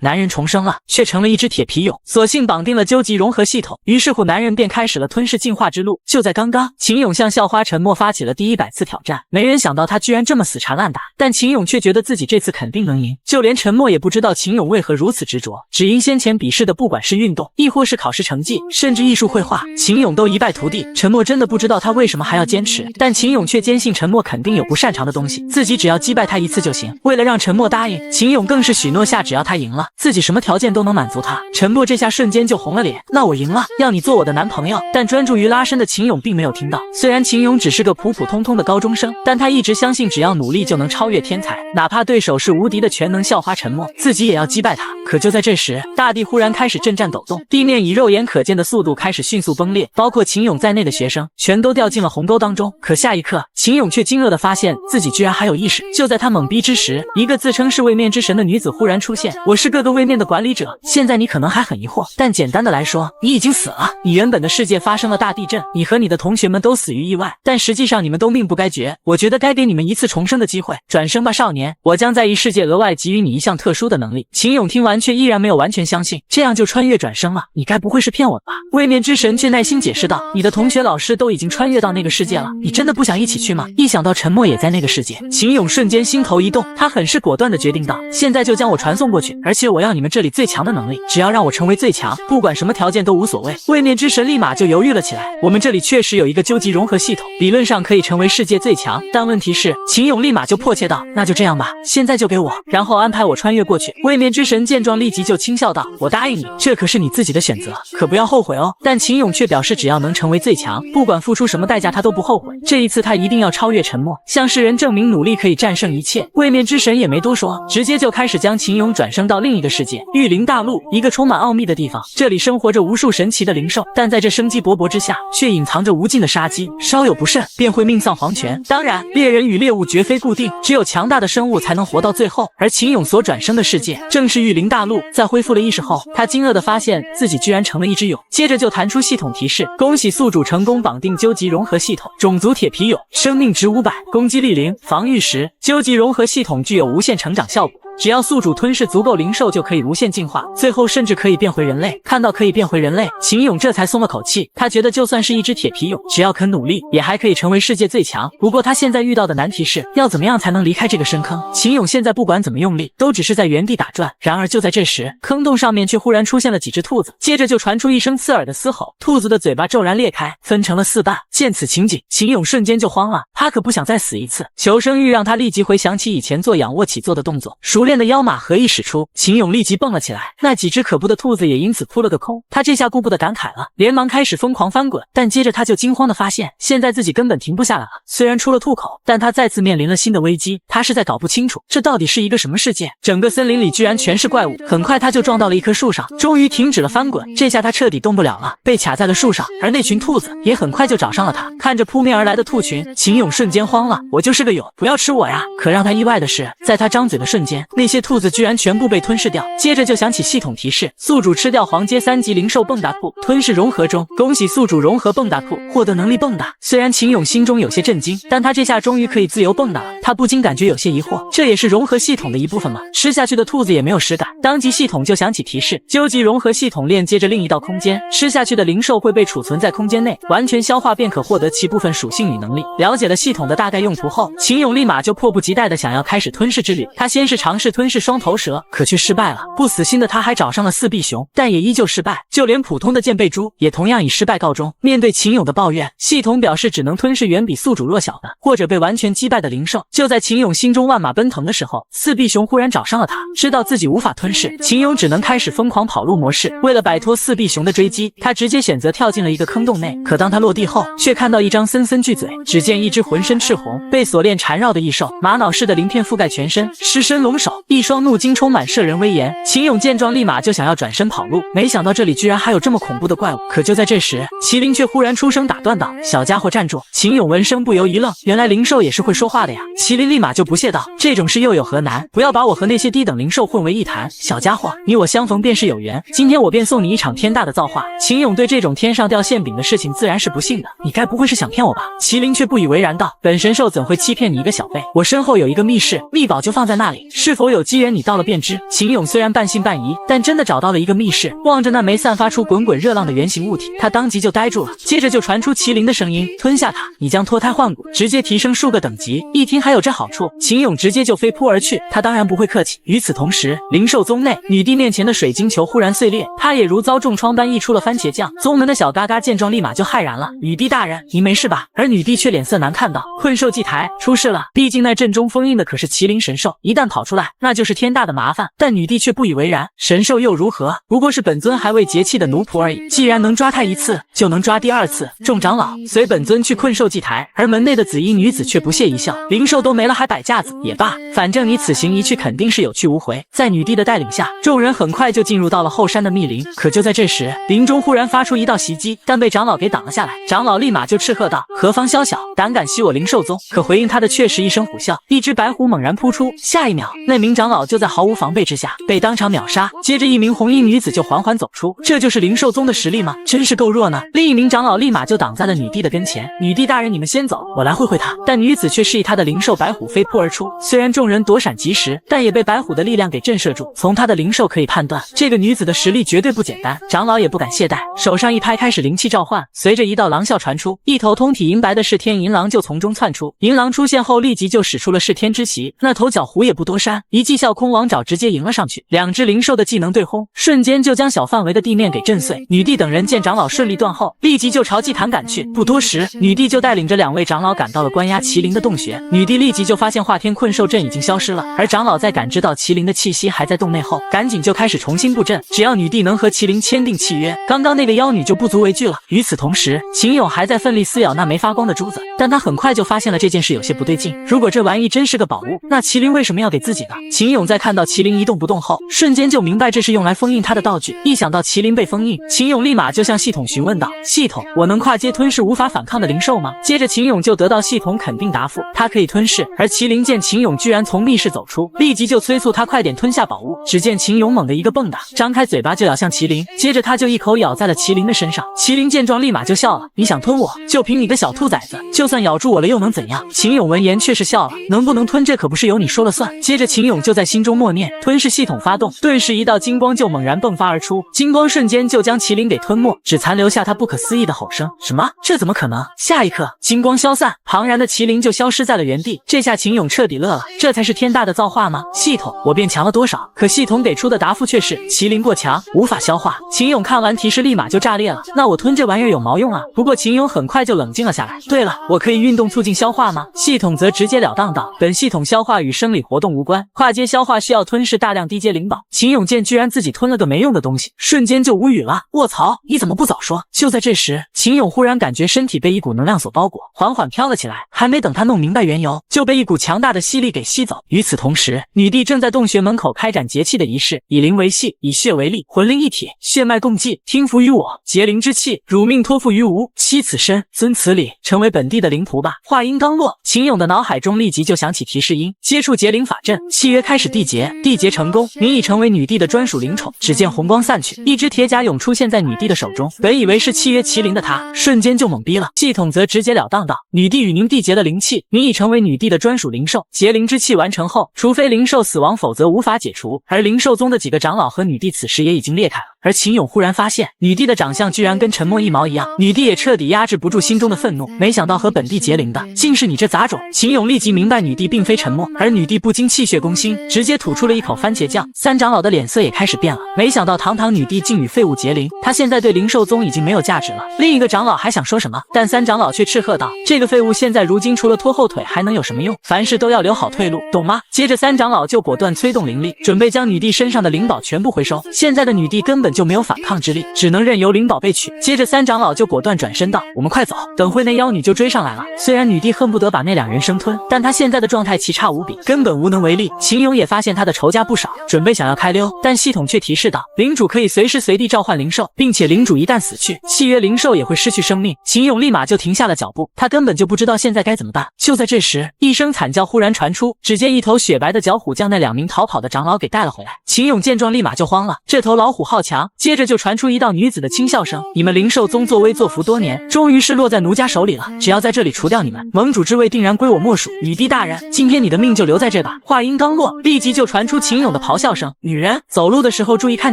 男人重生了，卻成了一只鐵皮蛹，索性綁定了究極融合系統。於是乎，男人便開始了吞噬進化之路。就在剛剛，秦勇向校花沉默發起了第100次挑戰，沒人想到他居然這麼死纏爛打，但秦勇卻覺得自己這次肯定能贏。就連沉默也不知道秦勇為何如此執着，只因先前比試的不管是運動，亦或是考試成績，甚至藝術繪畫，秦勇都一敗塗地。沉默真的不知道他為什麼還要堅持，但秦勇卻堅信沉默肯定有不擅長的東西，自己只要擊敗他一次就行。為了讓沉默答應，秦勇更是許諾下只要他贏了，自己什麼條件都能滿足他。沉默這下瞬間就紅了臉，那我贏了，要你做我的男朋友。但专注於拉伸的秦勇并沒有聽到，雖然秦勇只是個普普通通的高中生，但他一直相信只要努力就能超越天才，哪怕對手是無敵的全能校花沉默，自己也要擊敗他。可就在這時，大地忽然開始陣戰抖動，地面以肉眼可見的速度開始迅速崩裂，包括秦勇在內的學生全都掉進了鴻溝當中。可下一刻，秦勇卻驚愕地發現自己居然還有意識。就在他懵逼之時，一個自稱是位面之神的女子忽然出現，我是各個位面的管理者，現在你可能還很疑惑，但簡單的來說，你已經死了。你原本的世界發生了大地震，你和你的同學們都死於意外，但實際上你们都命不该絕，我覺得該給你們一次重生的機會，轉生吧少年，我將在異世界額外給予你一項特殊的能力。秦勇聽完卻依然沒有完全相信，這樣就穿越轉生了，你該不會是騙我的吧？位面之神卻耐心解釋道，你的同學老師都已經穿越到那個世界了，你真的不想一起去嗎？一想到沉默也在那個世界，秦勇瞬間心頭一動，他很是果斷地決定道，現在就將我傳送過去，而且我要你們這裡最強的能力，只要讓我成為最強，不管什麼條件都無所謂。位面之神立馬就猶豫了起來，我們這裡確實有一個究極融合系統，理論上可以成為世界最強，但問題是，秦勇立馬就迫切道，那就這樣吧，現在就給我，然後安排我穿越過去。位面之神見狀立即就輕笑道，我答應你，這可是你自己的選擇，可不要後悔哦。但秦勇卻表示只要能成為最強，不管付出什麼代價他都不後悔，這一次他一定要超越沉默，向世人證明努力可以戰勝一切。位面之神也沒多說，直接就開始將秦勇轉生到另一個世界——玉靈大陸，一個充滿奧秘的地方。這裡生活着無數神奇的靈獸，但在這生機勃勃之下，卻隱藏着無盡的殺機，稍有不慎便會命喪黃泉。當然，獵人與獵物絕非固定，只有強大的生物才能活到最後。而秦勇所轉生的世界正是玉靈大陸。在恢復了意識後，他驚愕地發現自己居然成了一隻蛹，接着就彈出系統提示：恭喜宿主成功綁定究極融合系統，種族鐵皮蛹，生命值500，攻擊力0，防禦10。究極融合系統具有無限成長效果，只要宿主吞噬足夠靈獸就可以無限進化，最後甚至可以變回人類。看到可以變回人類，秦勇這才鬆了口氣，他覺得就算是一隻鐵皮蛹，只要肯努力，也還可以成為世界最強。不過他現在遇到的難題是，要怎麼樣才能離開這個深坑？秦勇現在不管怎麼用力，都只是在原地打轉。然而就在這時，坑洞上面卻忽然出現了幾隻兔子，接着就傳出一聲刺耳的嘶吼，兔子的嘴巴驟然裂開，分成了4半。見此情景，秦勇瞬間就慌了，他可不想再死一次。求生欲讓他立即回想起以前做仰臥起坐的動作，熟練的腰馬合一使出，秦勇立即蹦了起來，那幾隻可怖的兔子也因此撲了個空。他這下顧不得感慨了，連忙開始瘋狂翻滾，但接着他就驚慌地發現，現在自己根本停不下來了。雖然出了兔口，但他再次面臨了新的危機，他實在搞不清楚這到底是一個什麼世界。整個森林裡居然全是怪物，很快他就撞到了一棵樹上，終於停止了翻滾。這下他徹底動不了了，被卡在了樹上，而那群兔子也很快就找上了他。看着撲面而來的兔群，秦勇瞬間慌了，我就是個蛹，不要吃我呀！可讓他意外的是，在他张嘴的瞬間，那些兔子居然全部被吞噬掉，接着就響起系統提示：宿主吃掉黄階3級靈獸蹦達兔，吞噬融合中，恭喜宿主融合蹦達兔，獲得能力蹦達。雖然秦勇心中有些震驚，但他這下終於可以自由蹦達了，他不禁感覺有些疑惑，這也是融合系統的一部分嗎？吃下去的兔子也沒有實感，當即系統就響起提示：究極融合系統鏈接着另一道空間，吃下去的靈獸會被儲存在空間內，完全消化便可獲得其部分屬性與能力。了解了系統的大概用途後，秦勇立馬就迫不及待地想要開始吞噬之旅。他先是嘗試吞噬雙頭蛇，可卻失敗了。不死心的他還找上了4臂熊，但也依舊失敗。就連普通的劍背豬也同樣以失敗告終。面對秦勇的抱怨，系統表示只能吞噬遠比宿主弱小的，或者被完全擊敗的靈獸。就在秦勇心中萬馬奔騰的時候，4臂熊忽然找上了他。知道自己無法吞噬，秦勇只能開始瘋狂跑路模式。為了擺脫4臂熊的追擊，他直接選擇跳進了一個坑洞內。可當他落地後，卻看到一張森森巨嘴。只見一隻渾身赤紅、被鎖鏈纏繞的異獸，瑪瑙似的鱗片覆蓋全身，獅身龍首，一雙怒睛充滿攝人威嚴。秦勇見狀立馬就想要轉身跑路，沒想到這裡居然還有這麼恐怖的怪物。可就在這時，麒麟卻忽然出聲打斷道：小家伙站住！秦勇聞聲不由一愣，原來靈獸也是會說話的呀。麒麟立馬就不屑道：這種事又有何難？不要把我和那些低等靈獸混為一談。小家伙，你我相逢便是有緣，今天我便送你一場天大的造化。秦勇對這種天上掉餡餅的事情自然是不信的，你該不會是想騙我吧？麒麟卻不以為然道：本神獸怎會欺騙你一個小輩？我身後有一個密室，秘寶就放在那裡，是否否有機緣你到了便知。秦勇雖然半信半疑，但真的找到了一個密室，望着那枚散發出滾滾熱浪的圓形物體，他當即就呆住了。接着就傳出麒麟的聲音：吞下它，你将脱胎换骨，直接提升数個等級。一聽还有这好處，秦勇直接就飞撲而去，他當然不會客氣。與此同時，靈獸宗內，女帝面前的水晶球忽然碎裂，她也如遭重創般溢出了番茄醬。宗門的小嘎嘎見狀立馬就駭然了：女帝大人，您沒事吧？而女帝卻臉色難看道：困獸祭台出事了，畢竟那陣中封印的可是麒麟神獸，一旦跑出來，那就是天大的麻煩。但女帝卻不以為然，神獸又如何？不過是本尊還未結氣的奴僕而已，既然能抓他一次，就能抓第二次。眾長老隨本尊去困獸祭台。而門內的紫衣女子卻不屑一笑：靈獸都沒了還擺架子，也罷，反正你此行一去肯定是有去無回。在女帝的帶領下，眾人很快就進入到了後山的密林。可就在這時，林中忽然發出一道襲擊，但被長老給擋了下來。長老立馬就斥喝道：何方宵小，膽敢襲我靈獸宗？可回應他的卻是一聲虎嘯，一只白虎猛然撲出，下一秒那名長老就在毫無防備之下被當場秒殺。接着一名紅衣女子就緩緩走出，這就是靈獸宗的實力嗎？真是夠弱呢。另一名長老立馬就擋在了女帝的跟前：女帝大人，你們先走，我來會會他。但女子卻示意她的靈獸白虎飛撲而出，雖然眾人躲閃及時，但也被白虎的力量給震懾住。從她的靈獸可以判斷，這個女子的實力絕對不簡單。長老也不敢懈怠，手上一拍，開始靈氣召喚。隨着一道狼嘯傳出，一頭通體銀白的噬天銀狼就從中竄出。銀狼出現後，立即就使出了噬天之襲，那頭角狐也不多閃，一記啸空王爪直接迎了上去。兩只靈獸的技能對轟，瞬間就將小範圍的地面給震碎。女帝等人見長老順利斷後，立即就朝祭壇趕去。不多時，女帝就帶領着2位長老趕到了關押麒麟的洞穴。女帝立即就發現化天困獸陣已經消失了，而長老在感知到麒麟的氣息還在洞內後，趕緊就開始重新布陣。只要女帝能和麒麟簽訂契約，剛剛那個妖女就不足為懼了。與此同時，秦勇還在奮力撕咬那枚發光的珠子，但他很快就發現了這件事有些不對勁。如果這玩意真是個寶物，那麒麟為什麼要給自己呢？秦勇在看到麒麟一動不動後，瞬間就明白這是用來封印他的道具。一想到麒麟被封印，秦勇立馬就向系統詢問道：系統，我能跨階吞噬無法反抗的靈獸嗎？接着秦勇就得到系統肯定答覆，他可以吞噬。而麒麟見秦勇居然從密室走出，立即就催促他快點吞下寶物。只見秦勇猛地一個蹦躂，張開嘴巴就咬向麒麟，接着他就一口咬在了麒麟的身上。麒麟見狀立馬就笑了：你想吞我，就憑你個小兔崽子，就算咬住我了又能怎樣？秦勇聞言卻是笑了：能不能吞這可不是由你說了算。接着秦勇就在心中默念，吞噬系統發動，頓時一道金光就猛然迸發而出，金光瞬間就將麒麟給吞沒，只殘留下他不可思議的吼聲：什麼？這怎麼可能？下一刻金光消散，龐然的麒麟就消失在了原地。這下秦勇徹底樂了，這才是天大的造化嗎？系統，我變強了多少？可系統給出的答覆卻是麒麟過強，無法消化。秦勇看完提示立馬就炸裂了，那我吞這玩意兒有毛用啊？不過秦勇很快就冷靜了下來。對了，我可以運动促進消化嗎？系統則直截了當道：本系統消化與生理活動無關，跨階消化需要吞噬大量低階靈寶。秦勇見居然自己吞了個沒用的東西，瞬間就無語了。臥槽，你怎麼不早說？就在這時，秦勇忽然感覺身體被一股能量所包裹，緩緩飄了起來。還沒等他弄明白緣由，就被一股強大的吸力給吸走。與此同時，女帝正在洞穴門口開展結氣的儀式，以靈為系，以血為力，魂靈一體，血脈共濟，聽符於我，結靈之氣，汝命托付於吾，悉此身，遵此禮，成為本地的靈僕吧。話音剛落，秦勇的腦海中立即就響起提示音：接觸結靈法陣，契約開始締結，締結成功，您已成為女帝的專屬靈寵。只見紅光散去，一只鐵甲蛹出現在女帝的手中，本以為是契約麒麟的他，瞬間就懵逼了。系統則直截了當道：女帝與您締結了靈氣，您已成為女帝的專屬靈獸。結靈之氣完成後，除非靈獸死亡，否則無法解除。而靈獸宗的幾個長老和女帝此時也已經裂開了。而秦勇忽然發現，女帝的長相居然跟沉默一毛一樣，女帝也徹底壓制不住心中的憤怒。沒想到和本地結靈的，竟是你這雜種！秦勇立即明白女帝並非沉默，而女帝不禁氣血攻心，直接吐出了一口番茄醬。三長老的臉色也開始變了，沒想到堂堂女帝竟與廢物結靈，她現在對靈獸宗已經沒有價值了。另一個長老還想說什麼，但三長老卻斥喝道：這個廢物現在如今除了拖後腿還能有什麼用？凡事都要留好退路，懂嗎？接着三長老就果斷催動靈力，準備將女帝身上的靈寶全部回收。現在的女帝根本就沒有反抗之力，只能任由灵宝被取。接着三长老就果断轉身道：我們快走，等會那妖女就追上來了。雖然女帝恨不得把那兩人生吞，但她現在的狀態奇差無比，根本無能為力。秦勇也發現她的仇家不少，準備想要開溜，但系統卻提示道：靈主可以隨時隨地召喚靈獸，並且靈主一旦死去，契約靈獸也會失去生命。秦勇立馬就停下了腳步，他根本就不知道現在該怎麼辦。就在这時，一聲慘叫忽然傳出，只見一頭雪白的角虎將那2名逃跑的長老給帶了回來。秦勇見狀立馬就慌了，這頭老虎好強，強。接着就傳出一道女子的輕笑聲：“你們靈獸宗作威作福多年，終於是落在奴家手裡了。只要在這裡除掉你們，盟主之位定然歸我莫屬。女帝大人，今天你的命就留在這吧。”話音剛落，立即就傳出秦勇的咆哮聲：“女人，走路的時候注意看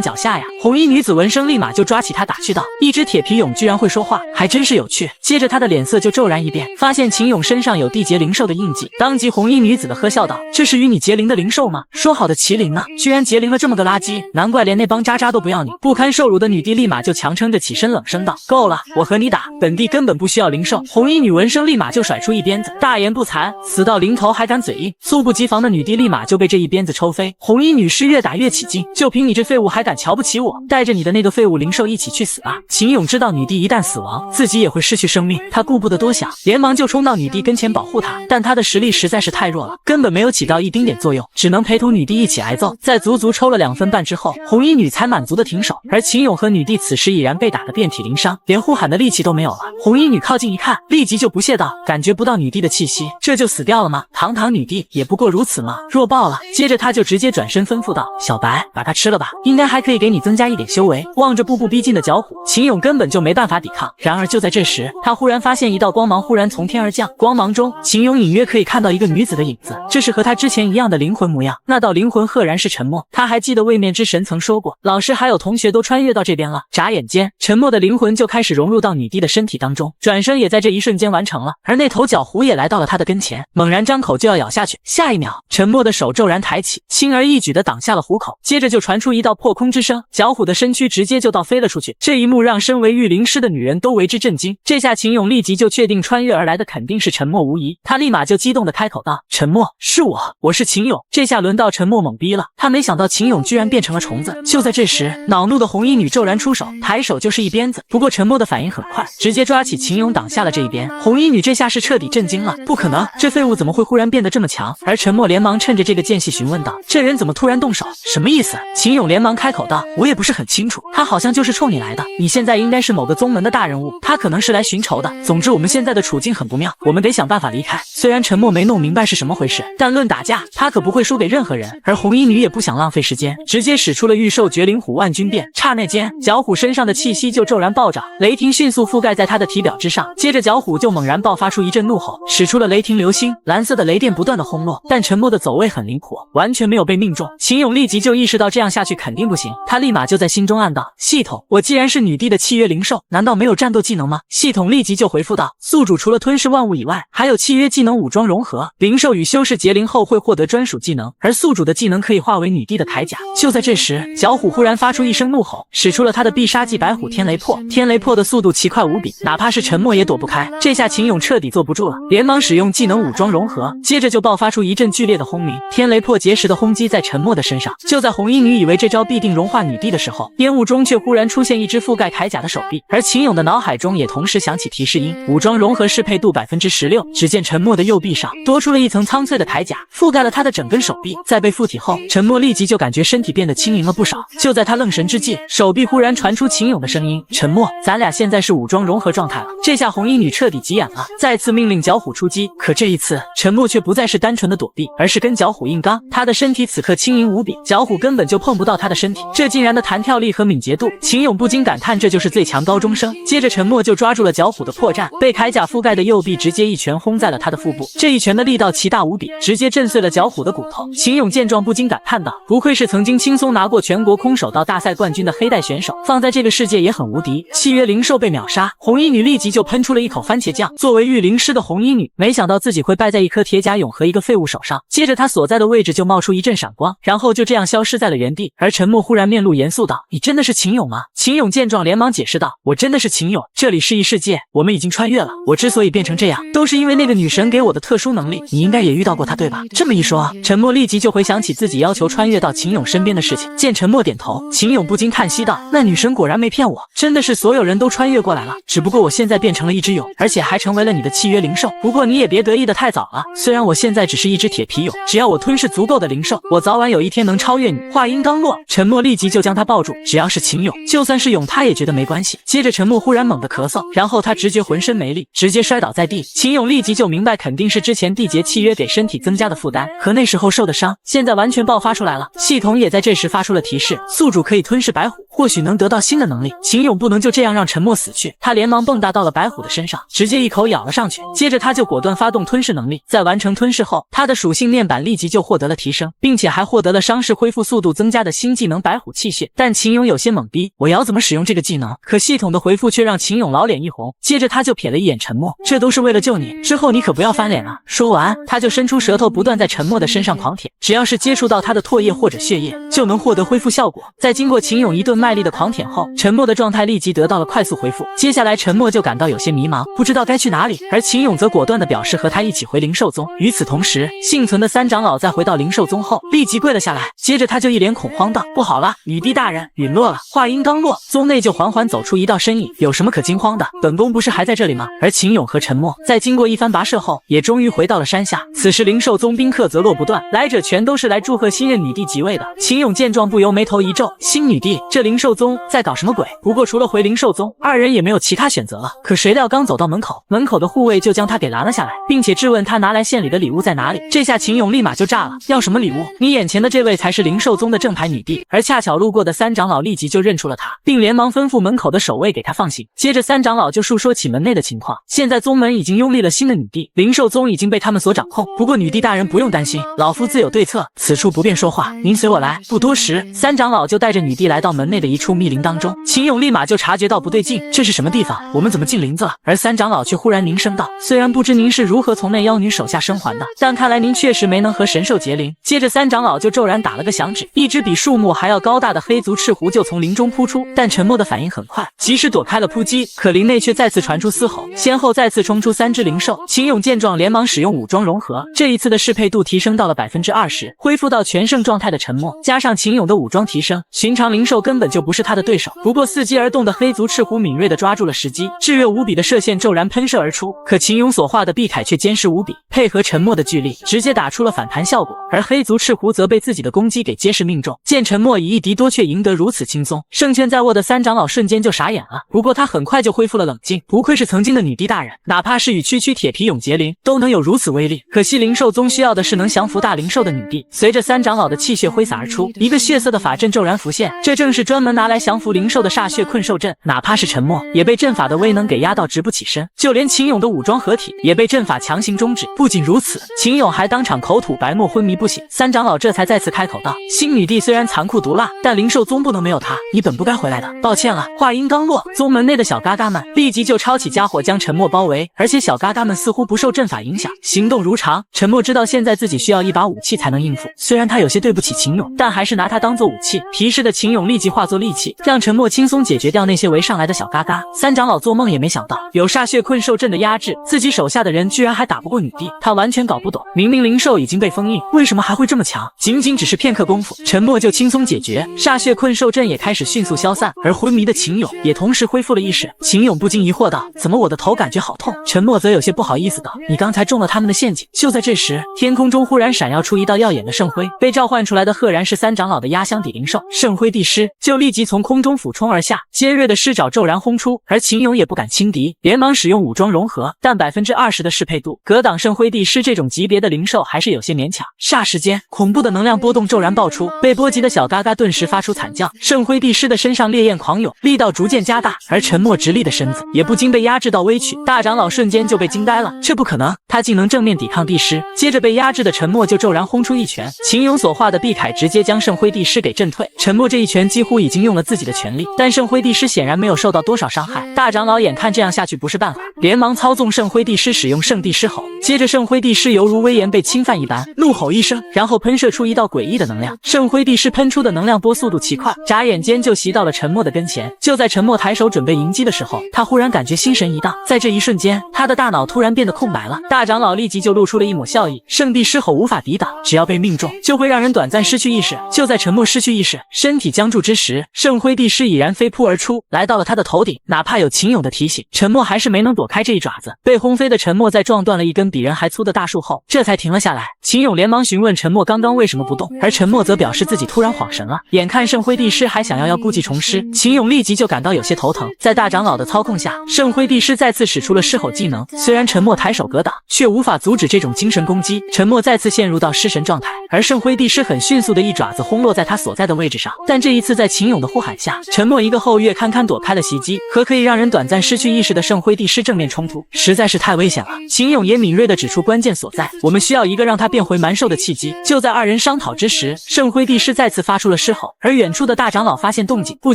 腳下呀！”紅衣女子聞聲立馬就抓起他打趣道：“一隻鐵皮蛹居然會說話，還真是有趣。”接着他的臉色就驟然一變，發現秦勇身上有地劫靈獸的印記，當即紅衣女子的呵笑道：“這是與你結靈的靈獸嗎？說好的麒麟呢？居然結靈了這麼個垃圾，難怪連那幫渣渣都不要你。”不堪受辱的女帝立馬就強撐着起身，冷聲道：“夠了，我和你打，本帝根本不需要靈獸。”紅衣女聞聲立馬就甩出一鞭子，大言不慚，死到臨頭還敢嘴硬。猝不及防的女帝立馬就被這一鞭子抽飛。紅衣女是越打越起勁，就憑你這廢物還敢瞧不起我？帶着你的那個廢物靈獸一起去死吧！秦勇知道女帝一旦死亡，自己也會失去生命，他顧不得多想，連忙就衝到女帝跟前保護她。但他的實力實在是太弱了，根本沒有起到一丁點作用，只能陪同女帝一起挨揍。在足足抽了2分半之後，紅衣女才滿足的停手。而秦勇和女帝此時已然被打得遍體鱗傷，連呼喊的力氣都沒有了。紅衣女靠近一看，立即就不屑道：“感覺不到女帝的氣息，這就死掉了嗎？堂堂女帝也不過如此嘛，弱爆了。”接着他就直接轉身吩咐道：“小白，把它吃了吧，應該還可以給你增加一點修為。”望着步步逼近的狡虎，秦勇根本就沒辦法抵抗。然而就在這時，他忽然發現一道光芒忽然從天而降，光芒中秦勇隱約可以看到一個女子的影子，這是和他之前一樣的靈魂模樣。那道靈魂赫然是沉默。他還記得位面之神曾說過，老師還有同學都穿越到這邊了。眨眼間，沉默的靈魂就開始融入到女帝的身體當中，轉身也在這一瞬間完成了。而那頭狡虎也來到了他的跟前，猛然張口就要咬下去。下一秒，沉默的手骤然抬起，輕而易舉地擋下了虎口。接着就傳出一道破空之聲，狡虎的身軀直接就倒飛了出去。這一幕讓身為御靈師的女人都為之震驚。這下秦勇立即就確定穿越而來的肯定是沉默無疑，他立馬就激動地開口道：“沉默，是我是秦勇。”這下輪到沉默懵逼了，他沒想到秦勇居然變成了蟲子。就在這時，惱怒的紅衣女驟然出手，抬手就是一鞭子。不過沉默的反應很快，直接抓起秦勇擋下了這一鞭。紅衣女這下是徹底震驚了，不可能，這廢物怎麼會忽然變得這麼強？而沉默連忙趁着這個間隙詢問道：“這人怎麼突然動手？什麼意思？”秦勇連忙開口道：“我也不是很清楚，他好像就是衝你來的。你現在應該是某個宗門的大人物，他可能是來尋仇的。總之我們現在的處境很不妙，我們得想辦法離開。”雖然沉默沒弄明白是什麼回事，但論打架，他可不會輸給任何人。而紅衣女也不想浪費時間，直接使出了御獸絕靈虎萬鈞變。剎那間，狡虎身上的氣息就骤然暴漲，雷霆迅速覆蓋在他的體表之上。接着狡虎就猛然爆發出一陣怒吼，使出了雷霆流星，藍色的雷電不斷的轟落。但沉默的走位很靈活，完全沒有被命中。秦勇立即就意識到這樣下去肯定不行，他立馬就在心中暗道：“系統，我既然是女帝的契約靈獸，難道沒有戰鬥技能嗎？”系統立即就回復道：“宿主除了吞噬萬物以外，還有契約技能武裝融合。靈獸與修士結靈後會獲得專屬技能，而宿主的技能可以化為女帝的鎧甲。”就在這時，狡虎忽然發出一聲怒吼，使出了他的必殺技白虎天雷破。天雷破的速度奇快無比，哪怕是沉默也躲不開。這下秦勇徹底坐不住了，連忙使用技能武裝融合，接着就爆發出一陣劇烈的轟鳴。天雷破結實的轟擊在沉默的身上。就在紅衣女以為這招必定融化女帝的時候，煙霧中卻忽然出現一只覆蓋鎧甲的手臂，而秦勇的腦海中也同時響起提示音：武裝融合適配度16%。只見沉默的右臂上多出了一層蒼翠的鎧甲，覆蓋了他的整根手臂。在被附體後，沉默立即就感覺身體变得輕盈了不少。就在他愣神之際，手臂忽然傳出秦勇的聲音：“沉默，咱倆現在是武裝融合狀態了。”這下紅衣女徹底急眼了，再次命令狡虎出擊。可這一次，沉默卻不再是單純的躲避，而是跟狡虎硬剛。他的身體此刻輕盈無比，狡虎根本就碰不到他的身體。這竟然的彈跳力和敏捷度，秦勇不禁感嘆这就是最強高中生。接着沉默就抓住了狡虎的破绽，被鎧甲覆蓋的右臂直接一拳轟在了他的腹部。這一拳的力道奇大無比，直接震碎了狡虎的骨頭。秦勇見狀不禁感嘆道：“不愧是曾經輕鬆拿過全國空手道大賽冠軍的黑帶選手，放在這個世界也很無敵。”契約靈獸被秒殺，紅衣女立即就噴出了一口番茄醬。作為御靈師的紅衣女，沒想到自己會敗在一顆鐵甲蛹和一個廢物手上。接着她所在的位置就冒出一陣閃光，然後就這樣消失在了原地。而沉默忽然面露嚴肅道：“你真的是秦勇嗎？”秦勇見狀連忙解釋道：“我真的是秦勇，這裡是異世界，我們已經穿越了。我之所以變成這樣，都是因為那個女神給我的特殊能力。你應該也遇到過她對吧？”這麼一說，沉默立即就回想起自己要求穿越到秦勇身邊的事情。見沉默點頭，秦勇不禁嘆息道：“那女神果然沒騙我，真的是所有人都穿越過來了。只不過我現在變成了一隻蛹，而且還成為了你的契約靈獸。不過你也別得意得太早了，雖然我現在只是一隻鐵皮蛹，只要我吞噬足夠的靈獸，我早晚有一天能超越你。”話音剛落，沉默立即就將他抱住，只要是秦勇，就算是蛹他也覺得沒關係。接着沉默忽然猛地咳嗽，然後他直覺渾身沒力，直接摔倒在地。秦勇立即就明白肯定是之前缔結契約給身體增加的負擔，和那時候受的傷，現在完全爆發出來了。系統也在這時發出了提示：宿主可以吞噬白虎。或許能得到新的能力。秦勇不能就这樣讓沉默死去，他連忙蹦躂到了白虎的身上，直接一口咬了上去。接着他就果断发动吞噬能力，在完成吞噬后，他的属性面板立即就获得了提升，并且还获得了伤势恢复速度增加的新技能白虎气血。但秦勇有些懵逼，我要怎么使用这个技能？可系統的回復卻讓秦勇老臉一紅，接着他就瞥了一眼沉默，這都是為了救你，之後你可不要翻臉啊。說完，他就伸出舌頭不斷在沉默的身上狂舔，只要是接觸到他的唾液或者血液，就能獲得恢復效果。在經過秦勇一頓賣力的狂舔後，沉默的狀態立即得到了快速恢復。接下來沉默就感到有些迷茫，不知道該去哪裡，而秦勇則果斷地表示和他一起回靈獸宗。與此同時，幸存的三長老在回到靈獸宗後立即跪了下來，接着他就一臉恐慌道：不好了，女帝大人隕落了。話音剛落，宗內就緩緩走出一道身影，有什麼可驚慌的？本宮不是還在這裡嗎？而秦勇和沉默在經過一番跋涉後，也終於回到了山下。此時靈獸宗賓客則落不斷，來者全都是來祝賀新任女帝即位的。秦勇見狀不由眉頭一皺，新女帝，這靈獸宗在搞什麼鬼？不過除了回靈獸宗，二人也沒有其他選擇了。可誰料剛走到門口的護衛就將他給攔了下來，並且質問他拿來獻禮的禮物在哪裡。這下秦勇立馬就炸了，要什麼禮物？你眼前的這位才是靈獸宗的正牌女帝。而恰巧路過的三長老立即就認出了他，並連忙吩咐門口的守衛給他放行。接着三長老就述說起門內的情況，現在宗門已經擁立了新的女帝，靈獸宗已經被他們所掌控。不過女帝大人不用擔心，老夫自有對策，此處不便說話，您隨我來。不多時，三長老就帶着女帝來到門內的一處密林當中。秦勇立馬就察覺到不對勁，這是什麼地方？我們怎麼進林子了？而三長老卻忽然凝聲道：雖然不知您是如何從那妖女手下生還的，但看來您確實沒能和神獸結靈。接着三長老就驟然打了個響指，一隻比樹木還要高大的黑族赤狐就從林中撲出，但沉默的反應很快，及時躲開了撲擊，可林內卻再次傳出嘶吼，先後再次衝出三隻靈獸。秦勇見狀連忙使用武裝融合，這一次的適配度提升到了 20%， 恢復到全盛狀態的沉默，加上秦勇的武裝提升，尋常靈獸根本就不是他的對手。不過伺機而動的黑族赤狐敏銳地抓住了時機，炙熱無比的射線驟然噴射而出，可秦勇所畫的臂鎧卻堅實無比，配合沉默的巨力，直接打出了反彈效果。而黑族赤狐則被自己的攻擊給結實命中。見沉默以一敵多卻贏得如此輕鬆，勝券在握的三長老瞬間就傻眼了。不過他很快就恢復了冷靜，不愧是曾經的女帝大人，哪怕是與區區鐵皮蛹結靈，都能有如此威力。可惜靈獸宗需要的是能降服大靈獸的女帝。隨着三長老的氣血揮灑而出，一個血色的法陣驟然浮現，這正是專門拿來降服靈獸的煞血困獸陣。哪怕是沉默，也被陣法的威能給壓到直不起身，就連秦勇的武裝合體也被陣法強行終止。不僅如此，秦勇還當場口吐白沫昏迷不醒。三長老這才再次開口道：新女帝雖然殘酷毒辣，但靈獸宗不能沒有她，你本不該回來的，抱歉了。話音剛落，宗門內的小嘎嘎們立即就抄起家伙將沉默包圍，而且小嘎嘎們似乎不受陣法影響，行動如常。沉默知道現在自己需要一把武器才能應付，雖然他有些對不起秦勇，但還是拿他當做武器。皮實的秦勇立即化作利器，讓沉默輕鬆解決掉那些圍上來的小嘎嘎。三長老做夢也沒想到，有煞血困獸陣的壓制，自己手下的人居然還打不過女帝。他完全搞不懂，明明靈獸已經被封印，為什麼還會這麼強？僅僅只是片刻功夫，沉默就輕鬆解決，煞血困獸陣也開始迅速消散，而昏迷的秦勇也同時恢復了意識。秦勇不禁疑惑道：怎麼我的頭感覺好痛？沉默則有些不好意思道：你剛才中了他們的陷阱。就在這時，天空中忽然閃耀出一道耀眼的聖輝，被召喚出來的赫然是三長老的壓箱底靈獸聖輝帝獅，就立即從空中俯衝而下，尖銳的獅爪驟然轟出，而秦勇也不敢輕敵，連忙使用武裝融合，但 20% 的適配度格擋聖輝帝獅這種級別的靈獸還是有些勉強。霎時間，恐怖的能量波動驟然爆出，被波及的小嘎嘎頓時發出慘叫，聖輝帝獅的身上烈焰狂湧，力道逐漸加大，而沉默直立的身子也不禁被壓制到微曲。大長老瞬間就被驚呆了，這不可能，他竟能正面抵抗帝獅。接着被壓制的沉默就驟然轟出一拳，秦勇所畫的臂鎧直接將聖輝帝獅給震退。沉默這一拳幾乎已經用了自己的全力，但聖輝帝獅顯然沒有受到多少傷害。大長老眼看這樣下去不是辦法，連忙操縱聖輝帝獅使用聖帝獅吼。接着聖輝帝獅猶如威嚴被侵犯一般，怒吼一聲，然後噴射出一道詭異的能量。聖輝帝獅噴出的能量波速度奇快，眨眼間就襲到了沉默的跟前。就在沉默抬手準備迎擊的時候，他忽然感覺心神一盪，在這一瞬間，他的大腦突然變得空白了。大長老立即就露出了一抹笑意，聖帝獅吼無法抵擋，只要被命中，就會讓人短暫失去意識。就在沉默失去意識，身體僵住之時，聖輝帝獅已然飛撲而出，來到了他的頭頂。哪怕有秦勇的提醒，沉默還是沒能躲開這一爪子。被轟飛的沉默在撞斷了一根比人還粗的大樹後，這才停了下來。秦勇連忙詢問沉默剛剛為什麼不動，而沉默則表示自己突然恍神了。眼看聖輝帝獅還想要故技重施，秦勇立即就感到有些頭疼。在大長老的操控下，聖輝帝獅再次使出了獅吼技能，雖然沉默抬手格擋，卻無法阻止這種精神攻擊。沉默再次陷入到失神狀態，而聖輝帝獅很迅速的一爪子轟落在他所在的位置上，但這一次在秦秦勇的呼喊下，陳默一個後躍堪堪躲開了襲擊，和可以讓人短暫失去意識的聖輝帝師正面衝突，實在是太危險了。秦勇也敏銳地指出關鍵所在，我們需要一個讓他變回蠻獸的契機。就在二人商討之時，聖輝帝師再次發出了獅吼，而遠處的大長老發現動靜，不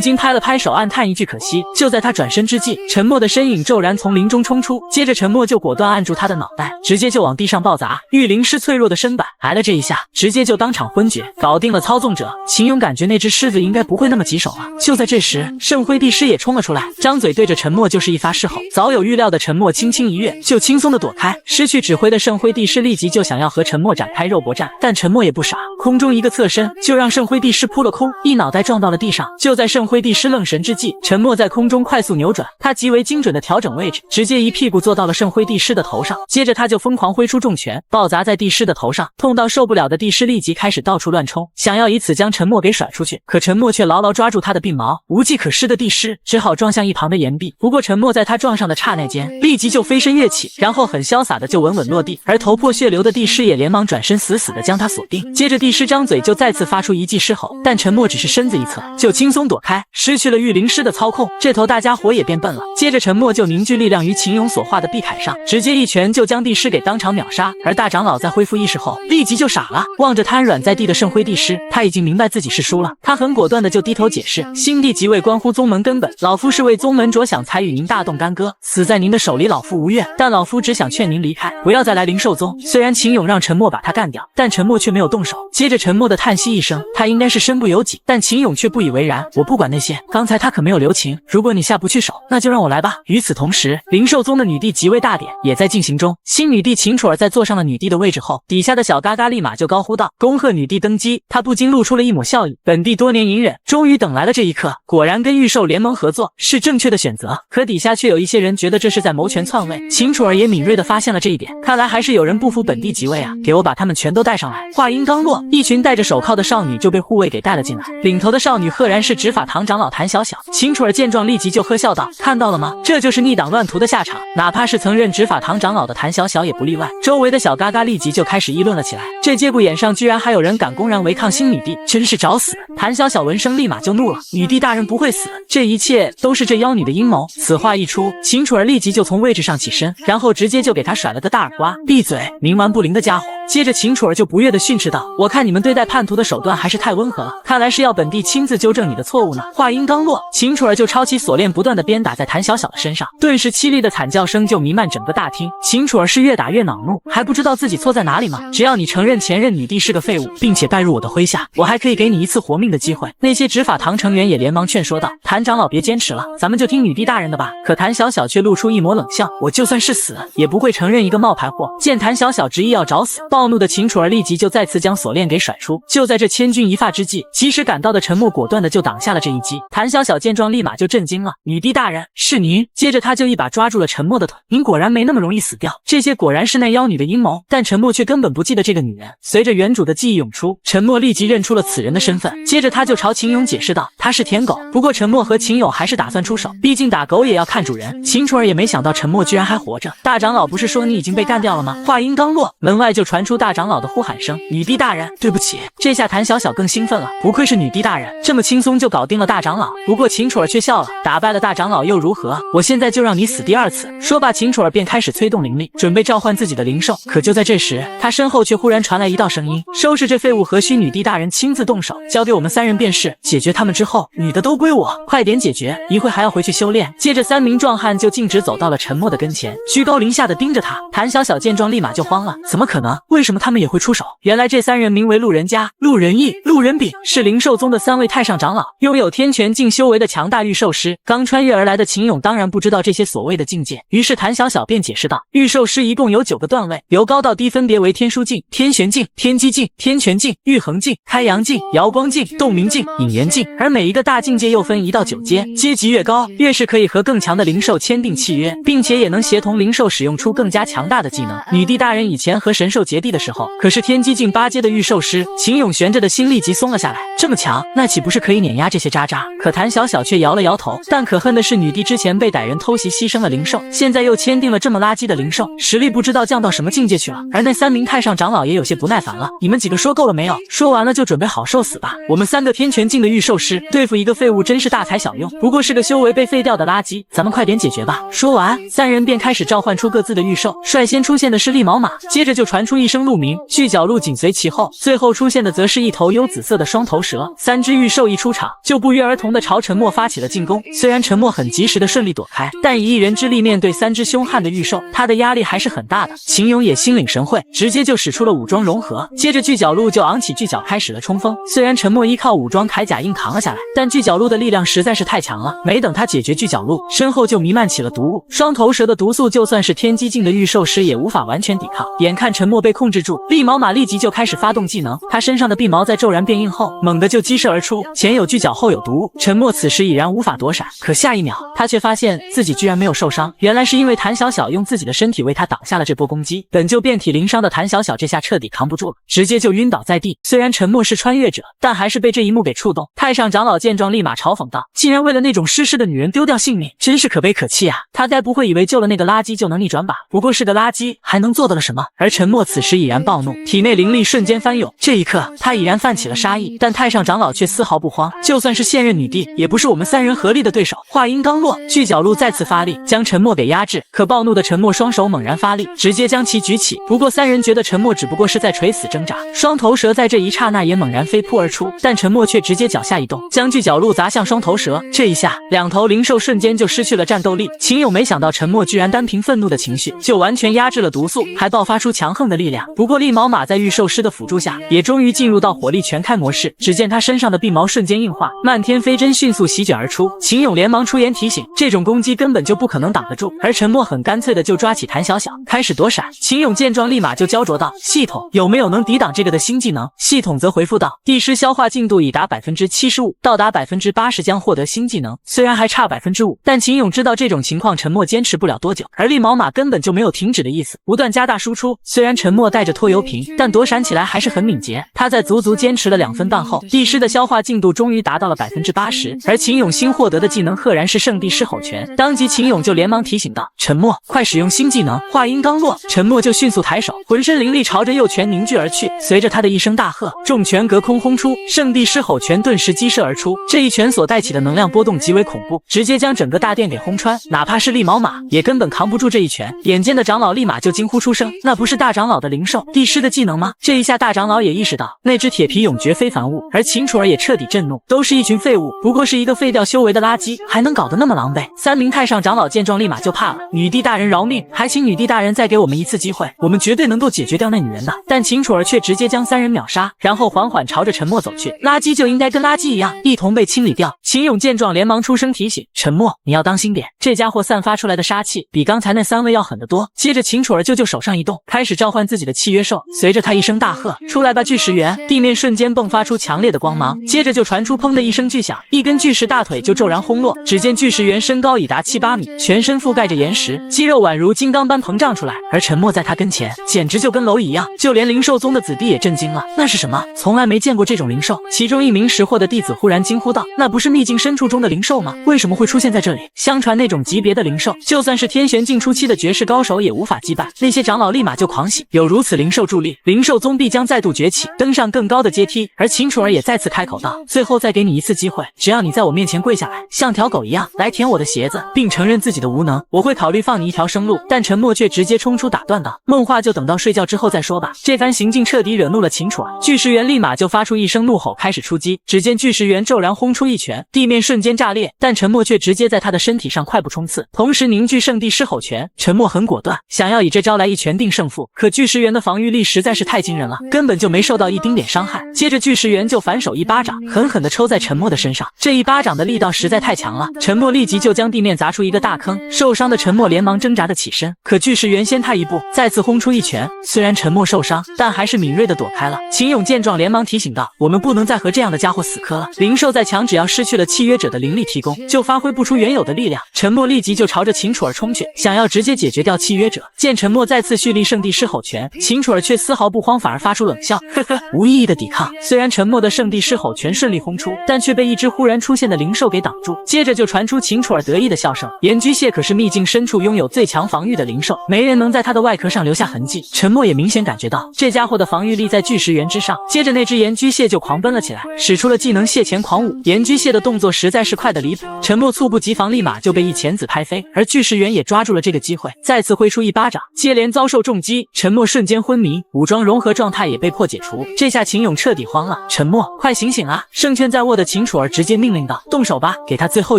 禁拍了拍手，暗嘆一句可惜。就在他轉身之際，陳默的身影驟然從林中衝出，接着陳默就果斷按住他的腦袋，直接就往地上暴砸。御靈獅脆弱的身板挨了這一下，直接就當場昏厥，搞定了操縱者。秦勇感覺那只獅子應該不會那麼棘手了。就在這時，聖輝帝師也衝了出來，張嘴對着陳默就是一發獅吼。早有預料的陳默輕輕一躍，就輕鬆的躲開。失去指揮的聖輝帝師立即就想要和陳默展開肉搏戰，但陳默也不傻，空中一個側身就讓聖輝帝師撲了空，一腦袋撞到了地上。就在聖輝帝師愣神之際，陳默在空中快速扭轉，他極為精準的調整位置，直接一屁股坐到了聖輝帝師的頭上。接着他就瘋狂揮出重拳，暴砸在帝師的頭上，痛到受不了的帝師立即開始到處亂衝，想要以此將陳默給甩出去。可陳默卻牢牢抓住他的鬢毛，無計可施的帝師只好撞向一旁的岩壁。不過陳默在他撞上的剎那間，立即就飛身躍起，然後很瀟灑的就穩穩落地，而頭破血流的帝師也連忙轉身死死的將他鎖定。接着帝師張嘴就再次發出一記獅吼，但陳默只是身子一側就輕鬆躲開，失去了御靈獅的操控，這頭大家伙也變笨了。接着陳默就凝聚力量於秦勇所畫的碧鎧上，直接一拳就將帝師給當場秒殺。而大長老在恢復意識後立即就傻了，望着癱軟在地的聖輝帝師，他已經明白自己是輸了。他很果斷的就低頭解釋，新帝即位關乎宗門根本，老夫是為宗門着想才與您大動干戈，死在您的手裡老夫無怨，但老夫只想勸您離開，不要再來靈獸宗。雖然秦勇讓陳默把他幹掉，但陳默卻沒有動手。接着陳默的嘆息一聲，他應該是身不由己，但秦勇卻不以為然，我不管那些，剛才他可沒有留情，如果你下不去手，那就讓我來吧。與此同時，靈獸宗的女帝即位大典也在進行中，新女帝秦楚兒在坐上了女帝的位置後，底下的小嘎嘎立馬就高呼道，恭賀女帝登基。她不禁露出了一抹笑意，本帝多年隱忍，終於等來了這一刻，果然跟御獸聯盟合作是正確的選擇。可底下卻有一些人覺得這是在謀權篡位，秦楚兒也敏銳地發現了這一點，看來還是有人不服本帝即位啊，給我把他們全都帶上來。話音剛落，一群戴着手銬的少女就被護衛給帶了進來，領頭的少女赫然是執法堂長老譚小小。秦楚兒見狀立即就呵笑道，看到了嗎，這就是逆黨亂徒的下場，哪怕是曾任執法堂長老的譚小小也不例外。周圍的小嘎嘎立即就開始議論了起來，這節骨眼上居然還有人敢公然違抗新女帝，真是找死。譚小小聞聲立馬就怒了，女帝大人不會死，這一切都是這妖女的陰謀。此話一出，秦楚兒立即就從位置上起身，然後直接就給他甩了個大耳刮，閉嘴，冥頑不靈的家伙。接着秦楚兒就不悅地訓斥道，我看你們對待叛徒的手段還是太溫和了，看來是要本帝親自糾正你的錯誤呢。話音剛落，秦楚兒就抄起鎖鏈不斷地鞭打在譚小小的身上，頓時淒厲的慘叫聲就彌漫整個大廳。秦楚兒是越打越惱怒，還不知道自己錯在哪裡嗎？只要你承認前任女帝是個廢物，並且拜入我的麾下，我還可以給你一次活命的機會。那些執法堂成員也連忙勸說道，譚長老別堅持了，咱們就聽女帝大人的吧。可譚小小卻露出一抹冷笑，我就算是死也不會承認一個冒牌貨。見譚小小執意要找死，暴怒的秦楚兒立即就再次將鎖鏈給甩出。就在這千鈞一髮之際，及時趕到的陳默果斷的就擋下了這一擊。譚小小見狀立馬就震驚了，女帝大人，是您。接着他就一把抓住了陳默的腿，您果然沒那麼容易死掉，這些果然是那妖女的陰謀。但陳默卻根本不記得這個女人。隨着原主的記憶湧出，陳默立即認出了此人的身份，接着他就朝秦勇解釋道，他是舔狗。不過陳默和秦勇還是打算出手，畢竟打狗也要看主人。秦楚兒也沒想到陳默居然還活着，大長老不是說你已經被幹掉了嗎？話音剛落，門外就傳出大長老的呼喊聲，女帝大人，對不起。這下譚小小更興奮了，不愧是女帝大人，這麼輕鬆就搞定了大長老。不過秦楚兒卻笑了，打敗了大長老又如何？我現在就讓你死第二次。說罷，秦楚兒便開始催动靈力，準備召喚自己的靈獸。可就在這時，他身後卻忽然傳來一道聲音，收拾這廢物何須女帝大人親自動手，交給我們三人便是。解決他們之後，女的都歸我，快點解決，一會還要回去修煉。接着三名壯漢就徑直走到了陳默的跟前，居高臨下的盯着他。譚小小見狀立馬就慌了，怎麼可能？為什麼他們也會出手？原來這三人名為路人甲、路人乙、路人丙，是靈獸宗的三位太上長老，擁有天拳境修為的強大御獸師。剛穿越而來的秦勇當然不知道這些所謂的境界，於是譚小小便解釋道，御獸師一共有9個段位，由高到低分別為天書境、天玄境、天機境、天拳境、御衡境、開陽境、瑤光境、洞明境、隱元境，而每一個大境界又分1到9階，階級越高，越是可以和更強的靈獸簽訂契約，並且也能協同靈獸使用出更加強大的技能。女帝大人以前和神獸結地的時候，可是天機境8階的御獸師秦勇懸着的心立即鬆了下來。這麼強，那豈不是可以碾壓這些渣渣？可譚小小卻搖了搖頭。但可恨的是，女帝之前被歹人偷襲犧牲了靈獸，現在又簽訂了這麼垃圾的靈獸，實力不知道降到什麼境界去了。而那3名太上長老也有些不耐煩了，你們幾個說夠了沒有？說完了就準備好受死吧。我們3個天權境的御獸師對付一個廢物真是大材小用，不過是個修為被廢掉的垃圾，咱們快點解決吧。說完，3人便開始召喚出各自的御獸，率先出現的是利毛馬，接着就傳出一聲鹿鳴，巨角鹿緊隨其後，最後出现的則是一頭幽紫色的双头蛇。3只御獸一出場，就不约而同地朝陈默發起了进攻。雖然陈默很及時地順利躲開，但以一人之力面對3只凶悍的御獸，他的壓力還是很大的。秦勇也心領神會，直接就使出了武裝融合，接着巨角鹿就昂起巨角開始了衝鋒。雖然陈默依靠武裝鎧甲硬扛了下來，但巨角鹿的力量實在是太強了，沒等他解決巨角鹿，身後就彌漫起了毒霧。雙頭蛇的毒素就算是天機境的御獸師也無法完全抵抗。眼看陳默被控制住，利毛馬立即就開始發動技能，他身上的臂毛在骤然變硬後，猛地就激射而出，前有巨角後有毒霧。陈默此時已然無法躲閃，可下一秒他卻發現自己居然沒有受傷，原來是因為譚小小用自己的身體為他擋下了這波攻擊。本就遍體鱗傷的譚小小這下徹底扛不住了，直接就暈倒在地。雖然陳默是穿越者，但還是被這一幕給觸動。太上長老見狀立馬嘲諷道，竟然為了那種濕的女人丟掉性命，真是可悲可氣啊。他該不會以為救了那個垃圾就能逆轉吧？不過是個垃圾還能做到了什麼？而陳默此時已然暴怒，體內靈力瞬間翻湧，這一刻他已然泛起了殺意，但太上長老卻絲毫不慌，就算是現任女帝也不是我們3人合力的對手。話音剛落，巨角鹿再次發力將陳默給壓制，可暴怒的陳默雙手猛然發力，直接將其舉起。不過3人覺得陳默只不過是在垂死掙扎，雙頭蛇在這一剎那也猛然飛撲而出，但陳默卻直接腳下一動，將巨角鹿砸向雙頭蛇。這一下2頭靈獸瞬間就失去了戰鬥力。秦勇沒想到陳默居然單憑憤怒的情緒就完全壓制了毒素，還爆發出強橫的力量。不過利毛馬在御獸師的輔助下也終於進入到火力全開模式，只見他身上的臂毛瞬間硬化，漫天飛針迅速席捲而出。秦勇連忙出言提醒，這種攻擊根本就不可能擋得住，而陳默很乾脆的就抓起譚小小開始躲閃。秦勇見狀立馬就焦灼道，系統有沒有能抵擋這個的新技能？系統則回復道，帝師消化進度已達 75%， 到達 80% 將獲得新技能，雖然還差 5%， 但秦勇知道這種情況陳默堅持不了多久，而利毛馬根本就沒有停止的意思，不斷加大輸出。雖然陳默帶着拖油瓶，但躲閃起來還是很敏捷。他在足足堅持了2分半後，帝師的消化進度終於達到了 80%， 而秦勇新獲得的技能赫然是聖地獅吼拳。當即秦勇就連忙提醒道，陳默快使用新技能。話音剛落，陳默就迅速抬手，渾身靈力朝着右拳凝聚而去。隨着他的一聲大喝，重拳隔空轟出，聖地獅吼拳頓時激射而出。這一拳所帶起的能量波動极為恐怖，直接將整個大殿給轟穿，哪怕是利毛馬也根本扛不住這一拳。眼尖的長老立馬就驚呼出聲，那不是大長老的靈獸帝師的技能嗎？這一下大長老也意識到那只鐵皮蛹絕非凡物，而秦楚兒也徹底震怒，都是一群廢物，不過是一個廢掉修為的垃圾，還能搞得那麼狼狽。3名太上長老見狀立馬就怕了，女帝大人饒命，還請女帝大人再給我們一次機會，我們絕對能夠解決掉那女人的。但秦楚兒卻直接將3人秒殺，然後緩緩朝着陳默走去。垃圾就應該跟垃圾一樣，一同被清理掉。秦勇見狀連忙出聲提醒，陳默你要當心點，這家伙散發出來的殺氣比剛才那3位要狠得多。接着秦楚兒就手上一動，開始召喚自己的契約獸，隨着他一聲大喝，出來吧巨石猿，地面瞬間迸發出強烈的光芒，接着就傳出砰的一聲巨響，一根巨石大腿就驟然轟落。只見巨石猿身高已達7、8米，全身覆蓋着岩石，肌肉宛如金剛般膨脹出來，而陳默在他跟前簡直就跟螻蟻一樣，就連靈獸宗的子弟也震驚了，那是什麼？從來沒見過這種靈獸。其中一名識貨的弟子忽然驚呼道，那不是秘境深處中的靈獸嗎？為什麼會出現在這裡？相傳那種級別的靈獸，就算是天玄境初期的絕世高手也無法擊敗。那些長老立馬就狂喜，有如此靈獸助力，靈獸宗必將再度崛起，登上更高的階梯。而秦楚兒也再次開口道，最後再給你一次機會，只要你在我面前跪下來，像條狗一樣來舔我的鞋子，並承認自己的無能，我會考慮放你一條生路。但陳默卻直接衝出打斷道，夢話就等到睡覺之後再說吧。這番行徑徹底惹怒了秦楚兒，巨石猿立馬就發出一聲怒吼，開始出擊。只見巨石猿驟然轟出一拳，地面瞬間炸裂，但陳默卻直接在他的身體上快步衝刺，同時凝聚聖地獅吼拳。陳默很果斷，想要以這招來一拳定勝負，可巨石猿的防禦力實在是太驚人了，根本就沒受到一丁點傷害。接着巨石猿就反手一巴掌，狠狠地抽在陈默的身上，這一巴掌的力道實在太強了，陈默立即就將地面砸出一個大坑。受傷的陳默連忙掙扎着起身，可巨石猿先他一步，再次轟出一拳。雖然陳默受傷，但還是敏銳地躲開了。秦勇見狀連忙提醒道，我們不能再和這樣的家伙死磕了，靈獸再強，只要失去了契約者的靈力提供，就發揮不出原有的力量。陈默立即就朝着秦楚兒衝去，想要直接解決掉契約者。見陳默再次蓄力聖地獅吼拳，秦楚兒卻絲毫不慌，反而發出冷笑，呵呵，無意義的抵抗。雖然沉默的聖地獅吼拳順利轟出，但卻被一隻忽然出現的靈獸給擋住。接着就傳出秦楚兒得意的笑聲。岩居蟹可是秘境深處擁有最強防禦的靈獸，沒人能在它的外殼上留下痕跡。沉默也明顯感覺到這家伙的防禦力在巨石猿之上。接着那隻岩居蟹就狂奔了起來，使出了技能蟹鉗狂舞。岩居蟹的動作實在是快得離譜，沉默猝不及防，立馬就被一鉗子拍飛。而巨石猿也抓住了這個機會，再次揮出一巴掌，接連遭受重擊，沉默瞬間昏迷，武裝融合狀態也被迫解除。這下秦勇徹底慌了，沉默，快醒醒啊！胜券在握的秦楚兒直接命令道：“動手吧，給他最後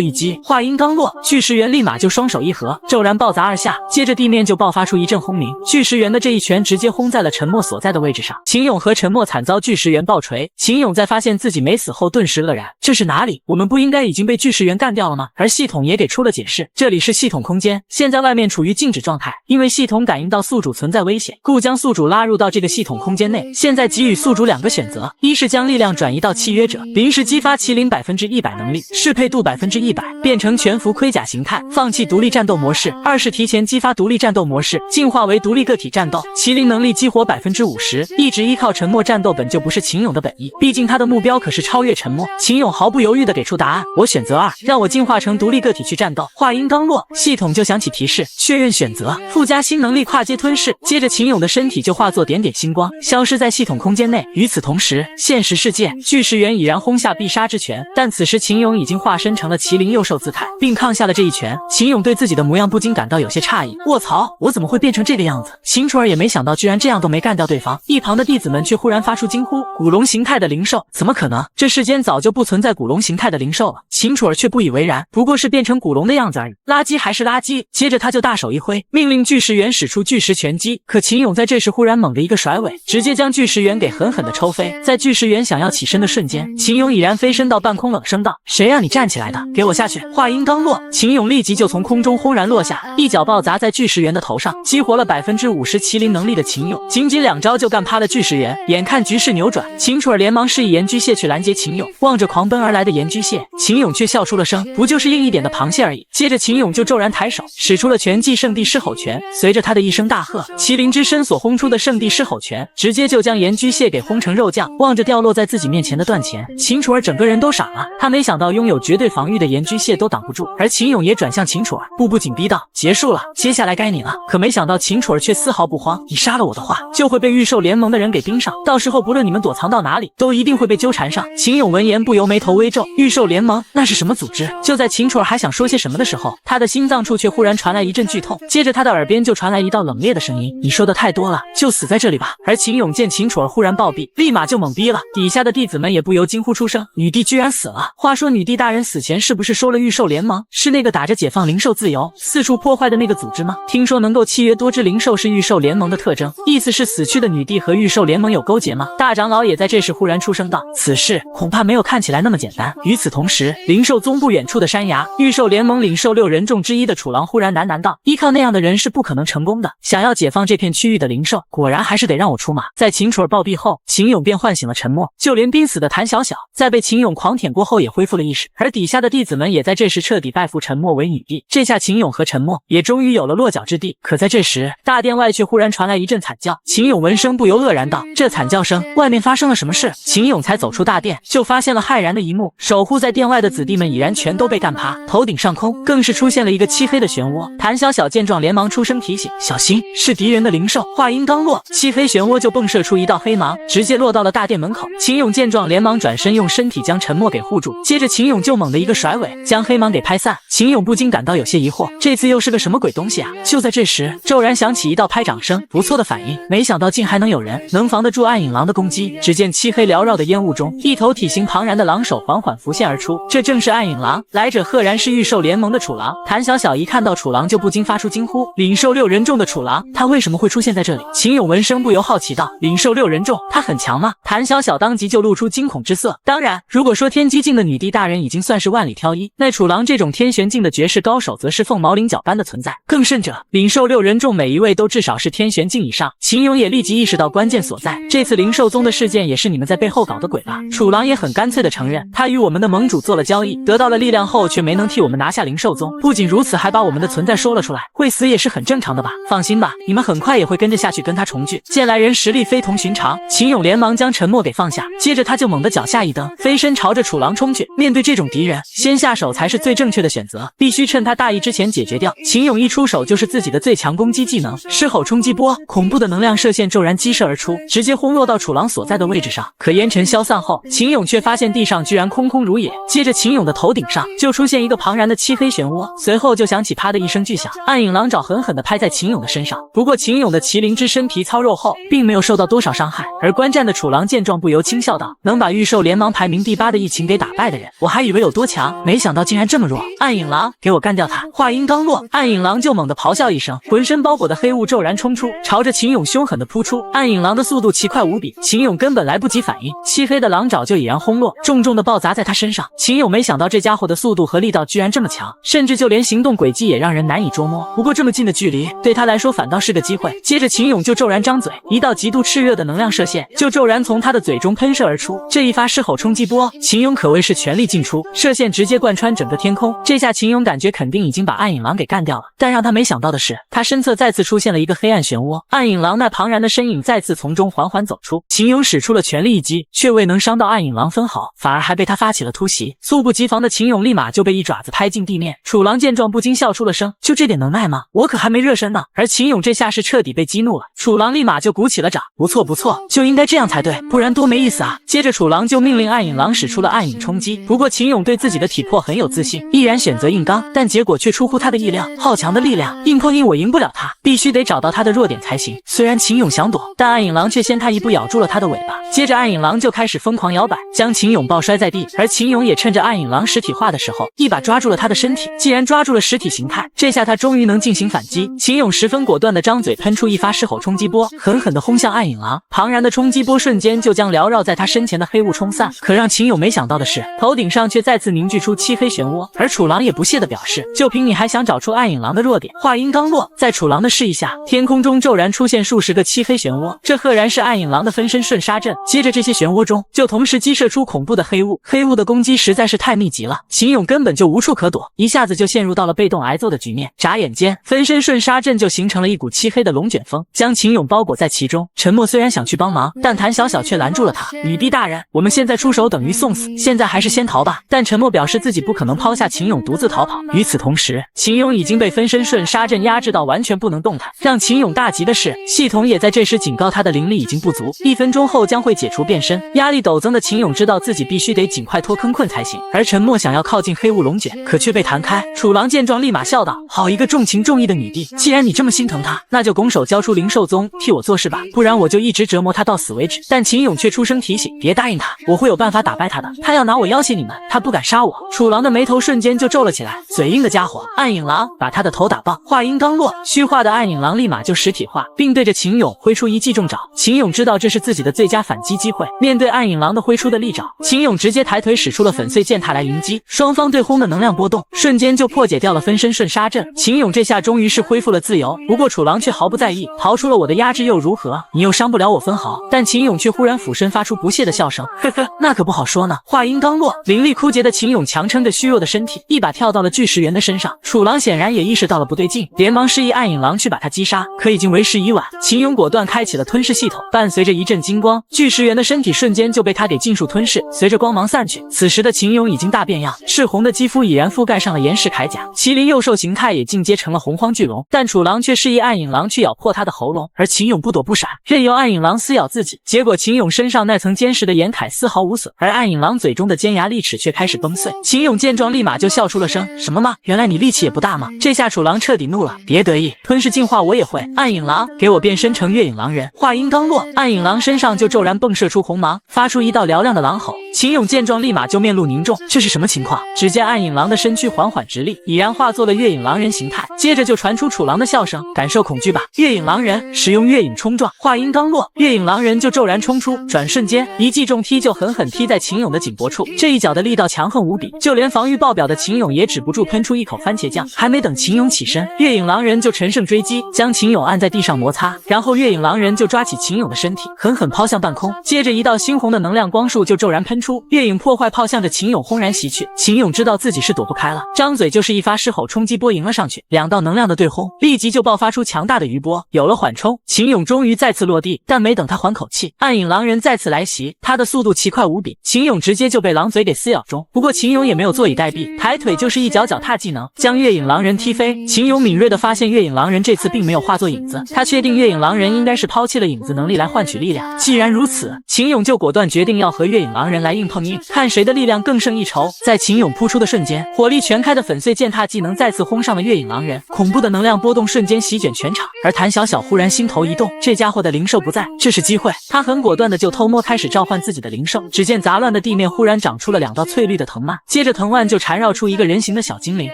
一擊！”話音剛落，巨石猿立馬就雙手一合，驟然暴砸而下，接着地面就爆發出一陣轟鳴。巨石猿的這一拳直接轟在了沉默所在的位置上。秦勇和沉默慘遭巨石猿爆錘。秦勇在發現自己沒死後，頓時愕然：這是哪裡？我們不應該已經被巨石猿幹掉了嗎？而系統也給出了解釋，這裡是系統空間，現在外面處於靜止狀態，因為系統感應到宿主存在危險，故將宿主拉入到這個系統空間內。現在給予宿主兩個選擇：一是將力量轉移到契約者，臨時激發麒麟100%能力，適配度100%，變成全服盔甲形態，放棄獨立戰鬥模式；二是提前激發獨立戰鬥模式，進化為獨立個體戰鬥，麒麟能力激活50%。一直依靠沉默戰鬥本就不是秦勇的本意，畢竟他的目標可是超越沉默。秦勇毫不猶豫地給出答案：我選擇二，讓我進化成獨立個體去戰鬥。話音剛落，系統就響起提示：確認選擇，附加新能力跨界吞噬。接着秦勇的身體就化作點點星光，消失在系統空間內。與此同時，現實世界，巨石猿已然轟下必殺之拳，但此時秦勇已經化身成了麒麟幼獸姿態，並抗下了這一拳。秦勇對自己的模樣不禁感到有些詫異：臥槽，我怎麼會變成這個樣子？秦楚兒也沒想到居然這樣都沒幹掉對方。一旁的弟子們卻忽然發出驚呼：古龍形態的靈獸，怎麼可能？這世間早就不存在古龍形態的靈獸了。秦楚兒卻不以為然，不過是變成古龍的樣子而已，垃圾還是垃圾。接着他就大手一揮，命令巨石猿使出巨石拳擊。可秦勇在這時忽然猛地一個甩尾，直接將巨石猿給狠狠地抽飛。在巨石猿想要起身的瞬間，秦勇已然飛身到半空，冷聲道：誰讓你站起來的？給我下去！話音剛落，秦勇立即就從空中轟然落下，一腳暴砸在巨石猿的頭上，激活了50%麒麟能力的秦勇僅僅2招就幹趴了巨石猿。眼看局勢扭轉，秦楚兒連忙示意岩居蟹去攔截秦勇。望着狂奔而來的岩居蟹，秦勇卻笑出了聲：不就是硬一點的螃蟹而已。接着秦勇就骤然抬手，使出了拳技聖地獅吼拳。隨着他的一聲大喝，麒麟之身所轰出的圣地獅吼拳直接就將岩居蟹給轟成肉醬。望着掉落在自己面前的斷錢，秦楚兒整個人都傻了。他沒想到擁有絕對防禦的岩居蟹都擋不住，而秦勇也轉向秦楚兒，步步緊逼道：結束了，接下來該你了。可沒想到秦楚兒卻絲毫不慌：你殺了我的話，就會被御獸聯盟的人給盯上，到時候不論你們躲藏到哪裡，都一定會被糾纏上。秦勇聞言不由眉頭微皺：御獸聯盟那是什麼組織？就在秦楚兒還想說些什麼的時候，他的心臟處卻忽然傳來一陣劇痛，接着他的耳邊就傳來一道冷冽的聲音：你說的太多了，就死在這裡吧。而秦勇見秦楚兒忽然暴斃，立馬就懵逼了，底下的弟子們也不由驚呼出聲：女帝居然死了！話說女帝大人死前是不是說了御獸聯盟是那個打着解放靈獸自由四處破壞的那個組織嗎？聽說能夠契約多只靈獸是御獸聯盟的特徵，意思是死去的女帝和御獸聯盟有勾結嗎？大長老也在這時忽然出聲道：此事恐怕沒有看起來那麼簡單。與此同時，靈獸宗不遠處的山崖，御獸聯盟領獸6人众之一的楚郎忽然喃喃道：依靠那樣的人是不可能成功的，想要解放這片區域的靈獸，果然還是得讓我出馬。在秦楚兒暴毙後，秦勇便喚醒了沉默，就連瀕死的譚小小在被秦勇狂舔過後也恢復了意識，而底下的弟子們也在這時徹底拜服沉默為女帝。這下秦勇和沉默也終於有了落腳之地。可在這時，大殿外卻忽然傳來一陣慘叫，秦勇聞聲不由愕然道：這慘叫聲，外面發生了什麼事？秦勇才走出大殿，就發現了駭然的一幕，守護在殿外的子弟們已然全都被幹趴，頭頂上空更是出現了一個漆黑的漩渦。譚小小見狀連忙出聲提醒：小心，是敵人的靈獸。話音剛落，漆黑漩渦就迸射出一道黑芒，直接落到了大殿門口。秦勇見狀连忙轉身用身體將沉默給護住，接着秦勇就猛地一個甩尾，將黑芒給拍散。秦勇不禁感到有些疑惑，這次又是個什麼鬼東西啊？就在這時，骤然響起一道拍掌聲，不錯的反應，沒想到竟還能有人能防得住暗影狼的攻擊。只見漆黑繚繞的煙霧中，一頭體型龐然的狼首緩緩浮現而出，這正是暗影狼，來者赫然是御獸聯盟的楚郎。譚小小一看到楚郎就不禁發出驚呼：領獸6人眾的楚郎，他為什麼會出現在這裡？秦勇聞聲不由好奇道：領獸6人眾，他很強嗎？譚小小當即就露出驚恐之色。當然，如果說天機境的女帝大人已經算是萬里挑一，那楚郎這種天玄境的絕世高手則是凤毛麟角般的存在。更甚者，領獸6人众每一位都至少是天玄境以上。秦勇也立即意識到關鍵所在，這次靈獸宗的事件也是你們在背後搞的鬼吧？楚郎也很乾脆地承認，他與我們的盟主做了交易，得到了力量後卻沒能替我們拿下靈獸宗，不僅如此，還把我們的存在說了出來，會死也是很正常的吧？放心吧，你們很快也會跟着下下去跟他重聚。見來人實力非同尋常，秦勇連忙將沉默給放下，接着他就猛地腳下一蹬，飛身朝着楚狼衝去。面對這種敵人，先下手才是最正確的選擇，必須趁他大意之前解決掉。秦勇一出手就是自己的最強攻擊技能獅吼衝擊波，恐怖的能量射線骤然激射而出，直接轟落到楚狼所在的位置上。可烟塵消散後，秦勇卻發現地上居然空空如也，接着秦勇的頭頂上就出現一個龐然的漆黑漩渦，隨後就響起啪的一聲巨響，暗影狼爪狠狠地拍在秦勇的身上。不過秦勇的麒麟之身皮糙肉厚，並沒有受到多少傷害。而觀戰的楚狼見狀不由輕笑道：“能把御獸聯盟排名第8的一秦給打敗的人，我還以為有多強，沒想到竟然這麼弱。暗影狼，給我幹掉他！”話音剛落，暗影狼就猛地咆哮一聲，渾身包裹的黑霧驟然衝出，朝着秦勇凶狠地撲出。暗影狼的速度奇快無比，秦勇根本來不及反應，漆黑的狼爪就已然轟落，重重地爆砸在他身上。秦勇沒想到這家伙的速度和力道居然這麼強，甚至就連行動軌跡也讓人難以捉摸。不過這麼近的距離，對他來說反倒是個機會。接着秦勇就驟然張嘴，一道極度熾熱的能量射線就驟然從他的嘴中噴射而出。這一發獅吼衝擊波，秦勇可謂是全力進出，射線直接貫穿整個天空。這下秦勇感覺肯定已經把暗影狼給幹掉了，但讓他沒想到的是，他身側再次出現了一個黑暗漩渦，暗影狼那龐然的身影再次從中緩緩走出。秦勇使出了全力一擊，卻未能傷到暗影狼分毫，反而還被他發起了突襲。猝不及防的秦勇立馬就被一爪子拍進地面。楚狼見狀不禁笑出了聲，就這點能耐嗎？我可還沒热身呢。而秦勇这下是徹底被激怒了，楚狼立馬就鼓起了掌，不錯不錯，就應該這樣才對，不然多沒意思啊。接着楚狼就命令暗影狼使出了暗影衝擊，不過秦勇對自己的體魄很有自信，毅然選擇硬剛，但結果卻出乎他的意料，好強的力量，硬碰硬我贏不了他，必須得找到他的弱點才行。雖然秦勇想躲，但暗影狼卻先他一步咬住了他的尾巴，接着暗影狼就開始瘋狂搖擺，將秦勇抱摔在地。而秦勇也趁着暗影狼實體化的時候，一把抓住了他的身體。既然抓住了實體形態，這下他終於能進行反擊。秦勇十分果斷地張嘴噴出一發獅吼衝擊波，狠狠地轟向暗影狼。龐然的衝擊波瞬間就將繚繞在他身前的黑霧衝散。可讓秦勇沒想到的是，頭頂上卻再次凝聚出漆黑漩渦。而楚狼也不屑地表示，就憑你還想找出暗影狼的弱點？話音剛落，在楚狼的示意下，天空中驟然出現數十個漆黑漩渦，這赫然是暗影狼的分身瞬殺陣。接着這些漩渦中就同時激射出恐怖的黑霧，黑霧的攻擊實在是太密集了，秦勇根本就無處可躲，一下子就陷入到了被動挨揍的局面。眨眼間，分身瞬殺陣就形成了一股漆黑的龍捲風，將秦勇包裹在其中。沉默雖然想去幫忙，但譚小小卻攔住了他。女帝大人，我們現在出手等於送死，現在還是先逃吧。但沉默表示自己不可能拋下秦勇獨自逃跑。與此同時，秦勇已經被分身瞬殺陣壓制到完全不能動彈。讓秦勇大急的是，系統也在這時警告他的靈力已經不足，1分鐘後將會解除變身。壓力陡增的秦勇知道自己必須得盡快脫坑困才行。而沉默想要靠近黑霧龍捲，可卻被彈開。楚狼見狀立馬笑道：“好一個重情重義的女帝，既然你這麼心疼他，那就拱手交出靈獸宗替我做事吧，不然我就一直折磨他到死為止。”但秦勇卻出聲提醒：“別答應他，我會有辦法打敗他的。他要拿我要挾你們，他不敢殺我。”楚狼的眉頭瞬間就皺了起來，嘴硬的家伙，暗影狼，把他的頭打爆。話音剛落，虛化的暗影狼立馬就實體化，並對着秦勇揮出一記重爪。秦勇知道這是自己的最佳反擊機會，面對暗影狼的揮出的利爪，秦勇直接抬腿使出了粉碎踐踏來迎擊，雙方對轟的能量波動瞬間就破解掉了分身瞬殺陣。秦勇這下終於是恢復了自由，不過楚狼卻毫不在意，逃出了我的壓制又如何？你又傷不了我分毫。但秦勇卻忽然俯身發出不屑的笑聲，呵呵，那可不好說呢。話音剛落，灵力枯竭的秦勇強撐着虛弱的身體，一把跳到了巨石猿的身上。楚狼顯然也意識到了不對勁，連忙示意暗影狼去把他擊殺，可已經為時已晚。秦勇果斷開啟了吞噬系統，伴隨着一陣金光，巨石猿的身體瞬間就被他給盡數吞噬。隨着光芒散去，此時的秦勇已經大變樣，赤紅的肌膚已然覆蓋上了岩石鎧甲，麒麟幼獸形態也進階成了洪荒巨龍。但楚狼卻示意暗影狼去咬破他的喉嚨，而秦勇不躲不閃，任由暗影狼撕咬自己。結果秦勇身上那層堅實的岩鎧絲毫無損，而暗影狼嘴中的尖牙利齒卻開始崩碎。秦勇見狀立馬就笑出了聲：“什麼嗎？原來你力氣也不大嗎？”這下楚狼徹底怒了，別得意，吞噬進化我也會。暗影狼，給我變身成月影狼人。話音剛落，暗影狼身上就骤然迸射出紅芒，發出一道嘹亮的狼吼。秦勇見狀立馬就面露凝重，這是什麼情況？只見暗影狼的身軀緩緩直立，已然化作了月影狼人形態。接着就傳出楚狼的笑聲：“感受恐懼吧，月影狼人，使用月影衝撞。”話音剛落，月影狼人就骤然衝出，轉瞬間一記重踢就狠狠踢在秦勇的頸脖處。這一腳的力道強橫無比，就連防禦爆表的秦勇也止不住噴出一口番茄醬。還沒等秦勇起身，月影狼人就乘勝追擊，將秦勇按在地上摩擦，然後月影狼人就抓起秦勇的身體，狠狠拋向半空。接着一道猩紅的能量光束就骤然噴出，月影破壞炮向着秦勇轟然襲去。秦勇知道自己是躲不開了，張嘴就是一發獅吼衝擊波迎了上去，兩道能量的對轟，立即就爆發出強大的餘波，有有了緩衝，秦勇終於再次落地，但沒等他緩口氣，暗影狼人再次來襲，他的速度奇快無比，秦勇直接就被狼嘴給撕咬中。不過秦勇也沒有坐以待斃，抬腿就是一腳腳踏技能，將月影狼人踢飛。秦勇敏銳地發現月影狼人這次並沒有化作影子，他確定月影狼人應該是拋棄了影子能力來換取力量。既然如此，秦勇就果斷決定要和月影狼人來硬碰硬，看誰的力量更勝一籌。在秦勇撲出的瞬間，火力全開的粉碎踐踏技能再次轟上了月影狼人，恐怖的能量波動瞬間席捲全場。而譚小小忽然心頭一動，這家伙的靈獸不在，這是機會。他很果斷的就偷摸開始召喚自己的靈獸，只見雜亂的地面忽然長出了2道翠綠的藤蔓，接着藤蔓就纏繞出一個人形的小精靈，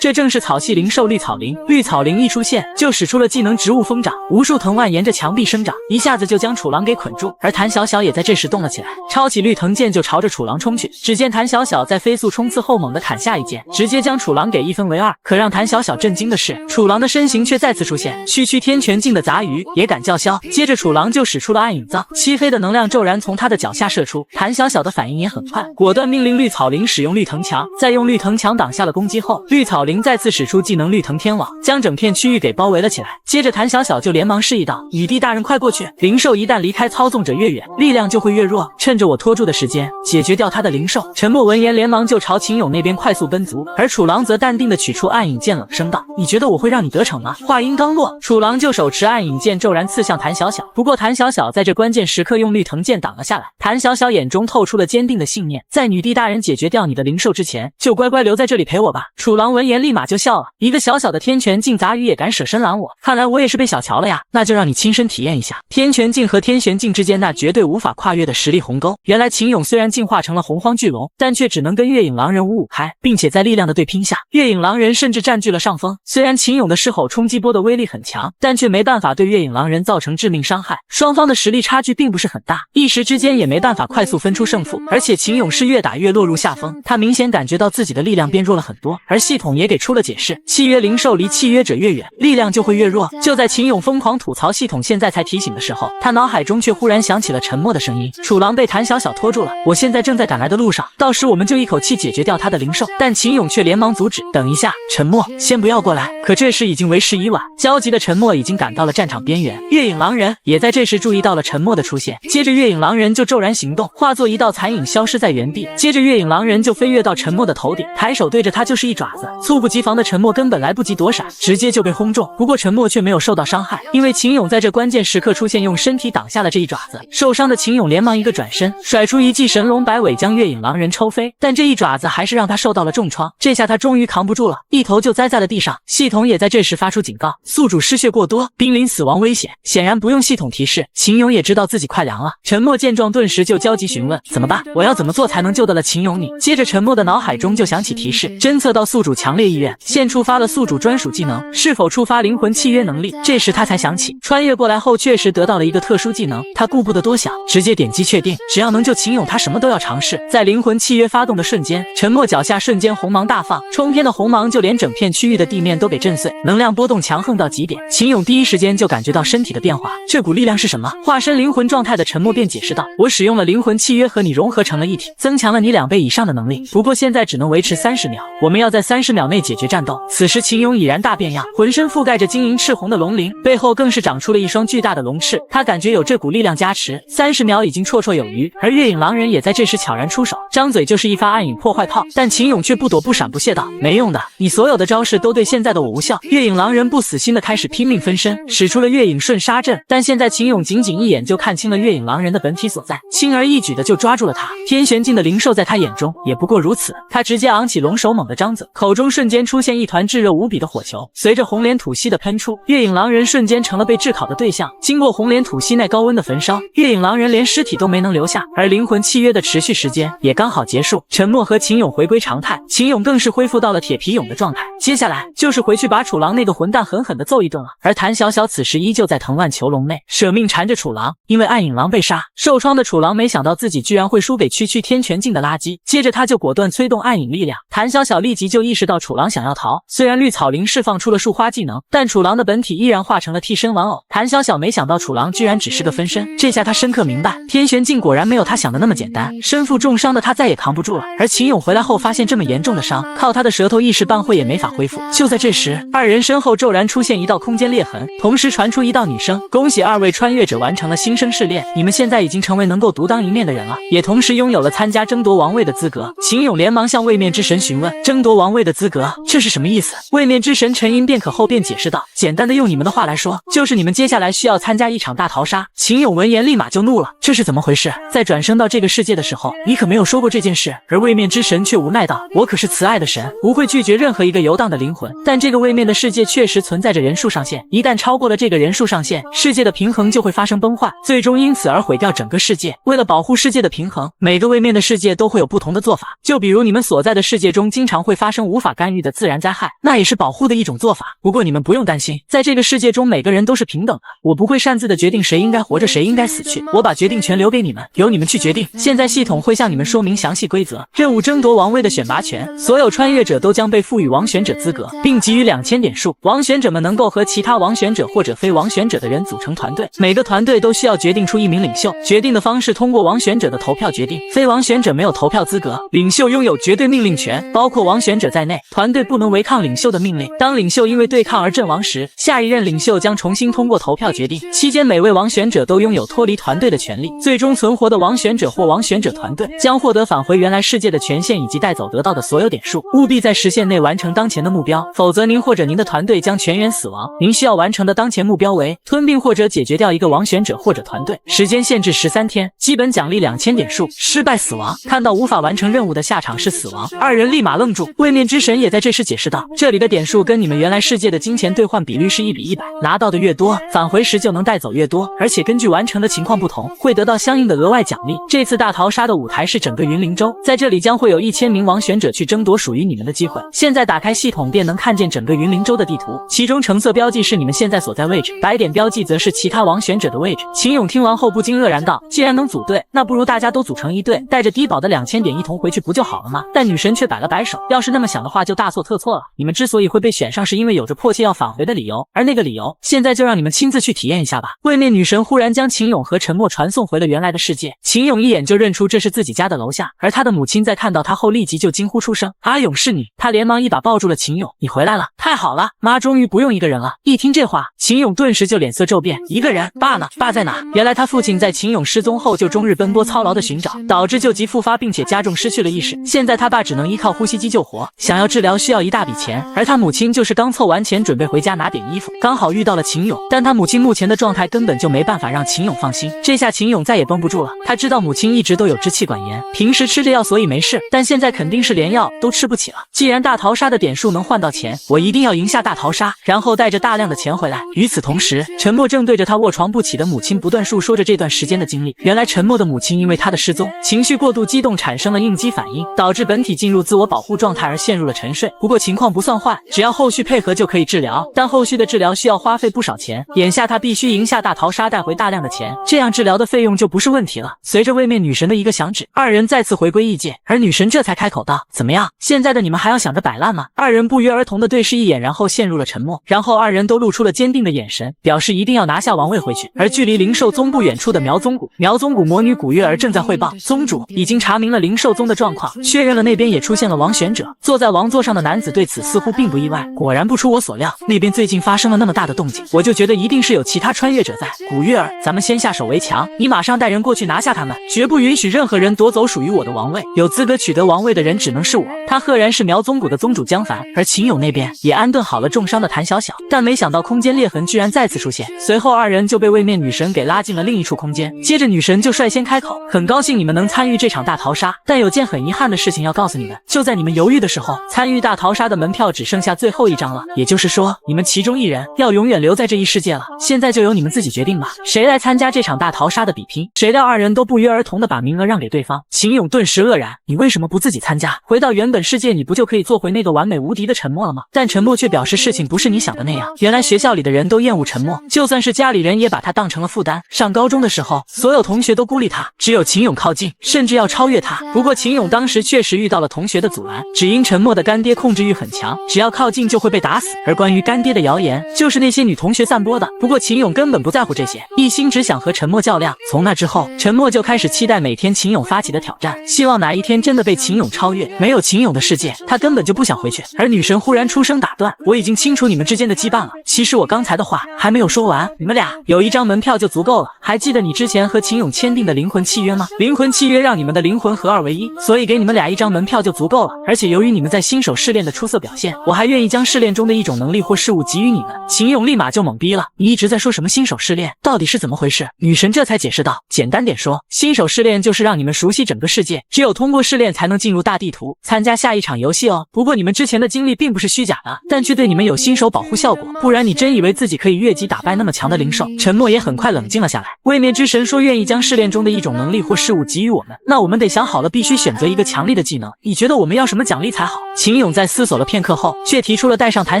這正是草系靈獸綠草靈。綠草靈一出現就使出了技能植物瘋長，無數藤蔓沿着牆壁生長，一下子就將楚狼給捆住。而譚小小也在這時動了起來，抄起綠藤劍就朝着楚狼衝去。只見譚小小在飛速衝刺後猛地砍下一劍，直接將楚狼給1分為2。可讓譚小小震驚的是，楚狼的身形卻再次出現，区区天泉境的雜魚也敢叫囂。接着楚狼就使出了暗影藏，漆黑的能量驟然從他的腳下射出。譚小小的反應也很快，果斷命令綠草灵使用綠藤牆，在用綠藤牆擋下了攻擊後，綠草灵再次使出技能綠藤天網，將整片區域給包圍了起來。接着譚小小就連忙示意道：女帝大人快過去，靈獸一旦離開操縱者越遠，力量就會越弱，趁着我拖住的時間解決掉他的靈獸。沉默聞言連忙就朝秦勇那邊快速奔足，而楚狼則淡定地取出暗影劍，冷聲道：你覺得我會讓你得逞嗎？話音剛落，楚狼就手持暗影劍骤然刺向譚小小，不過譚小小在這關鍵時刻用綠藤劍擋了下來。譚小小眼中透出了堅定的信念，在女帝大人解決掉你的靈獸之前，就乖乖留在這裡陪我吧。楚狼聞言立馬就笑了，一個小小的天泉境雜魚也敢舍身攔我，看來我也是被小瞧了呀。那就讓你親身體驗一下天泉境和天玄境之間那絕對無法跨越的實力鴻溝。原來秦勇雖然進化成了洪荒巨龍，但卻只能跟月影狼人五五開，並且在力量的對拼下，月影狼人甚至佔據了上風。雖然秦勇的獅吼衝擊波的威力很強，但卻沒辦法對月影狼人造成致命傷害，雙方的實力差距並不是很大，一時之間也沒辦法快速分出勝負。而且秦勇是越打越落入下風，他明顯感覺到自己的力量变弱了很多，而系統也給出了解釋，契約靈獸離契約者越遠，力量就會越弱。就在秦勇瘋狂吐槽系統現在才提醒的時候，他腦海中卻忽然響起了沉默的聲音：楚狼被譚小小拖住了，我現在正在趕來的路上，到時我們就一口氣解決掉他的靈獸。但秦勇卻連忙阻止：等一下，沉默，先不要過來。可這時已經為時已晚，焦急的沉默已經趕到了戰場邊緣，月影狼人也在這時注意到了沉默的出現，接着月影狼人就骤然行動，化作一道殘影消失在原地。接着月影狼人就飛躍到沉默的頭頂，抬手對着他就是一爪子，猝不及防的沉默根本來不及躲閃，直接就被轟中。不過沉默卻沒有受到傷害，因為秦勇在這關鍵時刻出現，用身體擋下了這一爪子。受傷的秦勇連忙一個轉身，甩出一記神龍擺尾將月影狼人抽飛，但這一爪子還是讓他受到了重創。這下他終於扛不住了，一頭就栽在了地上。系統也在這時發出警告：宿主失血過多，瀕臨死亡危險。顯然不用系統提示，秦勇也知道自己快涼了。沉默見狀頓時就焦急詢問：怎麼辦？我要怎麼做才能救得了秦勇你？接着沉默的腦海中就響起提示：偵測到宿主強烈意願，現觸發了宿主專屬技能，是否觸發靈魂契約能力？這時他才想起，穿越過來後確實得到了一個特殊技能，他顧不得多想，直接點擊確定，只要能救秦勇他什麼都要嘗試。在靈魂契約發動的瞬間，沉默腳下瞬間紅芒大放，衝天的紅芒就連整片區域的地面都給震碎，能量波动強橫到極點。秦勇第一時間就感覺到身體的變化，這股力量是什麼？化身靈魂狀態的沉默便解釋道：我使用了靈魂契約和你融合成了一體，增強了你2倍以上的能力，不過現在只能維持30秒，我們要在30秒內解決戰鬥。此時秦勇已然大變樣，渾身覆蓋着晶瑩赤紅的龍鱗，背後更是長出了一雙巨大的龍翅，他感覺有這股力量加持，30秒已經绰綽有餘。而月影狼人也在這時悄然出手，張嘴就是一發暗影破壞炮，但秦勇卻不躲不閃不屑道：沒用的，你所有的招式都對現在的我無效。月影狼人不死心的開始拼命分身，使出了月影瞬杀陣，但现在秦勇僅仅一眼就看清了月影狼人的本體所在，輕而易舉的就抓住了他。天玄境的靈獸在他眼中也不過如此，他直接昂起龍首猛地張嘴，口中瞬間出現一團炙熱無比的火球，隨着紅蓮吐息的噴出，月影狼人瞬間成了被炙烤的對象。經過紅蓮吐息那高溫的焚燒，月影狼人連屍體都沒能留下，而靈魂契約的持續時間也剛好結束。沉默和秦勇回歸常態，秦勇更是恢復到了鐵皮蛹的狀態，接下來就是回去把楚狼那個混蛋狠狠地揍一頓了。而譚小小此時依舊在藤蔓囚籠內舍命纏着楚狼，因為暗影狼被殺，受創的楚狼沒想到自己居然會輸給區區天泉境的垃圾，接着他就果斷催动暗影力量。譚小小立即就意識到楚狼想要逃，雖然綠草靈釋放出了樹花技能，但楚狼的本體依然化成了替身玩偶。譚小小沒想到楚狼居然只是個分身，這下他深刻明白，天玄境果然沒有他想的那麼簡單，身負重傷的他再也扛不住了。而秦勇回来後發現這麼嚴重的傷，靠他的舌頭一時半會也沒法恢復。就在這時，二人身後骤然出現一道空間裂痕，同時傳出一道女聲：“恭喜2位穿越者完成了新生試煉，你們現在已經成為能夠獨當一面的人了，也同時擁有了參加争奪王位的資格。”秦勇連忙向位面之神詢問：“爭奪王位的資格，這是什麼意思？”位面之神沉吟片刻後便解釋道：“簡單的用你們的話來說，就是你們接下來需要參加一場大逃殺。”秦勇聞言立馬就怒了：“這是怎麼回事？在轉生到這個世界的時候，你可沒有說過這件事。”而位面之神卻無奈道：“我可是慈愛的神，不會拒絕任何一個遊蕩的靈魂，但這個位面的世界確實存在着人數上限，一旦超過了這個人數上限，世界的平衡就會發生崩壞，最終因此而毀掉整個世界。為了保護世界的平衡，每個位面的世界都會有不同的做法，就比如你們所在的世界中经常會發生無法干預的自然災害，那也是保護的一種做法。不过你們不用擔心，在這個世界中每個人都是平等的，我不會擅自的決定誰應該活着誰應該死去，我把決定權留給你們，由你們去決定。現在系統會向你們說明詳細規則，任務爭奪王位的選拔權，所有穿越者都將被賦予王選者資格，並給予2000點數。王選者們能夠和其他王選者或者非王選者的人組成團隊，每個團隊都需要決定出一名領袖，決定的方式通過王選者的投票決定。非王選者沒有投票資格，領袖擁有絕對命令權，包括王選者在內，團隊不能違抗領袖的命令。當領袖因為對抗而陣亡時，下一任領袖將重新通過投票決定。期間每位王選者都擁有脫離團隊的權利，最終存活的王選者或王選者團隊將獲得返回原來世界的权限以及帶走得到的所有點數。務必在时限內完成當前的目標，否則您或者您的团队将全员死亡。您需要完成的当前目標為吞併或者解決掉一個王選者或者團隊，時間限制13天，基本獎勵2000點數，失敗死亡。看到無法完成任務的下場是死亡，二人立馬愣住。位面之神也在這時解釋道：這裡的點數跟你們原來世界的金錢兌換比率是1比100，拿到的越多，返回時就能帶走越多，而且根據完成的情況不同，會得到相應的額外獎勵。這次大逃殺的舞台是整個雲靈州，在這裡將會有1000名王選者去爭奪屬於你們的機會。現在打開系統便能看見整個雲靈州的地圖，其中橙色標記是你們現在所在位置，白點標記則是其他王選者的位置。秦勇聽完後不禁愕然道：既然能組隊，那不如大家都組成一隊，帶着低保的2000點一同回去不就好了嗎？但女神卻擺了擺手，要是那麼想的話就大錯特錯了。你們之所以會被選上，是因為有着迫切要返回的理由，而那個理由現在就讓你們親自去體驗一下吧。位面女神忽然將秦勇和沉默傳送回了原來的世界，秦勇一眼就認出這是自己家的樓下，而他的母親在看到他後立即就驚呼出聲：阿勇，是你！他連忙一把抱住了秦勇：你回來了，太好了，媽終於不用一個人了。一聽這話，秦勇頓時就臉色驟變，一個人？爸呢？爸在哪？原來他父親在秦勇失蹤後就終日奔波操勞的尋找，導致救急復發並且加重失去了意識，現在他爸只能依靠呼吸機救活，想要治療需要一大筆錢，而他母親就是剛湊完錢準備回家拿點衣服，剛好遇到了秦勇，但他母親目前的狀態根本就沒辦法讓秦勇放心，這下秦勇再也繃不住了。他知道母親一直都有支气管炎，平時吃着藥所以沒事，但現在肯定是連藥都吃不起了。既然大逃殺的點數能換到錢，我一定要贏下大逃殺，然後帶着大量的錢回來。與此同時，沉默正對着他臥床不起的母親不斷述說着這段時間的經歷。原來沉默的母親因為他的失蹤，情緒過度激動產生了應激反應，導致本體進入自我保護狀態而陷入了沉睡。不過情況不算壞，只要後續配合就可以治療，但後續的治療需要花費不少錢，眼下他必須贏下大逃殺帶回大量的錢，這樣治療的費用就不是問題了。隨着位面女神的一個響指，二人再次回歸異界，而女神這才開口道：怎麼樣，現在的你們還要想着擺爛嗎？二人不約而同的對視一眼，然後陷入了沉默，然後二人都露出了堅定的眼神，表示一定要拿下王位回去。而距離靈獸宗不遠處的苗宗谷魔女古月兒正在匯報，宗主已經查明了靈獸宗的狀況，確認了那邊也出現了王選者。坐在王座上的男子對此似乎並不意外，果然不出我所料，那邊最近發生了那麼大的動靜，我就覺得一定是有其他穿越者在。古月兒，咱們先下手為強，你馬上帶人過去拿下他們，絕不允許任何人夺走屬於我的王位，有資格取得王位的人只能是我。他赫然是苗宗谷的宗主江凡，而秦勇那邊也安頓好了重傷的譚小小，但沒想到空間裂痕居然再次出現，隨後二人就被位面女神給拉進了另一處空間。接着女神就率先開口：很高興你們能參與這場大逃殺，但有件很遺憾的事情要告訴你們，就在你們猶豫的時候，參與大逃殺的門票只剩下最後一張了，也就是說你們其中一人要永遠留在這一世界了，現在就由你們自己決定吧，誰來參加這場大逃殺的比拼。誰料二人都不約而同的把名額讓給對方，秦勇頓時愕然，你為什麼不自己參加？回到原本世界你不就可以做回那個完美無敵的沉默了吗？但沉默卻表示事情不是你想的那樣，原來學校裡的人都厭惡沉默，就算是家裡人也把他當成了負擔。上高中的時候，所有同學都孤立他，只有秦勇靠近，甚至要超越他。不過秦勇當時確實遇到了同學的阻攔，只因沉默的乾爹控制欲很強，只要靠近就會被打死。而關於乾爹的謠言，就是那些女同學散播的。不過秦勇根本不在乎這些，一心只想和沉默較量。從那之後，沉默就開始期待每天秦勇發起的挑戰，希望哪一天真的被秦勇超越。沒有秦勇的世界，他根本就不想回去。而女神忽然出聲打斷：我已經清楚你們之間的羁絆了，其實我剛才的的話還沒有說完，你們倆有一張門票就足夠了。還記得你之前和秦勇簽訂的靈魂契約嗎？靈魂契約讓你們的靈魂合二為一，所以給你們倆一張門票就足夠了。而且由於你們在新手試煉的出色表現，我還願意将試煉中的一種能力或事物给予你們。秦勇立馬就懵逼了，你一直在说什麼新手試煉，到底是怎麼回事？女神這才解釋道，簡單點說，新手試煉就是讓你們熟悉整個世界，只有通過試煉才能進入大地圖，參加下一場遊戲哦。不過你們之前的經歷並不是虛假的，但卻對你們有新手保護效果，不然你真以為自己可以越級打敗那麼強的靈獸？沉默也很快冷靜了下來。位面之神說願意將試煉中的一種能力或事物給予我們，那我們得想好了，必須選擇一個強力的技能。你覺得我們要什麼獎勵才好？秦勇在思索了片刻後，卻提出了帶上譚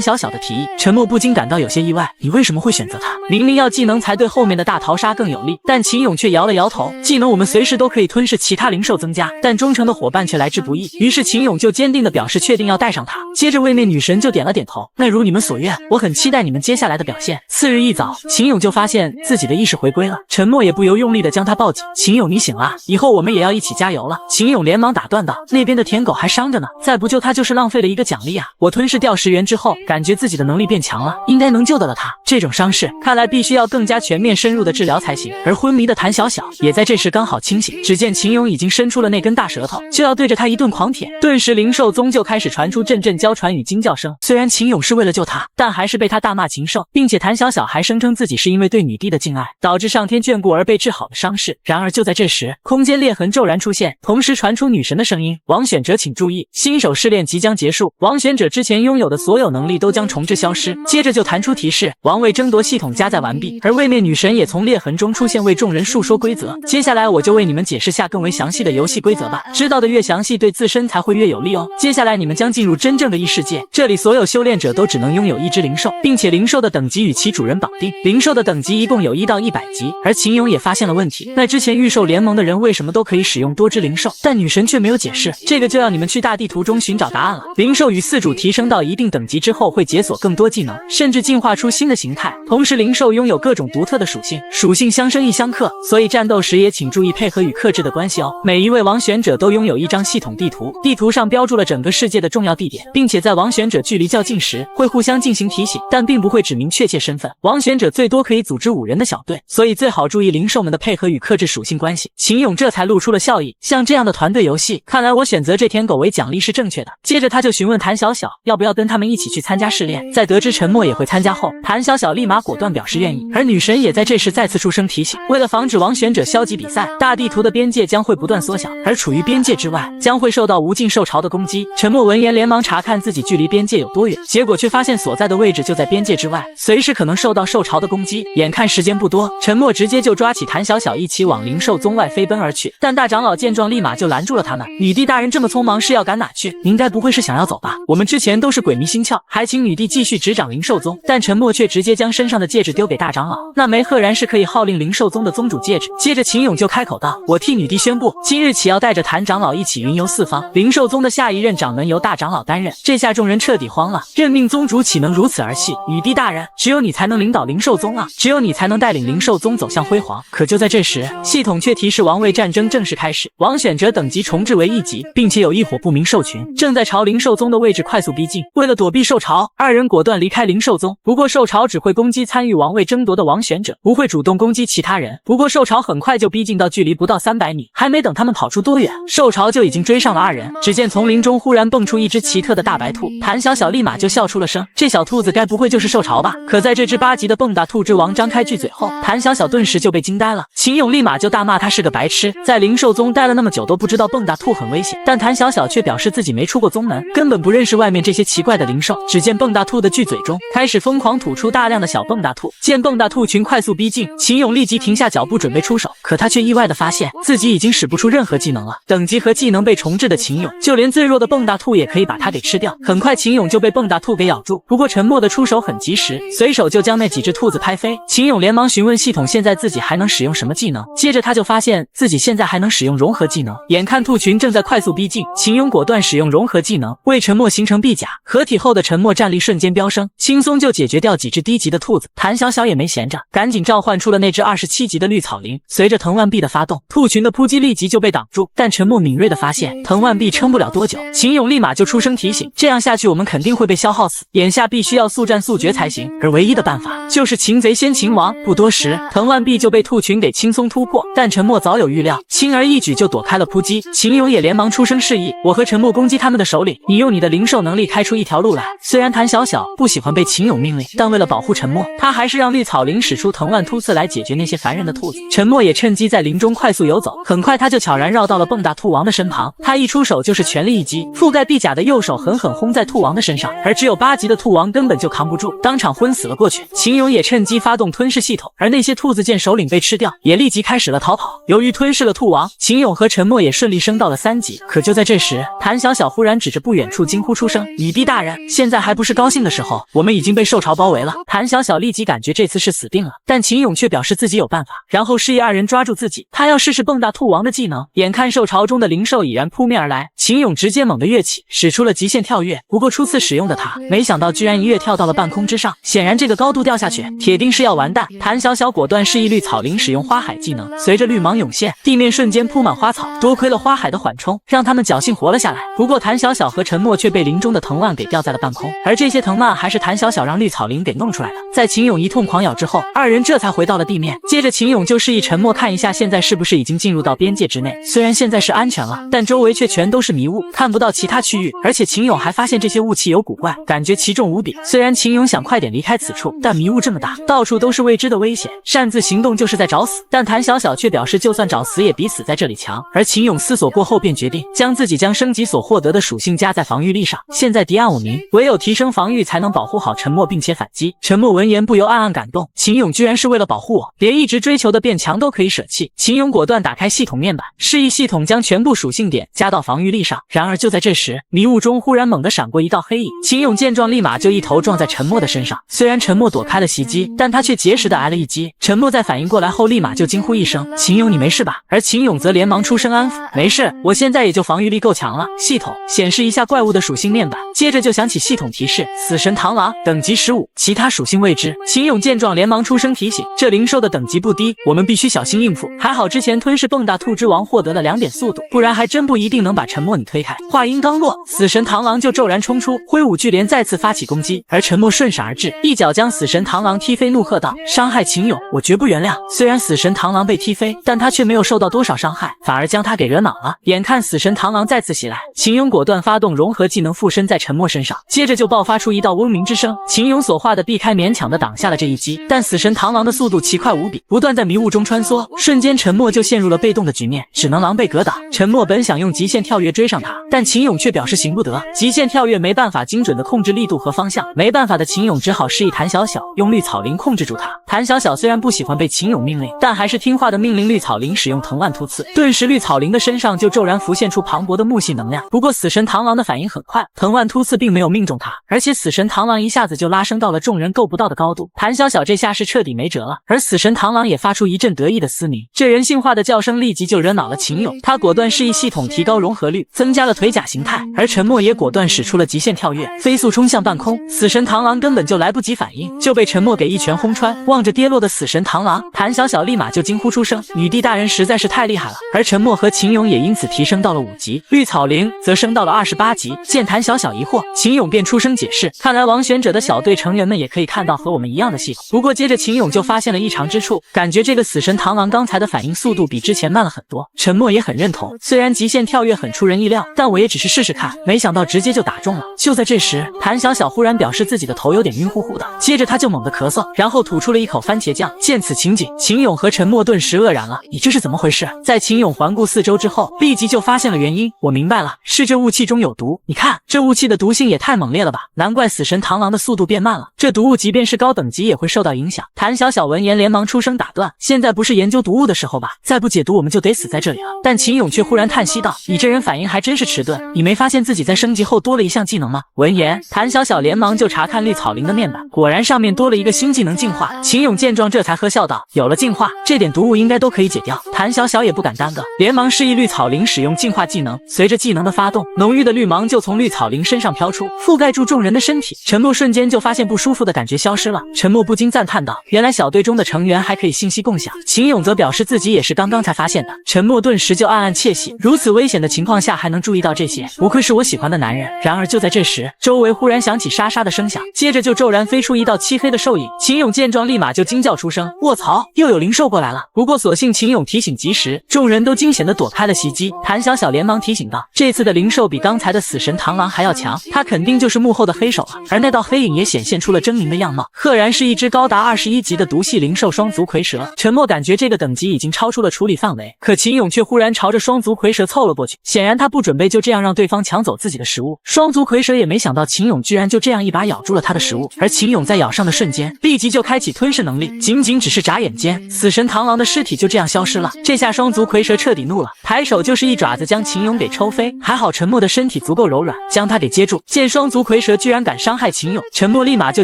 小小的提議。沉默不禁感到有些意外，你为什麼會選擇他？明明要技能才对後面的大逃殺更有利，但秦勇卻搖了搖頭。技能我們隨時都可以吞噬其他靈獸增加，但忠誠的夥伴卻來之不易。於是秦勇就堅定地表示確定要帶上他。接着位面女神就點了點頭，那如你們所願，我很期待你們接下來的表現。次日一早，秦勇就發現自己的意識回歸了，沉默也不由用力地將他抱緊。秦勇，你醒了，以後我們也要一起加油了。秦勇連忙打斷道，那邊的舔狗還傷着呢，再不救他就是浪費了一個獎勵啊。我吞噬掉10元之後，感覺自己的能力變強了，應該能救得了他。這種傷勢看來必須要更加全面深入的治療才行。而昏迷的譚小小也在這時剛好清醒，只見秦勇已經伸出了那根大舌頭，就要對着他一頓狂舔。頓時靈獸宗就開始傳出陣陣嬌喘與驚叫聲。雖然秦勇是為了救他，但還是被他大罵禽獸，並且譚小小還聲稱自己是因為對女帝的敬愛導致上天眷顧而被治好的傷勢。然而就在這時，空間裂痕驟然出現，同時傳出女神的聲音，王選者請注意，新手試煉即將結束，王選者之前擁有的所有能力都將重置消失。接着就彈出提示，王位爭奪系統加載完畢。而位面女神也從裂痕中出现，為眾人述說規則。接下來我就為你們解釋下更為詳細的遊戲規則吧，知道的越詳細對自身才會越有利哦。接下來你們將進入真正的異世界，這裡所有修煉者都只能擁有一隻靈獸，並且靈獸的等級與其主人綁定，靈獸的等級一共有1到100級。而秦勇也發現了問題，那之前御獸聯盟的人為什麼都可以使用多隻靈獸，但女神卻沒有解釋，這個就要你們去大地圖中尋找答案了。靈獸與飼主提升到一定等級之後，會解鎖更多技能，甚至進化出新的形態。同時靈獸擁有各種獨特的屬性，屬性相生亦相克，所以戰鬥時也請注意配合與克制的關係哦。每一位王選者都擁有一張系統地圖，地圖上標注了整個世界的重要地點，並且在王選者距離較近時會互相進行提醒，但並不會指明確切身份。王選者最多可以組織5人的小隊，所以最好注意靈獸們的配合與克制屬性關係。秦勇這才露出了笑意，像這樣的團隊遊戲，看來我選擇這舔狗為獎勵是正確的。接着他就詢問譚小小要不要跟他們一起去參加試煉，在得知沉默也會參加後，譚小小立馬果斷表示願意。而女神也在這時再次出聲提醒，為了防止王選者消極比賽，大地圖的邊界將會不斷縮小，而處於邊界之外將會受到無盡獸潮的攻擊。沉默聞言連忙查看自己距離邊界有多遠，結果卻發現所在的位置就在邊界之外，隨時可能受到獸潮的攻擊。眼看時間不多，沉默直接就抓起譚小小一起往靈獸宗外飛奔而去。但大長老見狀立馬就攔住了他們，女帝大人這麼匆忙是要趕哪去？您該不會是想要走吧？我們之前都是鬼迷心竅，還請女帝繼續執掌靈獸宗。但沉默卻直接將身上的戒指丟給大長老，那枚赫然是可以號令靈獸宗的宗主戒指。接着秦勇就開口道，我替女帝宣布，今日起要帶着譚長老一起雲遊四方，靈獸宗的下一任掌門由大長老擔任。這下眾人徹底慌了，任命宗主豈能如此兒戲？女帝大人，只有你才能領導靈獸宗啊，只有你才能帶領靈獸宗走向輝煌。可就在這時，系統卻提示王位戰爭正式開始，王選者等級重置為1級，並且有一夥不明獸群正在朝靈獸宗的位置快速逼近。為了躲避獸潮，二人果斷離開靈獸宗。不過獸潮只會攻擊參與王位爭奪的王選者，不會主動攻擊其他人。不過獸潮很快就逼近到距離不到300米，還沒等他們跑出多遠，獸潮就已經追上了二人。只見叢林中忽然蹦出一隻奇特的大白兔，譚小小立馬就笑出了聲，這小兔子該不會就是獸潮吧？可在這隻8級的蹦蚱兔之王張開巨嘴後，譚小小頓時就被驚呆了。秦勇立馬就大罵他是個白痴，在靈獸宗待了那麼久都不知道蹦蚱兔很危險，但譚小小卻表示自己沒出過宗門，根本不認識外面這些奇怪的靈獸。只見蹦蚱兔的巨嘴中開始瘋狂吐出大量的小蹦蚱兔，見蹦蚱兔群快速逼近，秦勇立即停下腳步準備出手，可他卻意外地發現自己已經使不出任何技能了。等級和技能被重置的秦勇，就連最弱的蹦蚱兔也可以把他給吃掉。很快秦勇就被蹦蚱兔給咬住，不過沉默的出手很及時，隨手就將那幾隻兔子拍飛。秦勇連忙詢問系統現在自己還能使用什麼技能，接着他就發現自己現在還能使用融合技能。眼看兔群正在快速逼近，秦勇果斷使用融合技能，為沉默形成臂甲。合體後的沉默戰力瞬間飆升，輕鬆就解決掉幾隻低級的兔子。譚小小也沒閒着，趕緊召喚出了那隻27級的綠草靈。隨着藤蔓臂的發動，兔群的撲擊立即就被擋住，但沉默敏銳地發現藤蔓臂撐不了多久。秦勇立馬就出聲提醒，這樣下去我們肯定會被消耗死，眼下必須要速戰速決才行。而唯一的辦法就是擒賊先擒王。不多时，藤蔓壁就被兔群給輕鬆突破，但陳默早有預料，輕而易舉就躲開了撲擊。秦勇也連忙出聲示意，我和陳默攻擊他們的首領，你用你的靈獸能力開出一條路來。雖然譚小小不喜歡被秦勇命令，但為了保護陳默，他還是讓綠草靈使出藤蔓突刺來解決那些煩人的兔子。陳默也趁機在林中快速游走，很快他就悄然繞到了蹦螞兔王的身旁，他一出手就是全力一擊，覆蓋臂甲的右手狠狠轟在兔王的身上，而只有8級的兔王根本就扛不住，當場昏死了過去。秦勇也趁機發動吞噬系統，而那些兔子見首領被吃掉，也立即開始了逃跑。由於吞噬了兔王，秦勇和陳默也順利升到了3級。可就在這時，譚小小忽然指着不遠處驚呼出聲：“女帝大人，現在還不是高興的時候，我們已經被獸潮包圍了。”譚小小立即感覺這次是死定了，但秦勇卻表示自己有辦法，然後示意2人抓住自己，他要試試蹦螞兔王的技能。眼看獸潮中的靈獸已然撲面而來，秦勇直接猛地躍起，使出了極限跳躍。不過初次使用的他，沒想到居然一躍跳到了半空之上，顯然這個高度掉下去，鐵定是要完蛋。譚小小果斷示意綠草靈使用花海技能，隨着綠芒湧現，地面瞬間鋪滿花草。多虧了花海的緩衝，讓他們僥幸活了下來。不過譚小小和陳默卻被林中的藤蔓給吊在了半空，而這些藤蔓還是譚小小讓綠草靈給弄出來的。在秦勇一通狂咬之後，2人這才回到了地面。接着秦勇就示意陳默看一下現在是不是已經進入到邊界之內，雖然現在是安全了，但周圍卻全都是迷霧，看不到其他區域，而且秦勇還發現這些霧氣有古怪，感覺奇重無比。雖然秦勇想快點離開此處，但迷霧這麼大，到處都是未知的危險，擅自行動就是在找死。但譚小小卻表示就算找死也比死在這裡強。而秦勇思索過後便決定將自己將升級所獲得的屬性加在防禦力上，現在敵暗我明，唯有提升防禦才能保護好陳默並且反擊。陳默聞言不由暗暗感動，秦勇居然是為了保護我，連一直追求的變強都可以捨棄。秦勇果斷打開系統面板，示意系統將全部屬性點加到防禦力上。然而就在這時，迷霧中忽然猛地閃過一道黑影，秦勇見狀立馬就一頭撞在陳默的身上。雖然陳默躲開了襲擊，但他卻結實的挨了一擊。陳默在反應過來後立馬就驚呼一聲：“秦勇，你沒事吧？”而秦勇則連忙出聲安撫：“沒事，我現在也就防禦力夠強了。”系統顯示一下怪物的屬性面板，接着就響起系統提示：死神螳螂等級15，其他屬性未知。秦勇見狀連忙出聲提醒：“這靈獸的等級不低，我們必須小心應付。還好之前吞噬蹦螞兔之王獲得了2點速度，不然還真不一定能把陳默你推開。”話音剛落，死神螳螂就驟然衝出，揮舞巨鐮再次發起攻擊，而陳默順勢而至，一腳將死神螳螂踢飛，怒喝道：“傷害秦勇，我絕不原諒！”雖然死神螳螂被踢飛，但他卻沒有受到多少傷害，反而將他給惹惱了。眼看死神螳螂再次襲來，秦勇果斷發動融合技能附身在陳默身上，接着就爆發出一道嗡鳴之聲。秦勇所化的避開勉強的擋下了這一擊，但死神螳螂的速度奇快無比，不斷在迷霧中穿梭，瞬間陳默就陷入了被動的局面，只能狼狽格擋。陳默本想用極限跳躍追上他，但秦勇卻表示行不得，極限跳躍沒辦法精準的控制力度和方向，沒辦法的秦勇只好示意譚小小用綠草靈控制住他。譚小小雖然不喜歡被秦勇命令，但還是聽話的命令綠草靈使用藤蔓突刺，頓時綠草靈的身上就驟然浮現出磅礴的木系能量。不過死神螳螂的反應很快，藤蔓突刺並沒有命中他，而且死神螳螂一下子就拉升到了眾人夠不到的高度。譚小小這下是徹底沒轍了，而死神螳螂也發出一陣得意的嘶鳴，這人性化的叫聲立即就惹惱了秦勇，他果斷示意系統提高融合率，增加了腿甲形態，而陳默也果斷使出了極限跳躍，飛速衝向半空。死神螳螂根本就來不及反應，就被陳默給一拳轟穿。望着跌落的死神螳螂，譚小小立馬就驚呼出聲：“女帝大人實在是太厲害了！”而陳默和秦勇也因此提升到了5級，綠草靈則升到了28級。見譚小小疑惑，秦勇便出聲解釋：“看來王選者的小隊成員們也可以看到和我們一樣的系統。”不過接着秦勇就發現了異常之處，感覺這個死神螳螂剛才的反應速度比之前慢了很多。陳默也很認同，雖然極限跳躍很出人意料，但我也只是試試看，沒想到直接就打中了。就在這時，譚小小忽然表示自己的頭有點暈乎乎的，接着他就猛地咳嗽，然後吐出了一口番茄醬。見此情景，秦勇和陳默頓時愕然了，你這是怎麼回事？在秦勇環顧四周之後，立即就發現了原因。我明白了，是這霧氣中有毒。你看，這霧氣的毒性也太猛烈了吧，難怪死神螳螂的速度變慢了，這毒物即便是高等級也會受到影響。譚小小聞言連忙出聲打斷，現在不是研究毒物的時候吧，再不解毒我們就得死在這裡了。但秦勇卻忽然嘆息道，你這人反應還真是遲鈍，你沒發現自己在升級後多了一項技能嗎？聞言，譚小小連忙就查看綠草靈的面板，果然上面多了一個新技能净化。秦勇見狀這才呵笑道，有了净化，這點毒物應該都可以解掉。譚小小也不敢耽擱，連忙示意綠草靈使用净化技能。隨着技能的發動，濃郁的綠芒就從綠草靈身上飄出，覆蓋住眾人的身體。陳默瞬間就發現不舒服的感覺消失了，陈默不禁讚嘆道，原來小队中的成員還可以信息共享。秦勇則表示自己也是刚刚才發現的。陈默頓時就暗暗竊喜，如此危險的情況下還能注意到這些，不愧是我喜歡的男人。然而就在這時，周圍忽然響起沙沙的聲響，接着就驟然飛出一道漆黑的獸影。秦勇見狀立馬就驚叫出聲：臥槽，又有靈獸過來了！不過所幸秦勇提醒及時，眾人都驚險地躲開了襲擊。譚小小連忙提醒道：這次的靈獸比剛才的死神螳螂還要強，他肯定就是幕後的黑手了。而那道黑影也顯現出了猙獰的樣貌，赫然是一只高達21級的毒系靈獸雙足蝰蛇。沉默感覺這個等級已經超出了處理範圍，可秦勇卻忽然朝着雙足蝰蛇湊了過去，顯然他不準備就這樣讓對方搶走自己的食物。雙足蝰蛇也沒想到秦勇居然就這樣一把咬住了他的食物，而秦勇在咬上的瞬間，立即就開啟吞噬能力，僅只是眨眼間，死神螳螂的屍體就這樣消失了。這下雙足蝰蛇徹底怒了，抬手就是一爪子將秦勇給抽飛。還好沉默的身體足夠柔軟，將他給接住。見雙足蝰蛇居然敢傷害秦勇，沉默立馬就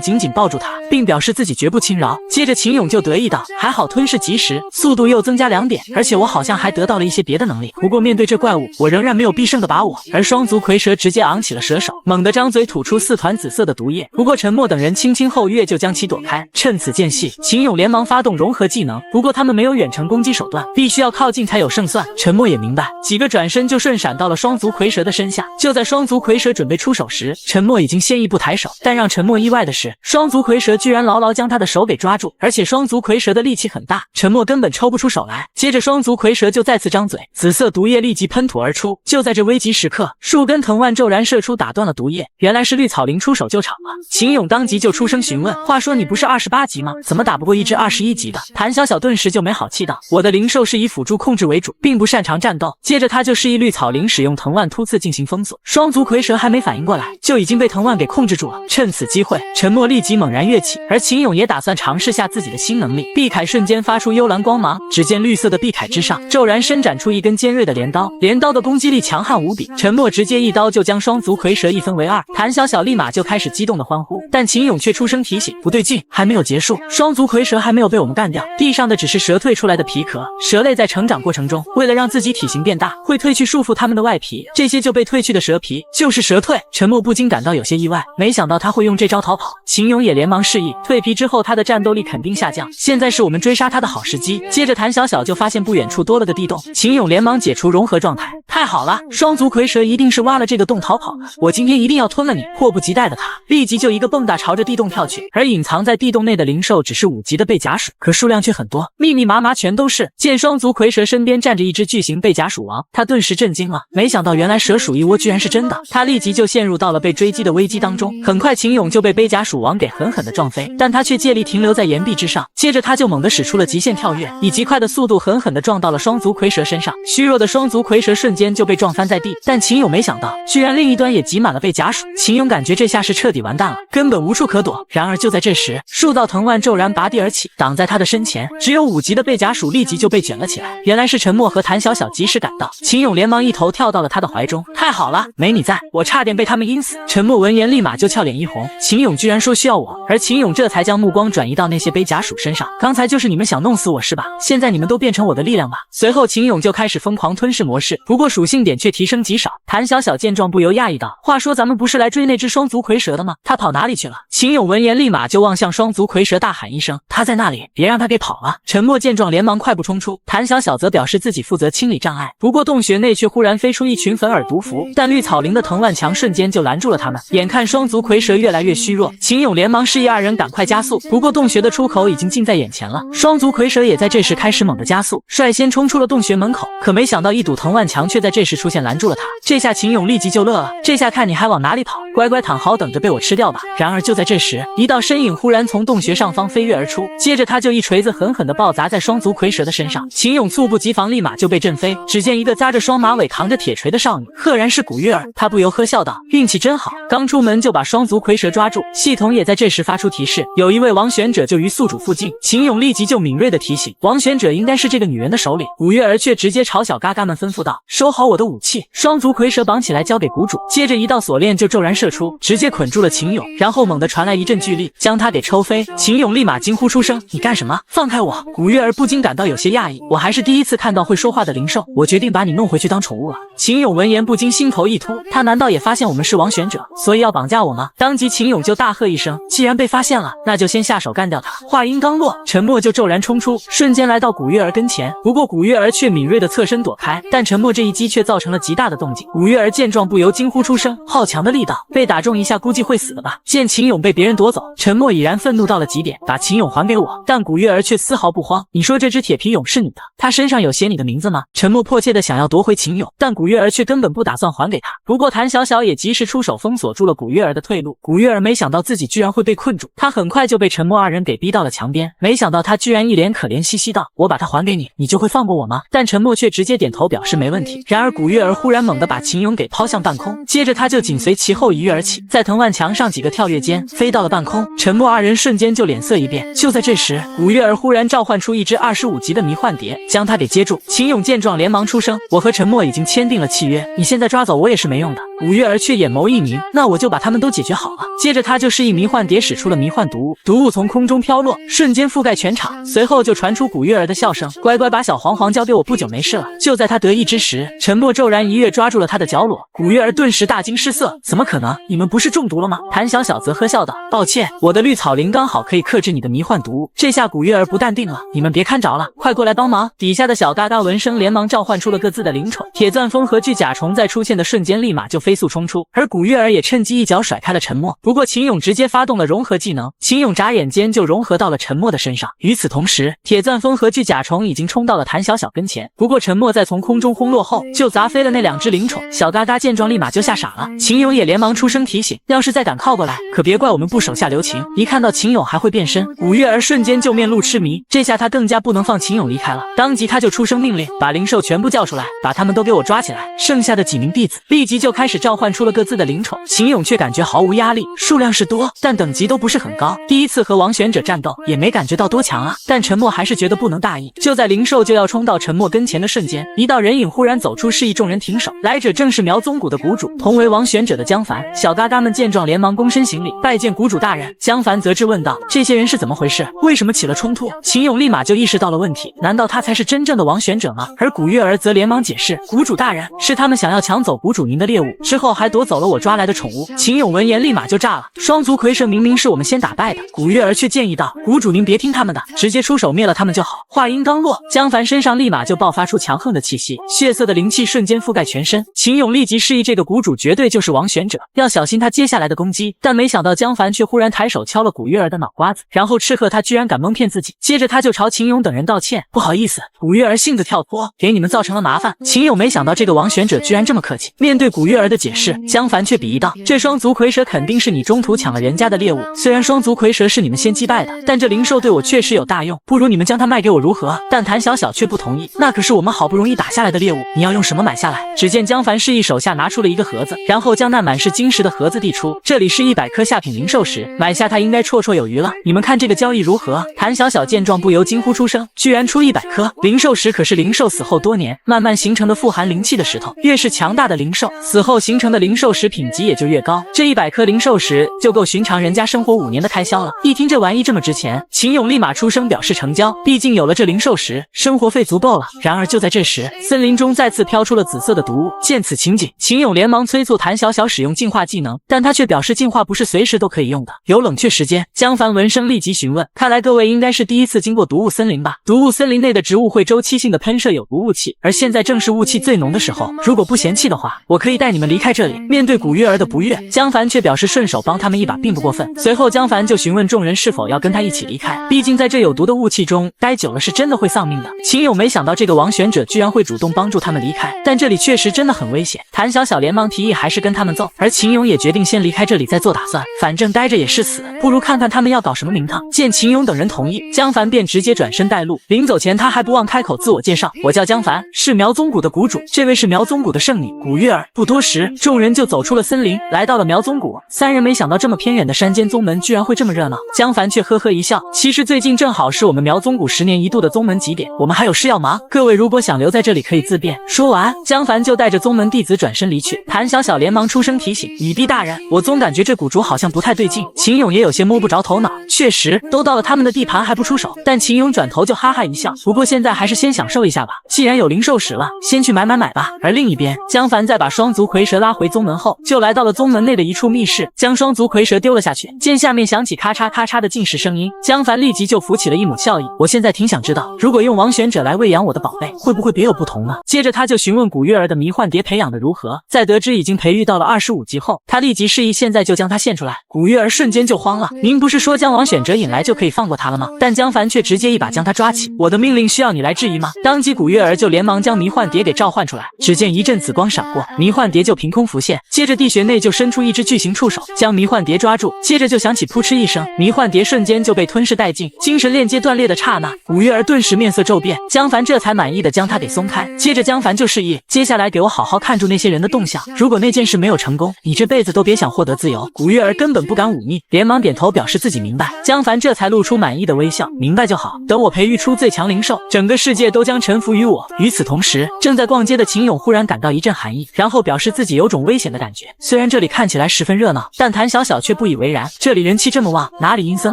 緊緊抱住他，並表示自己絕不輕饒。接着秦勇就得意道：還好吞噬及時，速度又增加2點，而且我好像還得到了一些別的能力。不過面對這怪物，我仍然沒有必勝的把握。而雙足蝰蛇直接昂起了蛇手，猛地張嘴吐出4團紫色的毒液。不過沉默等人輕輕後躍就將其躲開。趁此间隙，秦勇連忙發動融合技能，不過他們沒有遠程攻擊手段，必須要靠近才有勝算。沉默也明白，幾個轉身就瞬閃到了雙足蝰蛇的身下。就在雙足蝰蛇準備出手時，沉默已經先一步抬手，但讓沉默意外的是，雙足蝰蛇居然牢牢将他的手給抓住，而且双足蝰蛇的力气很大，沉默根本抽不出手来。接着双足蝰蛇就再次张嘴，紫色毒液立即噴吐而出。就在这危急时刻，数根藤蔓骤然射出，打斷了毒液。原來是綠草靈出手救場了。秦勇當即就出聲詢問：話說你不是28級嗎？怎麼打不過一只21級的？譚小小頓時就沒好氣道：我的靈獸是以輔助控制為主，並不擅長戰鬥。接着他就示意綠草靈使用藤蔓突刺進行封鎖。雙足蝰蛇還沒反應過來，就已經被藤蔓給控制住了。趁此機會，沉默立即猛然躍起，而秦勇也打算嘗試下自己的新能力。臂鎧瞬間發出幽藍光芒，只見綠色的臂鎧之上驟然伸展出一根尖銳的鐮刀，鐮刀的攻擊力強悍無比。沉默直接一刀就將雙足蝰蛇一分為2。譚小小立馬就開始激動的歡呼，但秦勇卻出聲提醒：不對勁，還沒有結束，雙足蝰蛇還沒有被我們幹掉，地上的只是蛇蜕出來的皮殼。蛇類在成長過程中，為了讓自己體型變大，會褪去束縛它們的外皮，這些就被褪去的蛇皮就是蛇蜕。沉默不禁感到有些意外，沒想到他會用這招逃跑。秦勇也連忙示意，蛻皮之後他的戰鬥力肯定下降，現在是我們追殺他的好時機。接着譚小小就發現不遠處多了個地洞，秦勇連忙解除融合狀態。太好了，雙足蝰蛇一定是挖了這個洞逃跑了，我今天一定要吞了你！迫不及待的他立即就一個蹦躂朝着地洞跳去，而隱藏在地洞內的靈獸只是5級的背甲鼠，可數量卻很多，密密麻麻全都是。見雙足蝰蛇身邊站着一只巨型背甲鼠王，他頓時震驚了，沒想到原來蛇鼠一窩居然是真的，他立即就陷入到了被追擊的危機當中。很快秦勇就被背甲鼠王給狠狠地撞飛，但他卻借力停留在岩壁之上，接着他就猛地使出了極限跳躍，以極快的速度狠狠地撞到了雙足蝰蛇身上，虛弱的雙足蝰蛇瞬間就被撞翻在地。但秦勇沒想到，居然另一端也擠滿了背甲鼠，秦勇感覺這下是徹底完蛋了，根本無處可躲。然而就在這時，數道藤蔓驟然拔地而起，擋在他的身前，只有5級的背甲鼠立即就被捲了起來。原來是沉默和譚小小及時趕到，秦勇連忙一頭跳到了他的懷中。太好了，沒你在，我差點被他們陰死。沉默聞言立馬就俏臉一紅，秦勇居然說需要我，而秦勇這才將目光轉移到那些背甲鼠身上。剛才就是你們想弄死我是吧？現在你們都變成我的力量吧。隨後秦勇就開始瘋狂吞噬模式，不過屬性點卻提升極少。譚小小見狀不由訝異道：話說咱們不是來追那只雙足蝰蛇的嗎？他跑哪裡去了？秦勇聞言立馬就望向雙足蝰蛇大喊一聲：他在那裡，別讓他給跑了。沉默見狀連忙快步衝出，譚小小則表示自己負責清理障礙。不過洞穴內卻忽然飛出一群粉耳毒蝠，但綠草靈的藤蔓牆瞬間就攔住了他們。眼看雙足蝰蛇越來越虛弱，秦勇連忙示意2人趕快加速。不過洞穴的出口已經近在眼前了，雙足蝰蛇也在這時開始猛地加速，率先衝出了洞穴門口。可沒想到一堵藤蔓牆卻在這時出現攔住了他，這下秦勇立即就樂了，這下看你還往哪裡跑，乖乖躺好等着被我吃掉吧。然而就在這時，一道身影忽然從洞穴上方飛躍而出，接着他就一錘子狠狠地暴砸在雙足蝰蛇的身上。秦勇猝不及防，立馬就被震飛。只見一個紮着雙馬尾扛着鐵錘的少女，赫然是古月兒，他不由呵笑道：運氣真好，剛出門就把雙足蝰蛇抓住。系統也在這時發出提示，有一位王選者就於宿主附近。秦勇立即就敏銳地提醒，王選者應該是這個女人的首領。古月兒卻直接朝小嘎嘎們吩咐道：收好我的武器，雙足蝰蛇綁起來交給谷主。接着一道鎖鏈就骤然射出，直接捆住了秦勇，然後猛地傳來一陣巨力，將他給抽飛。秦勇立馬驚呼出聲：你幹什麼？放開我！古月兒不禁感到有些訝異，我還是第一次看到會說話的靈獸，我決定把你弄回去當寵物了。秦勇聞言不禁心頭一突，他難道也發現我們是王選者，所以要綁架我嗎？當即秦勇就大喝一聲：既然被發現了，那就先下手幹掉他。話音剛落，沉默就骤然衝出，瞬間來到古月兒跟前。不過古月兒卻敏銳地側身躲開，但沉默這一擊卻造成了極大的動靜。古月兒見狀不由驚呼出聲：好強的力道，被打中一下估計會死了吧。見秦勇被別人人奪走。沉默已然憤怒到了極點，把秦俑還給我。但古月兒卻絲毫不慌。你說这只鐵皮俑是你的，它身上有寫你的名字嗎？沉默迫切地想要奪回秦俑，但古月兒卻根本不打算還給他。不過譚小小也及時出手封鎖住了古月兒的退路。古月兒沒想到自己居然會被困住，他很快就被沉默二人給逼到了牆邊。沒想到他居然一臉可憐兮兮道：“我把它還給你，你就會放過我嗎？”但沉默卻直接點頭表示沒問題。然而古月兒忽然猛地把秦俑給拋向半空，接着他就緊隨其後一躍而起，在藤蔓牆上幾個跳躍間飛到了半空。沉默二人瞬間就臉色一變。就在這時，古月兒忽然召喚出一隻25級的迷幻蝶，將他給接住。秦俑見狀連忙出聲：“我和沉默已經簽訂了契約，你現在抓走我也是沒用的。”古月兒卻眼眸一凝：“那我就把他們都解決好了。”接着他就示意迷幻蝶使出了迷幻毒物，毒物從空中飄落，瞬間覆蓋全場。隨後就傳出古月兒的笑聲：“乖乖把小黃黃交給我，不久沒事了。”就在他得意之時，沉默骤然一躍抓住了他的腳踝。古月兒頓時大驚失色：“怎麼可能？你們不是中毒了嗎？”譚小小則呵笑道：“抱歉，我的綠草靈剛好可以克制你的迷幻毒物。”這下古月兒不淡定了：“你們別看着了，快過來幫忙！”底下的小嘎嘎聞聲連忙召喚出了各自的靈寵，鐵鑽風和巨甲蟲在出現的瞬間立馬就飛速衝出，而古月兒也趁機一腳甩開了沉默。不過秦俑直接發動了融合技能，秦俑眨眼間就融合到了沉默的身上。與此同時，鐵鑽風和巨甲蟲已經衝到了譚小小跟前。不過沉默在從空中轟落後，就砸飛了那兩隻靈寵。小嘎嘎見狀立馬就嚇傻了，秦俑也連忙出聲提醒：“要是再敢靠過來，可別怪我們不手下留情。”一看到秦俑還会變身，古月兒瞬間就面露痴迷。這下他更加不能放秦俑離開了，當即他就出声命令，把靈獸全部叫出來，把他們都給我抓起来。剩下的幾名弟子立即就開始召喚出了各自的靈寵。秦俑卻感覺毫無壓力，數量是多，但等級都不是很高。第一次和王玄者戰鬥，也沒感覺到多強啊。但沉默還是覺得不能大意。就在靈獸就要衝到沉默跟前的瞬間，一道人影忽然走出，示意眾人停手。來者正是苗宗谷的谷主，同為王玄者的江凡。小嘎嘎們見狀連忙躬身行禮，拜見谷主大人。江凡則質問道：“這些人是怎麼回事？為什麼起了衝突？”秦俑立馬就意識到了問題，難道他才是真正的王玄者嗎？而古月兒則連忙解釋：“谷主大人，是他們想要搶走谷主您的獵物，之後還奪走了我抓來的寵物。”秦俑聞言立馬就炸了，雙足蝰蛇明明是我們先打敗的。古月兒卻建議道：“谷主您別聽他們的，直接出手滅了他們就好。”話音剛落，江凡身上立馬就爆發出強横的氣息，血色的靈氣瞬間覆蓋全身。秦俑立即示意这個谷主絕對就是王玄者，要小心他接下來的攻擊。但沒想到江凡卻忽然抬手敲了古月兒的腦瓜子，然後斥喝他居然敢蒙騙自己。接着他就朝秦俑等人道歉：“不好意思，古月兒性子跳脫，給你們造成了麻煩。”秦俑沒想到這個王玄者居然這麼客氣。面對古月兒的解釋，江凡卻鄙夷道：“這雙足蝰蛇肯定是你中途搶了人家的獵物，雖然雙足蝰蛇是你們先擊敗的，但這靈獸對我確實有大用，不如你們將它賣給我如何？”但譚小小卻不同意：“那可是我們好不容易打下來的獵物，你要用什麼買下來？”只見江凡示意手下拿出了一個盒子，然後將那滿是晶石的盒子遞出：“這裡是100顆下品靈獸石，買下它應該綽綽有餘了，你們看這個交易如何？”譚小小見狀不由驚呼出聲：“居然出100顆靈獸石！可是靈獸死後多年慢慢形成的富含靈氣的石頭，越是強大的靈獸，死後形成的靈獸石品級也就越高，這100顆靈獸石就夠尋常人家生活5年的開銷了。”一聽這玩意這麼值錢，秦俑立馬出聲表示成交，畢竟有了這靈獸石，生活費足夠了。然而就在這時，森林中再次飄出了紫色的毒物。見此情景，秦俑連忙催促譚小小使用淨化技能，但他卻表示净化不是隨時都可以用的，有冷卻时間。江凡聞聲立即詢問：“看來各位應該是第一次經過毒物森林吧？毒物森林內的植物會周期性的噴射有毒霧氣，而現在正是霧氣最濃的時候，如果不嫌棄的話，我可以帶你們離開這裡。”面對古月兒的不悅，江凡卻表示順手幫他們一把並不過分。隨後江凡就詢問眾人是否要跟他一起離開，畢竟在這有毒的霧氣中待久了是真的會喪命的。秦俑沒想到這個王玄者居然會主動幫助他們離開，但這裡確實真的很危險。譚小小連忙提議還是跟他們走，而秦俑也決定先離開這裡再做打算，反正待着也是死，不如看看他們要搞什麼名堂。見秦俑等人同意，江凡便直接轉身帶路。臨走前他還不忘開口自我介紹：“我叫江凡，是苗宗谷的谷主，這位是苗宗谷的聖女古月兒。”不多時，眾人就走出了森林，來到了苗宗谷。三人沒想到這麼偏遠的山間宗門居然會這麼熱鬧，江凡卻呵呵一笑：“其實最近正好是我們苗宗谷10年一度的宗門祭典，我們還有事要忙，各位如果想留在這裡可以自便。”說完，江凡就帶着宗門弟子轉身離去。譚小小連忙出聲提醒：“女帝大人，我總感覺這谷主好像不太對勁。”秦俑也有些摸不着頭腦，確實都到了他們的地盤還不出手。但秦俑轉頭就哈哈一笑：“不過現在還是先享受一下吧，既然有靈獸石了，先去买吧。”而另一邊，江凡在把雙足蝰蛇拉回宗門後，就來到了宗門內的一處密室，將雙足蝰蛇丟了下去。見下面響起咔嚓咔嚓的進食聲音，江凡立即就浮起了一抹笑意：“我現在挺想知道，如果用王玄者來餵養我的寶貝，會不會別有不同呢？”接着他就詢問古月兒的迷幻蝶培養的如何，在得知已經培育到了25級後，他立即示意現在就將它獻出來。古月兒瞬間就慌了，您不是说将王选哲引来就可以放过他了吗？但江凡却直接一把将他抓起，我的命令需要你来质疑吗？当即古月儿就连忙将迷幻蝶给召唤出来，只见一陣紫光閃過，迷幻蝶就憑空浮現，接着地穴內就伸出一只巨型觸手，將迷幻蝶抓住，接着就響起撲哧一聲，迷幻蝶瞬間就被吞噬殆盡。精神鏈接斷裂的剎那，古月兒頓時面色驟變，江凡這才滿意的將他給鬆開，接着江凡就示意，接下來給我好好看住那些人的動向，如果那件事沒有成功，你這輩子都別想獲得自由。古月兒根本不敢忤逆，連忙點頭表示自己明白。江凡這才露出滿意的微笑，明白就好，等我培育出最強靈獸，整個世界都將臣服於我。與此同時，正在逛街的秦勇忽然感到一陣寒意，然後表示自己有種危險的感覺。雖然這裡看起來十分熱鬧，但譚小小卻不以為然，這裡人氣這麼旺，哪裡陰森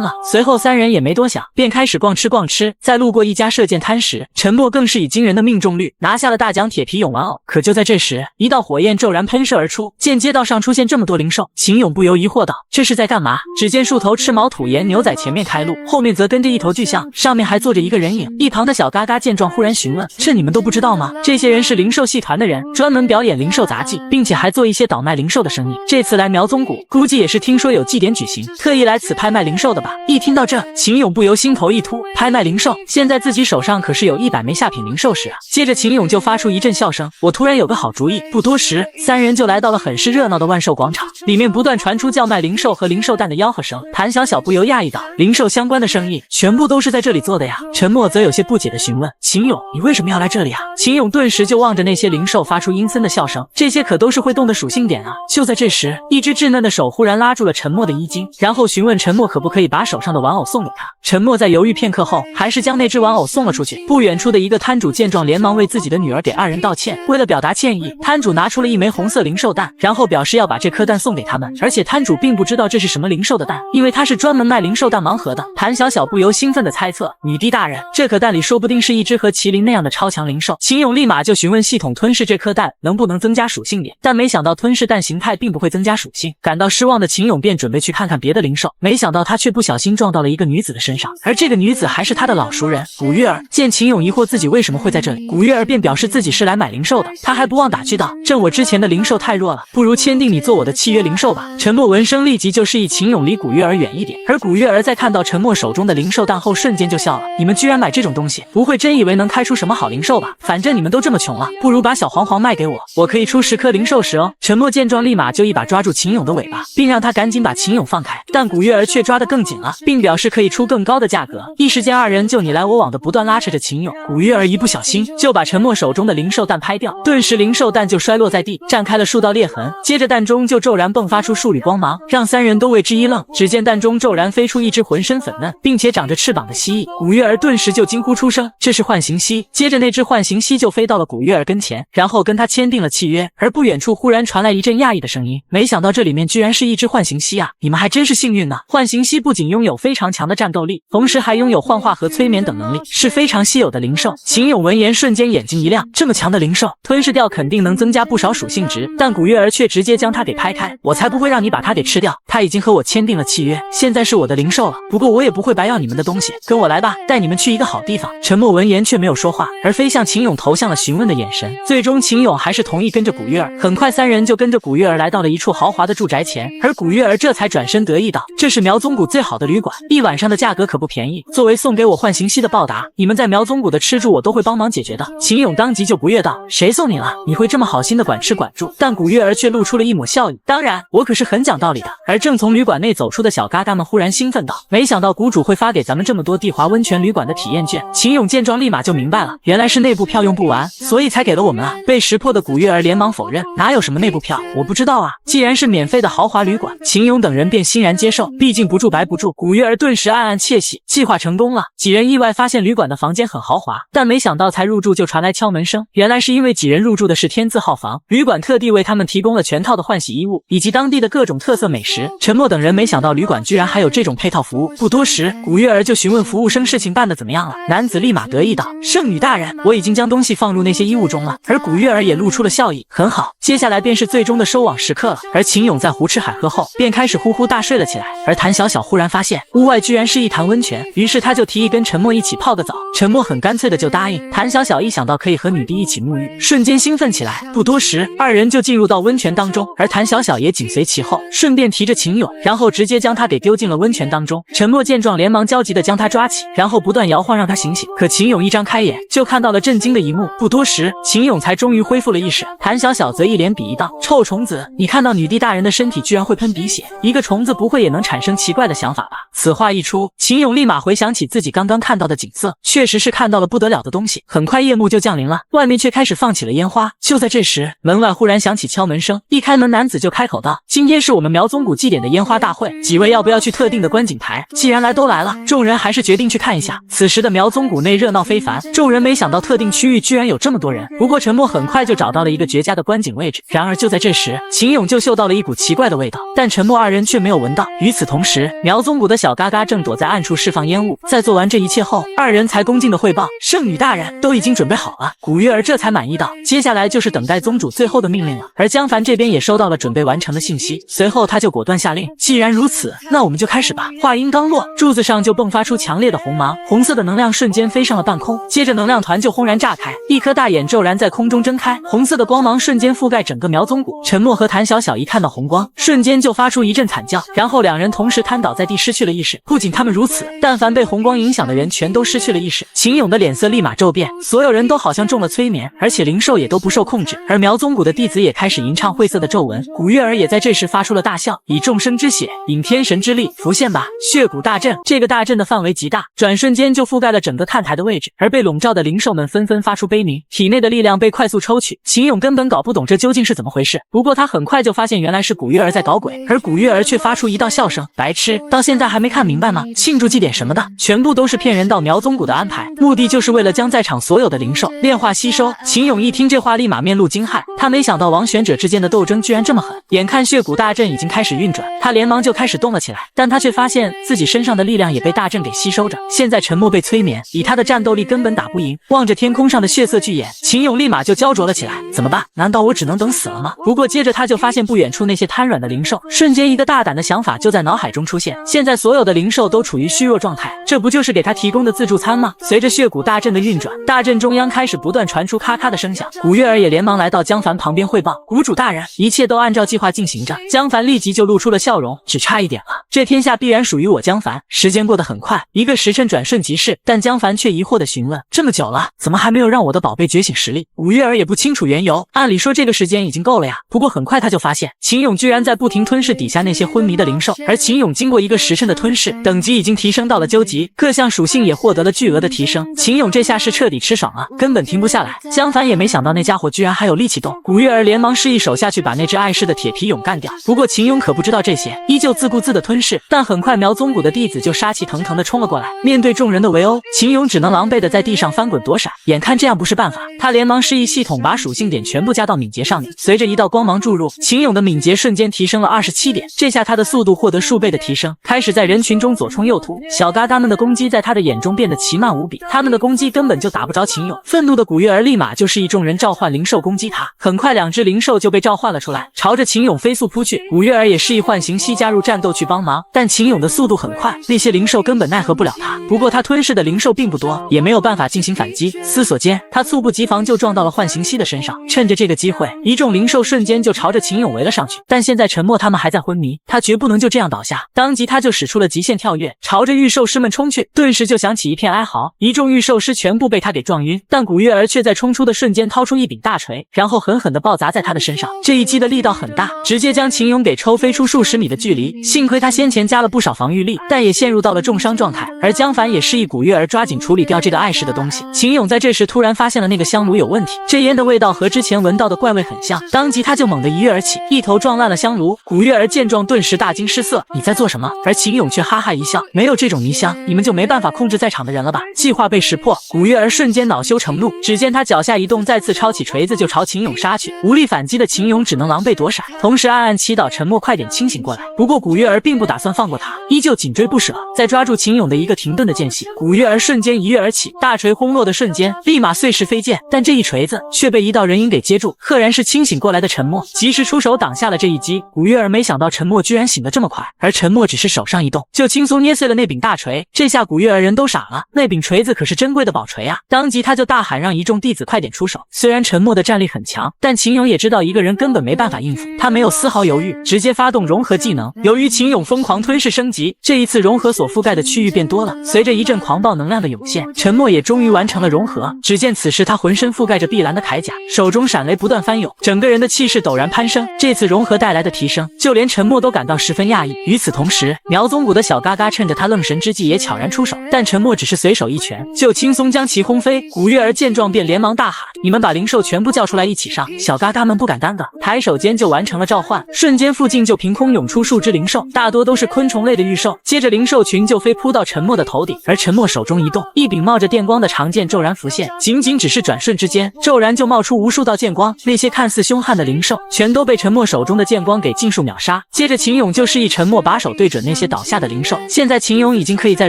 了？隨後三人也沒多想，便開始逛吃。在路過一家射箭攤時，陳默更是以驚人的命中率拿下了大獎鐵皮蛹玩偶。可就在這時，一道火焰驟然噴射而出，見街道上出現這麼多靈獸，秦勇不由疑惑道：這是在幹嘛？只見數頭赤毛土岩牛在前面開路，後面則跟着一頭巨象，上面還坐着一個人影。一旁的小嘎嘎見狀忽然詢問：這你們都不知道嗎？這些人是靈獸戲團的人，專門表演靈獸雜技，並且還做一些倒賣靈獸的生意。這次來苗宗谷，估計也是聽說有祭典舉行，特意來此拍賣靈獸的吧？一聽到這，秦勇不由心頭一突，拍賣靈獸，現在自己手上可是有100枚下品靈獸石啊！接着秦勇就發出一陣笑聲，我突然有個好主意。不多時，三人就來到了很是熱鬧的萬壽廣場，裡面不斷傳出叫賣靈獸和靈獸蛋的吆喝聲。譚小小不由訝異道：靈獸相關的生意全部都是在這裡做的呀？陳默則有些不解的詢問：秦勇，你為什麼要來這裡啊？秦勇頓時就望着那些靈獸發出陰森的笑聲，這些可都是會動的屬性點啊！就在這時，一只稚嫩的手忽然拉住了陳默的衣襟，然後詢問陳默可不可以把手上的玩偶送給他。陳默在猶豫片刻後，還是將那只玩偶送了出去。不遠處的一個攤主見狀，連忙為自己的女兒給二人道歉。為了表達歉意，攤主拿出了一枚紅色靈獸蛋，然後表示要把這顆蛋送給他們。而且攤主並不知道這是什麼靈獸的蛋，因為他是專門賣靈獸蛋盲盒的。譚小小不由興奮地猜測：女帝大人，這顆蛋裡說不定是一只和麒麟那樣的超強靈獸。秦勇立馬就詢問系統吞噬這顆蛋能不能增加屬性點，但沒想到吞噬蛋形態並不會增加屬性。感到失望的秦勇便準備去看看別的靈獸，沒想到他卻不小心撞到了一個女子的身上，而這個女子還是他的老熟人古月兒。見秦勇疑惑自己為什麼會在這裡，古月兒便表示自己是來買靈獸的，他還不忘打趣道：朕我之前的靈獸太弱了，不如簽訂你做我的契約靈獸吧。陳默聞聲立即就示意秦勇離古月兒遠一點，而古月兒在看到陳默手中的靈獸蛋後瞬間就笑了：你們居然買這種東西，不會真以為能開出什麼好靈獸吧？反正你們都這麼窮了，不如把小黃黃賣給我，我可以出10顆靈獸石哦。陳默見狀立馬就一把抓住秦勇的尾巴，並讓他趕緊把秦勇放開，但古月兒卻抓得更緊了，並表示可以出更高的價格。一時間二人就你來我往的不斷拉扯着秦勇，古月兒一不小心就把陈默手中的靈獸蛋拍掉，頓時靈獸蛋就摔落在地，绽開了數道裂痕，接着蛋中就骤然迸發出數縷光芒，讓三人都為之一愣。只見蛋中骤然飛出一只渾身粉嫩並且長着翅膀的蜥蜴，古月兒頓時就驚呼出聲：這是幻形蜥！接着那只幻形蜥就飛到了古月兒跟前，然後跟他簽訂了契約。而不遠處忽然傳來一陣訝異的聲音，沒想到這裡面居然是一只幻形蜥啊！你們還真是幸運呢！幻形蜥不僅擁有非常強的戰鬥力，同時還擁有幻化和催眠等能力，是非常稀有的靈獸。秦勇聞言瞬間眼睛一亮，這麼強的靈獸，吞噬掉肯定能增加不少屬性值，但古月兒卻直接將它給拍開，我才不會讓你把它給吃掉，它已經和我簽訂了契約，現在是我的靈獸了。不過我也不會白要你們的東西，跟我來吧，帶你們去一個好地方。陳默聞言卻沒有說話，而飛向秦勇投向了詢問的眼神。最終秦勇還是同意跟着古月兒，很快三人就跟着古月兒來到了一處豪華的住宅前，而古月兒這才轉身得意道：這是苗宗谷最好的旅館，一晚上的價格可不便宜，作為送給我幻形蜥的報答，你們在苗宗谷的吃住我都會幫忙解決的。秦勇當即就不悅道：誰送你了？你會這麼好心的管吃管住？但古月兒卻露出了一抹笑意：當然，我可是很講道理的。而正從旅館內走出的小嘎嘎們忽然興奮道：沒想到谷主會發給咱們這麼多帝華溫泉旅館的體驗券。秦勇見狀立馬就明白了，原來是內部票用不完，所以才給了我們啊。被識破的古月兒連忙否認：哪有什麼內部票，我不知道啊。既然是免費的豪華旅館，秦勇等人便欣然接受，畢竟不住白不住。古月兒頓時暗暗竊喜，計劃成功了。幾人意外發現旅館的房間很豪華，但沒想到才入住就傳來敲門聲，原來是因為幾人入住的是天字號房，旅館特地為他們提供了全套的換洗衣物以及当地的各種特色美食。陈默等人没想到旅馆居然還有這種配套服務，不多時，古月兒就詢問服務生事情辦得怎麼樣了。男子立馬得意道：聖女大人，我已經將東西放入那些衣物中了。而古月兒也露出了笑意：很好，接下來便是最終的收網時刻了。而秦勇在胡吃海喝後便開始呼呼大睡了起來，而譚小小忽然發現屋外居然是一潭溫泉，於是他就提議跟陳默一起泡個澡。陳默很乾脆的就答應。譚小小一想到可以和女帝一起沐浴，瞬間興奮起來。不多時，二人就進入到溫泉當中，而譚小小也緊隨其後，順便提着秦勇勇，然後直接將他給丟進了溫泉當中。陳默見狀，連忙焦急地將他抓起，然後不斷搖晃讓他醒醒。可秦勇一張開眼，就看到了震驚的一幕。不多時，秦勇才終於恢復了意識。譚小小則一臉鄙夷道：“臭蟲子，你看到女帝大人的身體居然會噴鼻血，一個蟲子不會也能產生奇怪的想法吧？”此話一出，秦勇立馬回想起自己剛剛看到的景色，確實是看到了不得了的東西。很快夜幕就降臨了，外面卻開始放起了煙花。就在這時，門外忽然響起敲門聲，一開門，男子就開口道：“今天是我們苗宗谷祭典的煙花大會，幾位要不要去特定的觀景台？”既然來都來了，眾人還是決定去看一下。此時的苗宗谷內熱鬧非凡，眾人沒想到特定區域居然有這麼多人。不過陳默很快就找到了一個絕佳的觀景位置。然而就在這時，秦勇就嗅到了一股奇怪的味道，但陳默二人卻沒有聞到。與此同時，苗宗谷的小嘎嘎正躲在暗處釋放煙霧。在做完這一切後，二人才恭敬地匯報：“聖女大人，都已經準備好了。”古月兒這才滿意道：“接下來就是等待宗主最後的命令了。”而江凡這邊也收到了準備完成的信息，隨後他就果斷下令：“既然如此，那我們就開始吧。”話音剛落，柱子上就迸發出強烈的紅芒，紅色的能量瞬間飛上了半空，接着能量團就轟然炸開，一顆大眼驟然在空中睜開，紅色的光芒瞬間覆蓋整個苗宗谷。陳默和譚小小一看到紅光，瞬間就發出一陣慘叫，然後兩人同時癱倒在地，失去了意識。不僅他們如此，但凡被紅光影響的人全都失去了意識。秦勇的臉色立馬驟變，所有人都好像中了催眠，而且靈獸也都不受控制。而苗宗谷的弟子也開始吟唱晦澀的咒文，古月兒也在這時發出了大笑：“以眾生之血，引天神之力，浮現吧！血谷大陣。”這個大陣的範圍極大，轉瞬間就覆蓋了整個看台的位置，而被籠罩的靈獸們紛紛發出悲鳴，體內的力量被快速抽取。秦勇根本搞不懂這究竟是怎麼回事，不過他很快就發現原來是古月兒在搞鬼，而古月兒卻發出一道笑聲：“白痴，到現在還沒看明白嗎？慶祝祭典什麼的，全部都是騙人到苗宗谷的安排，目的就是為了將在場所有的靈獸煉化吸收。”秦勇一聽這話，立馬面露驚駭，他沒想到王選者之間的鬥爭居然這麼狠。眼看血谷大陣已經開始運轉，他連忙就開始動了起來，但他卻發現自己身上的力量也被大陣給吸收着。現在沉默被催眠，以他的戰鬥力根本打不贏。望着天空上的血色巨眼，秦勇立馬就焦灼了起來。怎麼办？難道我只能等死了嗎？不過接着他就發現不遠處那些癱軟的靈獸，瞬間一個大膽的想法就在腦海中出現。現在所有的靈獸都處於虛弱狀態，這不就是給他提供的自助餐嗎？隨着血谷大陣的運轉，大陣中央開始不斷傳出咔咔的聲響。古月兒也連忙來到江凡旁邊匯報：“谷主大人，一切都按照計劃進行着。”江凡立即就露出了笑容：“只差一點了，這天下必然屬於我江凡。”時間過得很快，一個時辰轉瞬即逝，但江凡卻疑惑地詢問：“這麼久了，怎麼還沒有讓我的寶貝覺醒實力？”古月兒也不清楚緣由，按理說這個時間已經夠了呀。不過很快他就發現，秦勇居然在不停吞噬底下那些昏迷的靈獸，而秦勇經過一個時辰的吞噬，等級已經提升到了究級，各項屬性也獲得了巨額的提升。秦勇這下是徹底吃爽了，根本停不下來。江凡也沒想到那家伙居然還有力氣動，古月兒連忙示意手下去把那只碍事的鐵皮蛹幹掉。不過秦勇可不知道這些，依舊自顧自的吞噬。但很快苗宗谷的弟子就殺气騰腾的衝了過來，面對眾人的圍毆，秦勇只能狼狽的在地上翻滾躲閃。眼看這樣不是辦法，他連忙示意系統把屬性點全部加到敏捷上面。隨着一道光芒注入，秦勇的敏捷瞬間提升了27點，這下他的速度獲得數倍的提升，開始在人群中左衝右突。小嘎嘎們的攻擊在他的眼中變得奇慢無比，他們的攻擊根本就打不着秦勇。憤怒的古月兒立馬就示意众人召喚靈獸攻擊他，很快2只靈獸就被召喚了出來，朝着秦勇飛速撲去。古月兒也示意喚行西加入戰鬥去幫忙，但秦勇的速度很快，那些靈獸根本奈何不了他。不過他吞噬的灵獸並不多，也沒有辦法進行反擊。思索間，他猝不及防就撞到了幻形溪的身上。趁着这個機會，一眾靈獸瞬間就朝着秦勇圍了上去。但現在沉默他們還在昏迷，他絕不能就這樣倒下。當即他就使出了極限跳躍，朝着御獸師們衝去。頓時就響起一片哀嚎，一眾御獸師全部被他給撞暈。但古月兒卻在衝出的瞬間掏出一柄大錘，然後狠狠地暴砸在他的身上。這一擊的力道很大，直接將秦勇給抽飛出數十米的距離。幸虧他先前加了不少防禦力，但也陷入到了重傷狀態。而江凡也示意古月兒抓緊處理掉這個礙事的東西。秦勇在這時突然發現了那個香爐有問題，這煙的味道和之前聞到的怪味很像，當即他就猛地一躍而起，一頭撞爛了香爐。古月兒見狀頓時大驚失色：“你在做什麼？”而秦勇卻哈哈一笑：“沒有這種迷香，你們就沒辦法控制在場的人了吧？”計劃被識破，古月兒瞬間惱羞成怒，只見他腳下一動，再次抄起錘子就朝秦勇殺去。無力反擊的秦勇只能狼狽躲閃，同時暗暗祈禱沉默快點清醒過來。不過古月兒並不打算放過他，依舊緊追不捨。在抓住秦勇的一個停頓的間隙，古月兒瞬間一躍而起，大錘轟落的瞬間立馬碎石飛濺，但這一錘子卻被一道人影給接住。赫然是清醒過來的沉默，及時出手擋下了這一擊。古月兒沒想到沉默居然醒得這麼快，而沉默只是手上一動，就輕鬆捏碎了那柄大錘。這下古月兒人都傻了，那柄錘子可是珍貴的寶錘啊！當即他就大喊讓一众弟子快點出手。虽然沉默的戰力很強，但秦勇也知道一個人根本沒辦法應付，他沒有絲毫猶豫，直接發動融合技能。由於秦勇瘋狂吞噬升級，這一次融合所覆蓋的區域變多了，隨着一陣狂暴能量的湧現，沉默也終於完成了融合。只見此時他渾身覆蓋着碧藍的鎧甲，手中閃雷不斷翻湧，整個人的氣勢陡然攀升。這次融合帶來的提升，就連沉默都感到十分訝異。與此同時，苗宗谷的小嘎嘎趁着他愣神之際也悄然出手，但沉默只是隨手一拳，就輕鬆將其轟飛。古月兒見狀便連忙大喊：“你們把靈獸全部叫出來一起上！”小嘎嘎們不敢耽擱，抬手間就完成了召喚，瞬間附近就憑空湧出數只靈獸，大多都是昆蟲類的御獸。接着靈獸群就飛撲到沉默的頭頂，而沉默手中一動，一柄冒着電光的長劍驟然浮現，僅僅只是轉瞬之間，驟然就冒出無數道劍光，那些看似凶悍的靈獸全都被沉默手中的劍光給盡數秒殺。接着秦勇就示意沉默把手對準那些倒下的靈獸，現在秦勇已經可以在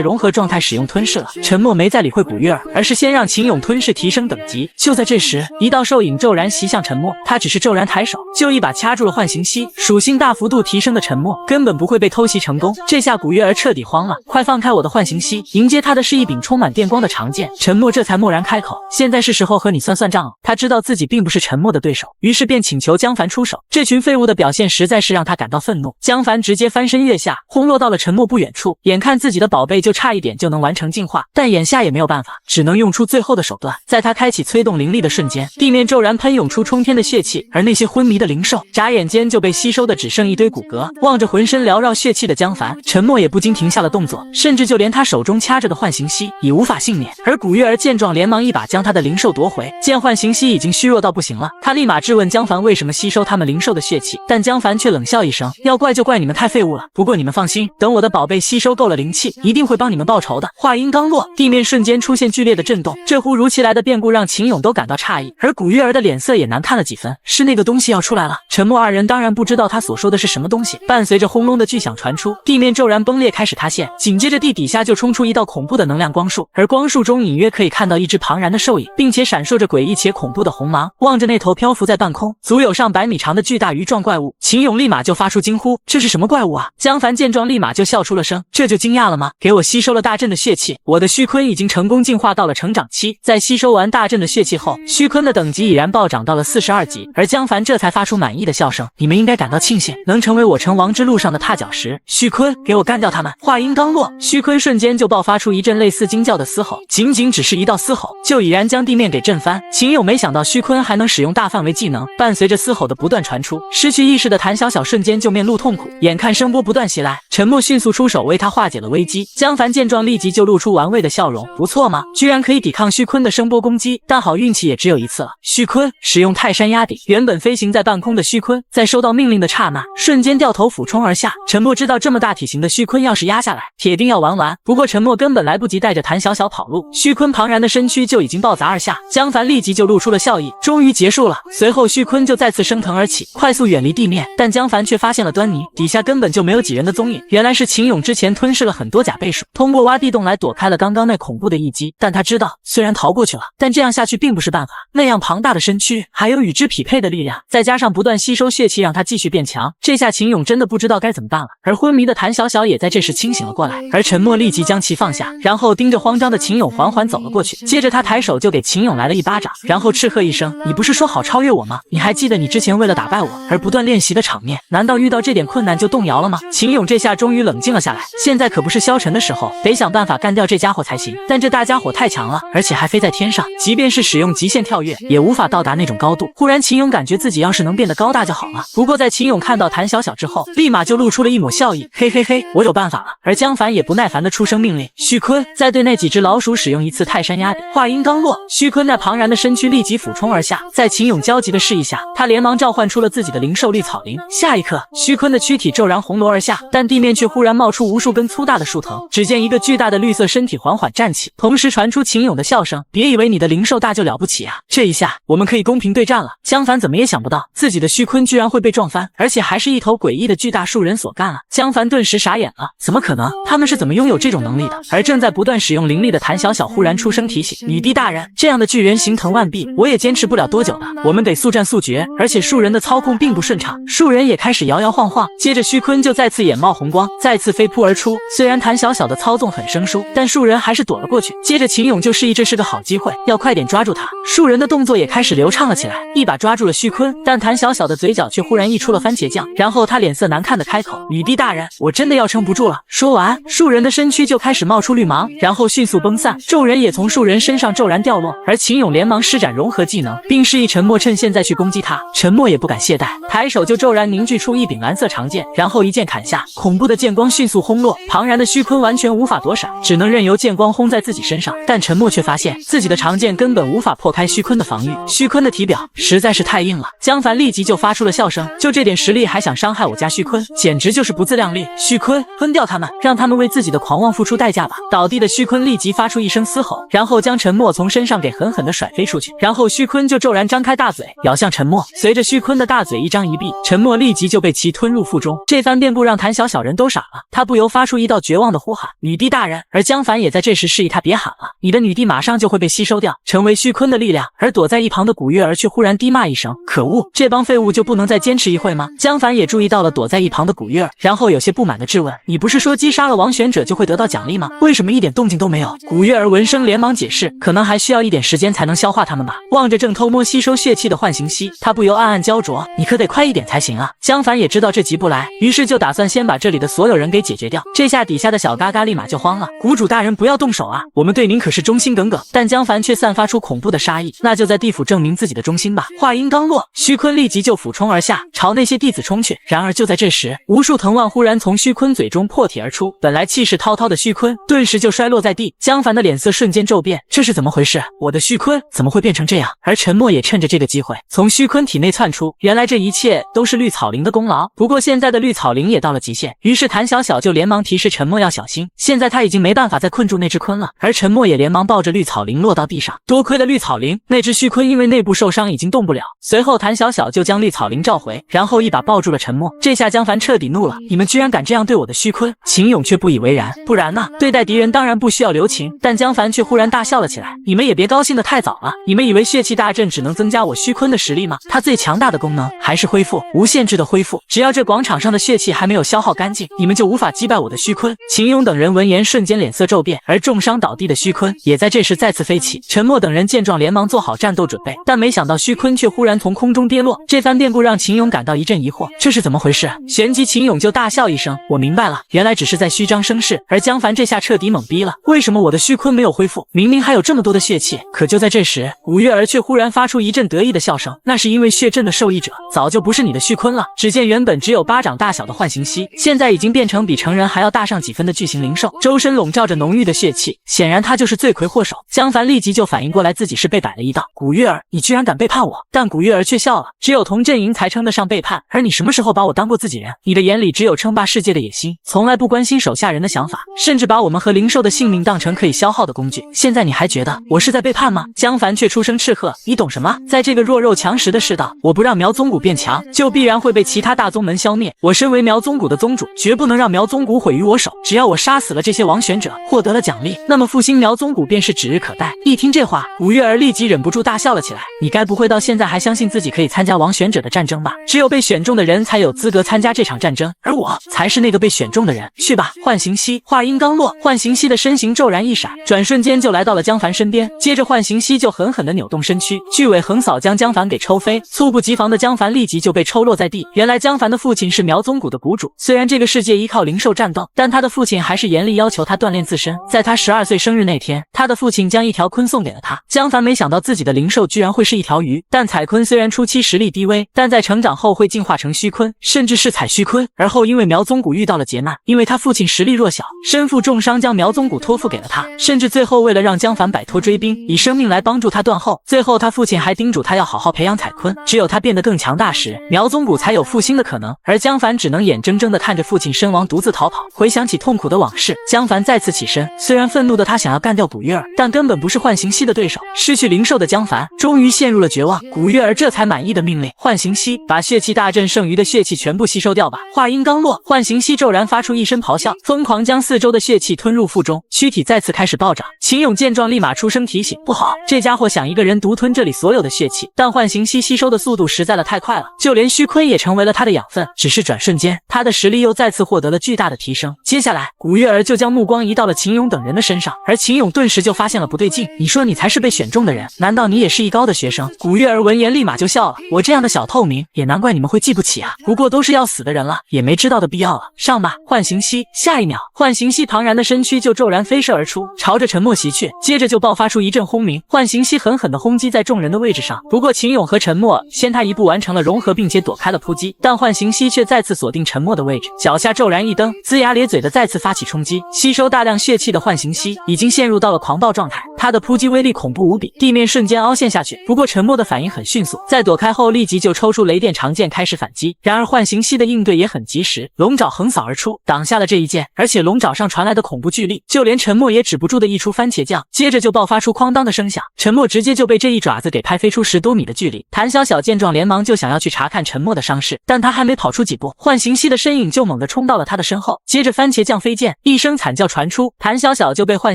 融合狀態使用吞噬了。沉默沒再理會古月兒，而是先讓秦勇吞噬提升等級。就在這時，一道獸影驟然襲向沉默，他只是驟然抬手，就一把掐住了幻形蜥，屬性大幅度提升的沉默根本不會被偷襲成功。這下古月兒徹底慌了，快放開我的幻形蜥！迎接他的是一柄充滿電光的長劍。沉默這才蓦然開口，現在是時候和你算算賬了。他知道自己並不是沉默的對手，於是便請求江凡出手。這群廢物的表現實在是讓他感到憤怒。江凡直接翻身躍下，轟落到了沉默不遠處。眼看自己的寶貝就差一點就能完成進化，但眼下也没有辦法，只能用出最後的手段。在他開啟催動靈力的瞬間，地面驟然噴湧出衝天的血氣，而那些昏迷的靈獸眨眼間就被吸收的只剩一堆骨骼。望着渾身繚繞血氣的江凡，沉默也不禁停下了動作，甚至就連他手中掐着的幻形蜥也無法幸免。而古月兒見狀，連忙一把將他的靈獸奪回。見幻形蜥已經虛弱到不行了，他立馬質問江凡為什麼吸收他們靈獸的血氣，但江凡卻冷笑一聲：“要怪就怪你們太廢物了。不過你們放心，等我的寶貝吸收夠了靈氣，一定會幫你們報仇的。”話音剛落，地面瞬間出現劇烈的震動，這忽如其來的變故讓秦勇都感到詫異，而古月兒的臉色也難看了幾分。是那個東西要出來了。沉默二人當然不知道他所說的是什麼東西。伴隨着轟隆的巨響傳出，地面驟然崩裂，開始塌陷，緊接着地底下就衝出一道恐怖的能量光束，而光束中隱約可以看到一只龐然的獸影，並且閃烁着詭異且恐怖的紅芒。望着那頭漂浮在半空足有上百米長的巨大魚狀怪物，秦勇立馬就發出驚呼：“這是什麼怪物啊？”江凡見狀立馬就笑出了聲：“這就驚訝了嗎？給我吸收了大陣的血氣，我的虛鯤已經成功進化到了成長期。在吸收完大陣的血氣後，虛鯤的等級已然暴漲到了42級。”而江凡這才發出滿意的笑聲：“你們應該感到慶幸，能成為我成王之路上的踏腳石。虛鯤，給我幹掉他們！”話音剛落，虛鯤瞬間就爆發出一陣類似驚叫的嘶吼，僅僅只是一道嘶吼，就已然將地面給震翻。秦勇沒想到虛鯤還能使用大範圍技能，伴隨着嘶吼的不斷傳出，失去意識的譚小小瞬間就面露痛苦。眼看聲波不斷襲來，沉默迅速出手為他化解了危機。江凡見狀立即就露出玩味的笑容：“不錯嘛，居然可以抵抗虛鯤的聲波攻擊，但好運氣也只有一次了。”虛鯤使用泰山壓頂，原本飛行在半空的虛鯤，在收到命令的剎那，瞬間掉頭俯衝而下。沉默知道這麼大體型的虛鯤要是壓下來，鐵定要玩完。不過沉默根本來不及帶着譚小小跑路，虛鯤龐然的身軀就已經暴砸而下。江凡立即就露出了笑意，終於結束了。隨後虛鯤就再次升騰而起，快速遠離地面，但江凡卻發現了端倪，底下根本就沒有幾人的蹤影。原來是秦勇之前吞噬了很多甲倍鼠，通過挖地洞來躲開了剛剛那恐怖的一擊。但他知道，雖然逃過去了，但這樣下去並不是辦法。那樣龐大的身軀，還有與之匹配的力量，再加上不斷吸收血氣讓他繼續變強，這下秦勇真的不知道該怎麼辦了。而昏迷的譚小小也在這時清醒了過來，而沉默立即將其放下，然後盯着慌張的秦勇緩緩走了過去。接着他抬手就給秦勇來了一巴掌，然後斥喝一聲：“你不是說好超越我嗎？你還記得你之前為了打敗我而不斷練習的場面，難道遇到這點困難就動搖了嗎？”秦勇這下終於冷靜了下來，現在可不是消沉的時候，得想辦法幹掉這家伙才行。但這大家伙太強了，而且還飛在天上，即便是使用極限跳躍也無法到達那種高度。忽然秦勇感覺自己要是能變得高大就好了。不過在秦勇看到譚小小之後，立馬就露出了一抹笑意：“嘿嘿嘿，我有办法了。”而江凡也不耐煩地出声命令：“虛鯤，再对那幾隻老鼠使用一次泰山壓頂。”話音剛落，虛鯤那龐然的身軀立即俯衝而下，在秦勇焦急的示意下，他連忙召喚出了自己的靈獸綠草靈。下一刻，虛鯤的軀體驟然紅羅而下，但地面卻忽然冒出无數根粗大的樹藤。只見一個巨大的綠色身體緩緩站起，同時傳出秦勇的笑聲：“別以為你的靈獸大就了不起啊，這一下我們可以公平對戰了。”江凡怎麼也想不到，自己的虛鯤居然會被撞翻，而且還是一頭詭異的巨大樹人所幹啊！江凡頓時傻眼了，怎麼可能？他們是怎麼擁有這種能力的？而正在不斷使用靈力的譚小小忽然出聲提醒：“女帝大人，這樣的巨人形藤万臂，我也堅持不了多久的，我們得速戰速決。而且樹人的操控並不順暢，樹人也開始搖搖晃晃。”接着虛鯤就再次眼冒紅光，再次飛撲而出。雖然譚小小的的操縱很生疏，但樹人還是躲了過去。接着秦勇就示意這是個好機會，要快點抓住他。樹人的動作也開始流暢了起來，一把抓住了須坤，但譚小小的嘴角卻忽然溢出了番茄醬，然後他臉色難看的開口：“女帝大人，我真的要撐不住了。”說完，树人的身軀就開始冒出綠芒，然後迅速崩散，众人也從樹人身上骤然掉落。而秦勇連忙施展融合技能，並示意沉默趁現在去攻擊他。沉默也不敢懈怠，抬手就骤然凝聚出一柄藍色長劍，然後一剑砍下，恐怖的劍光迅速轟落，庞然的須坤完全無法躲閃，只能任由剑光轟在自己身上。但沉默卻發現自己的長劍根本無法破開須坤的防禦，須坤的體表實在是太硬了。江凡立即就發出了笑聲，就这點實力還想傷害我家須坤，簡直就是不自量力。須坤，吞掉他們，讓他們為自己的狂妄付出代價吧。倒地的須坤立即發出一聲嘶吼，然後將沉默從身上給狠狠地甩飛出去，然後須坤就骤然張開大嘴咬向沉默。隨着須坤的大嘴一张一閉，沉默立即就被其吞入腹中。這番遍布讓譚小小人都傻了，他不由發出一道絕望的呼喊：“女帝大人！”而江凡也在這時示意他別喊了，你的女帝馬上就會被吸收掉，成為須坤的力量。而躲在一旁的古月兒卻忽然低罵一聲：“可惡，這幫廢物就不能再堅持一會嗎？”江凡也注意到了躲在一旁的古月兒，然後有些不滿地質問：“你不是說擊殺了王選者就會得到獎勵嗎？為什麼一點動靜都沒有？”古月兒聞聲連忙解釋：“可能還需要一點時間才能消化他們吧。”望着正偷摸吸收血氣的幻形溪，他不由暗暗焦灼：“你可得快一點才行啊！”江凡也知道這急不來，於是就打算先把這裡的所有人給解決掉。這下底下的小嘎嘎立馬就慌了：“谷主大人不要動手啊，我們對您可是忠心耿耿。”但江凡卻散發出恐怖的殺意：“那就在地府證明自己的忠心吧。”話音剛落，須坤立即就俯衝而下，朝那些弟子衝去。然而就在這時，無數藤蔓忽然從須坤嘴中破體而出，本來氣勢滔滔的須坤頓時就摔落在地。江凡的臉色瞬間驟變，這是怎麼回事？我的須坤怎麼會變成這樣？而沉默也趁着這個機會從須坤體內竄出。原來這一切都是綠草靈的功勞，不過現在的綠草靈也到了極限，於是譚小小就連忙提示沉默要小心，現在他已經沒辦法再困住那只鯤了。而沉默也連忙抱着綠草靈落到地上。多虧了綠草靈，那只須坤因為內部受傷已經動不了。隨後譚小小就將綠草靈召回，然後一把抱住了沉默。這下江凡徹底怒了，你们居然敢這樣對我的須坤！秦勇卻不以為然，不然呢？對待敵人當然不需要留情。但江凡卻忽然大笑了起來，你們也別高興得太早了，你們以為血氣大陣只能增加我須坤的實力嗎？它最強大的功能還是恢復，無限制的恢復，只要這廣場上的血氣還沒有消耗乾淨，你們就無法擊敗我的須坤。秦勇等人聞言瞬間臉色驟變，而重傷倒地的須坤也在這時再次飛起。沉默等人見狀連忙做好戰鬥準備，但沒想到須坤卻忽然從空中跌落。這番變故讓秦勇感到一陣疑惑，這是怎麼回事？旋即秦勇就大笑一聲，我明白了，原來只是在虛張聲勢。而江凡這下徹底懵逼了，為什麼我的須坤沒有恢復？明明還有這麼多的血氣。可就在這時，古月兒卻忽然發出一陣得意的笑聲，那是因為血陣的受益者早就不是你的須坤了。只見原本只有巴掌大小的幻形溪，現在已經變成比成人還要大上幾分的巨型靈獸，周身籠罩着濃郁的血氣，顯然他就是罪魁禍首。江凡立即就反應過來自己是被擺了一道，古月兒，你居然敢背叛我！但古月兒卻笑了，只有同陣營才稱得上背叛，而你什麼時候把我當過自己人？你的眼裡只有稱霸世界的野心，從來不關心手下人的想法，甚至把我們和靈獸的性命當成可以消耗的工具。現在你還覺得我是在背叛嗎？江凡卻出聲斥喝，你懂什麼？在這個弱肉強食的世道，我不讓苗宗谷變強，就必然會被其他大宗門消滅。我身為苗宗谷的宗主，絕不能讓苗宗谷毀於我手。只要我殺死了這些王選者，獲得了獎勵，那麼復興苗宗谷便是指日可待。一聽這話，古月兒立即忍不住大笑了起來，你該不會到現在還相信自己可以參加王選者的戰爭吧？只有被選中的人才有資格參加這場戰爭，而我才是那個被選中的人。去吧，幻形溪！話音剛落，幻形溪的身形驟然一閃，轉瞬間就來到了江凡身邊。接着幻形溪就狠狠地扭動身軀，巨尾橫掃將江凡給抽飛。猝不及防的江凡立即就被抽落在地。原來江凡的父親是苗宗谷的谷主，雖然這個世界依靠靈獸戰鬥，但他的父親還是嚴厲要求他鍛鍊自身。在他12歲生日那天，他的父親將一條鯤送給了他。江凡沒想到自己的靈獸居然會是一條魚，但彩鯤雖然初期實力低微，但在成長後會進化成虛鯤，甚至是彩虛鯤。而後因為苗宗谷遇到了劫難，因為他父親實力弱小，身負重傷，將苗宗谷托付給了他，甚至最後為了讓江凡擺脫追兵，以生命來幫助他斷後。最後他父親還叮囑他要好好培養彩鯤，只有他變得更強大時，苗宗谷才有復興的可能。而江凡只能眼睜睜地看着父親身亡，獨自逃跑。回想起痛苦的往事，江凡再次起身，雖然憤怒的他想要幹掉古月兒，但根本不是幻形溪的對手。失去靈獸的江凡終於陷入了絕望，古月兒這才滿意的命令幻形溪把血氣大陣剩餘的血氣全部吸收掉吧。話音剛落，幻形溪骤然發出一聲咆哮，瘋狂將四周的血氣吞入腹中，躯體再次開始暴漲。秦勇見狀立馬出聲提醒，不好，這家伙想一個人獨吞這裡所有的血氣。但幻形溪吸收的速度實在了太快了，就連虛鯤也成為了他的養分。只是轉瞬間，他的實力又再次獲得了巨大的提升。接下來古月兒就將目光移到了秦勇等人的身上，而秦勇頓時就發现了不对勁。你说你才是被选中的人，難道你也是艺高的學生？古月兒聞言立馬就笑了，我這樣的小透明，也難怪你們會記不起啊，不過都是要死的人了，也沒知道的必要了。上吧，浣行溪。下一秒，浣行溪龐然的身軀就驟然飛射而出，朝着沉默襲去，接着就爆發出一陣轟鳴，浣行溪狠狠地轟擊在眾人的位置上。不過秦勇和沉默先他一步完成了融合，並且躲開了撲擊，但浣行溪卻再次鎖定沉默的位置，腳下驟然一蹬，齜牙咧嘴的再次發起衝擊。吸收大量血氣的浣行溪已經陷入到了狂暴狀態，他的撲擊威力恐怖無比，地面瞬間凹陷下去。不過沉默的反應很迅速，在躲開後立即就抽出雷電長劍開始反擊。然而浣行溪的應對也很及時，龍爪橫掃而出，擋下了這一劍，而且龍爪上傳來的恐怖巨力，就連沉默也止不住的一出番茄醬，接着就爆發出哐當的聲響，沉默直接就被這一爪子給拍飛出10多米的距離。譚小小見狀連忙就想要去查看沉默的傷勢，但他還沒跑出幾步，浣行溪的身影就猛地衝到了他的身後，接着番茄醬飛濺，一聲慘叫傳出，譚小小就被浣